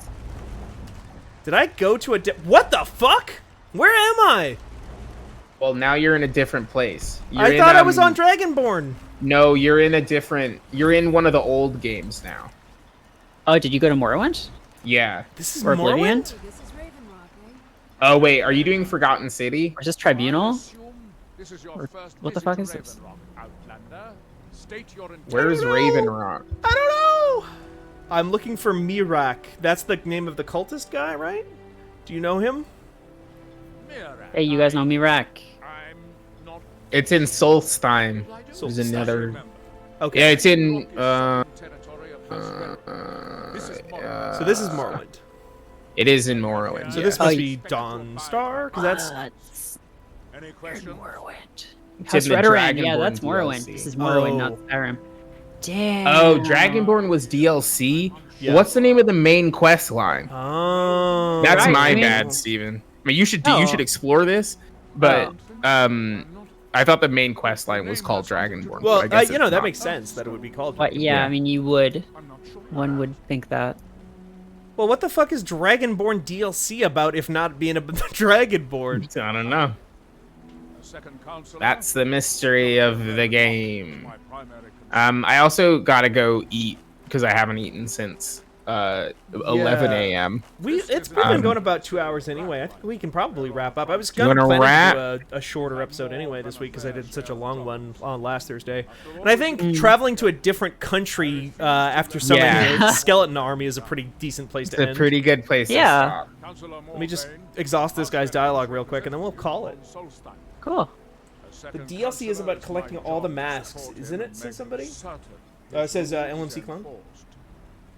Did I go to what the fuck? Where am I? Well, now you're in a different place. I thought I was on Dragonborn. No, you're in a different. You're in one of the old games now. Oh, did you go to Morrowind? Yeah. This is Or Oblivion? Morrowind? This is Ravenrock, eh? Oh wait, are you doing Forgotten City? Or is this Tribunal? This is your Or first what the visit fuck to is this? Ravenrock, Outlander. State your intent. Where's Raven Rock? I don't know. I'm looking for Mirak. That's the name of the cultist guy, right? Do you know him? Hey, you guys know me, Rack. I'm not It's in Solstheim. There's Solstheim. another. Okay. Yeah, it's in. territory of House Red. This is Morrowind. So this is Morrowind. It is in Morrowind. So yeah. this must Oh, be Dawnstar, because that's That's Any questions? Morrowind. It's House in the Redoran. Yeah, Dragonborn that's Morrowind. DLC. This is Morrowind, Oh. not Skyrim. Damn. Oh, Dragonborn was DLC. Yeah. What's the name of the main quest line? oh. That's right, my I mean- bad, Steven. I mean, you should Oh. explore this, but I I thought the main quest line was called Dragonborn. Well, but I guess you know, it's that not. makes sense that it would be called. But yeah, Yeah. I mean, you would. I'm not sure. One would think that. Well, what the fuck is Dragonborn DLC about if not being a Dragonborn? I don't know. A second counselor, That's the mystery of the game. my primary concern. I also gotta go eat because I haven't eaten since 11 a.m. It's been going about 2 hours anyway. I think we can probably wrap up. I was wanna gonna plan wrap? to do a shorter episode anyway this week because I did such a long one on last Thursday. And I think traveling to a different country after summoning Yeah. a skeleton army is a pretty decent place It's to a end. pretty good place Yeah. to stop. Counselor Let me just Morvain, exhaust this guy's dialogue real quick and then we'll call it. Solstein. Cool. A The second DLC is counselor about collecting my all the job to masks, support isn't him it, and says make somebody? certain It says his LMC duties clone. enforced.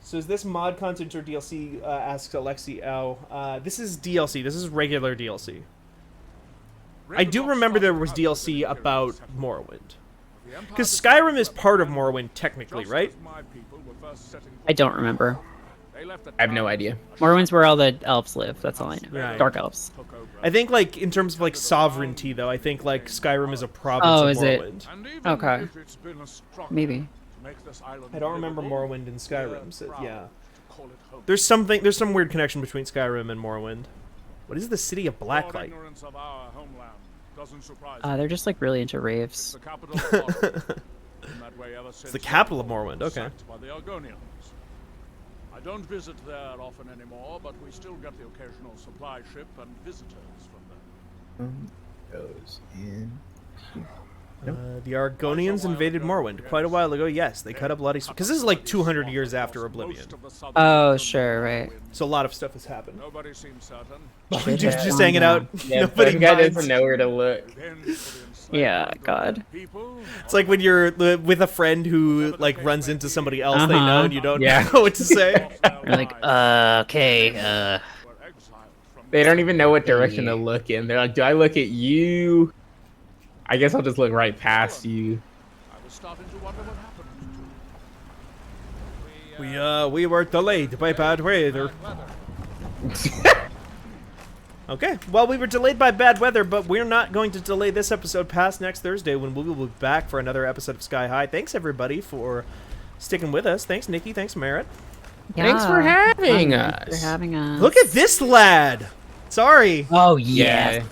So is this mod content or DLC? Asks Alexi Ow. This is DLC. This is regular DLC. I do remember there was DLC about Morrowind. Because Skyrim is part of Morrowind technically, right? I don't remember. I have no idea. Morrowind's where all the elves live. That's all I know. Right. Dark elves. I think like in terms of like sovereignty though, I think like Skyrim is a province Oh, of is it? Morrowind. Okay. Maybe. I don't remember Morrowind and Skyrim, so yeah. There's some weird connection between Skyrim and Morrowind. What is the city of Blacklight? They're just like really into raves. It's the capital of Morrowind, okay. I don't visit there often anymore, but we still get the occasional supply ship and visitors from there. Goes in. The Argonians invaded Morrowind quite a while ago. Yes, they cut a bloody because this is like 200 years after Oblivion, Oh, sure, right. so a lot of stuff has happened. Nobody seems certain. just hanging out. Yeah, Nobody that guy minds. doesn't know where to look. Yeah, God. It's like when you're with a friend who like runs into somebody else they know Uh-huh. and you don't Yeah. know what to say. You're like, okay, They don't even know what direction to look in. They're like, do I look at you? I guess I'll just look right past you. I was starting to wonder what happened to We were delayed by bad weather. Okay, well, we were delayed by bad weather, but we're not going to delay this episode past next Thursday when we will be back for another episode of Sky High. Thanks, everybody, for sticking with us. Thanks, Nikki. Thanks, Merritt. Thanks for having Thanks us. for having us. Look at this lad. Sorry. Oh, yeah.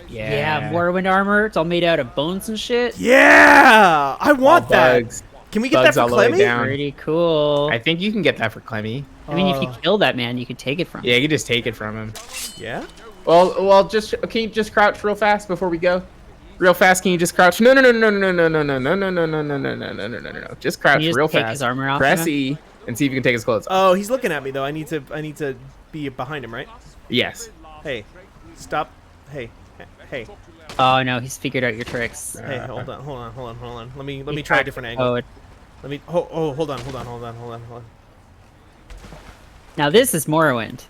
Yeah. Yeah, Morrowind armor. It's all made out of bones and shit. Yeah, I want that. Bugs. Can we get Bugs that all for the way Clemmy? down. Pretty cool. I think you can get that for Clemmy. I mean, if you kill that man, you could take it from him. Yeah, you can just take it from him. Yeah. Well, just can you just crouch real fast before we go? Real fast, can you just crouch? No. Just crouch Can you just real take fast. his armor off Press of him? E and see if you can take his clothes off. Oh, he's looking at me though. I need to be behind him, right? Yes. Hey, stop. Hey. Oh, no, he's figured out your tricks. Hey, hold on. Let me try a different angle. Oh, Let me. Oh, hold on. now this is Morrowind.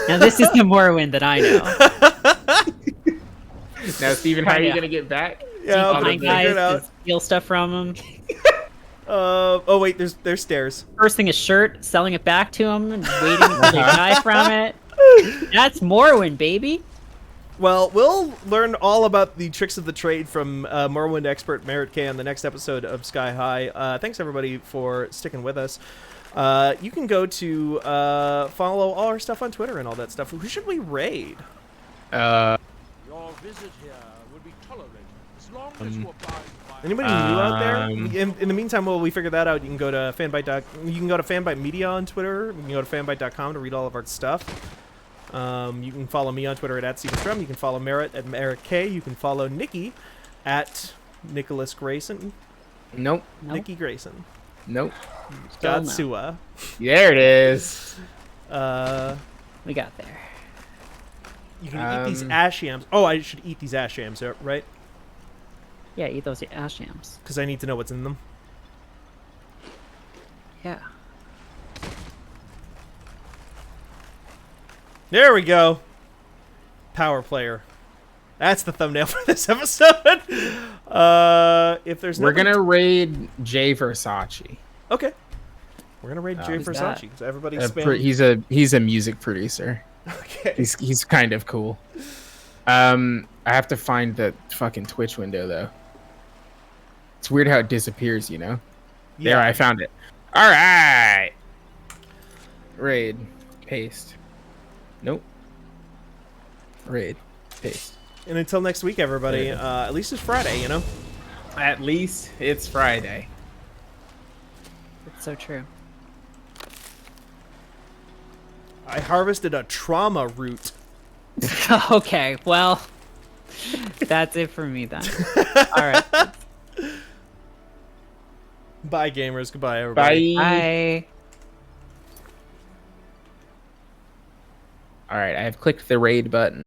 Now this is the Morrowind that I know. Now, Steven, how are you gonna get back? Yeah, I'm gonna Behind figure guys it out. to steal stuff from him. Oh wait, there's stairs. First thing is shirt, selling it back to him, and waiting until they die from it. That's Morrowind, baby. Well, we'll learn all about the tricks of the trade from Morrowind expert Merritt K on the next episode of Sky High. Thanks everybody for sticking with us. You can go to follow all our stuff on Twitter and all that stuff. Who should we raid? Your visit here will be tolerated as long as you abide by Anybody new out there? In the meantime, while we figure that out, you can go to Fanbyte Media on Twitter. You can go to fanbyte.com to read all of our stuff. You can follow me on Twitter at @StevenStrum. You can follow Merritt at Merritt K. You can follow Nikki at Nicholas Grayson. Nope. Nikki Grayson. Nope. Gatsua. There it is. We got there. You can eat these ash yams. Oh, I should eat these ash yams, right? Yeah, eat those ash yams. Because I need to know what's in them. Yeah. There we go. Power player. That's the thumbnail for this episode. If there's We're gonna raid Jay Versace. Okay. We're gonna raid Jay who's Versace. that? So everybody He's a music producer. Okay. He's kind of cool. I have to find the fucking Twitch window though. It's weird how it disappears, you know. Yeah. There, I found it. All right. Raid. Paste. Nope. Raid. Paste. And until next week, everybody. Yeah. At least it's Friday, you know. At least it's Friday. It's so true. I harvested a trauma root. Okay, well, that's it for me then. All right. Bye, gamers. Goodbye, everybody. Bye. Bye. All right, I have clicked the raid button.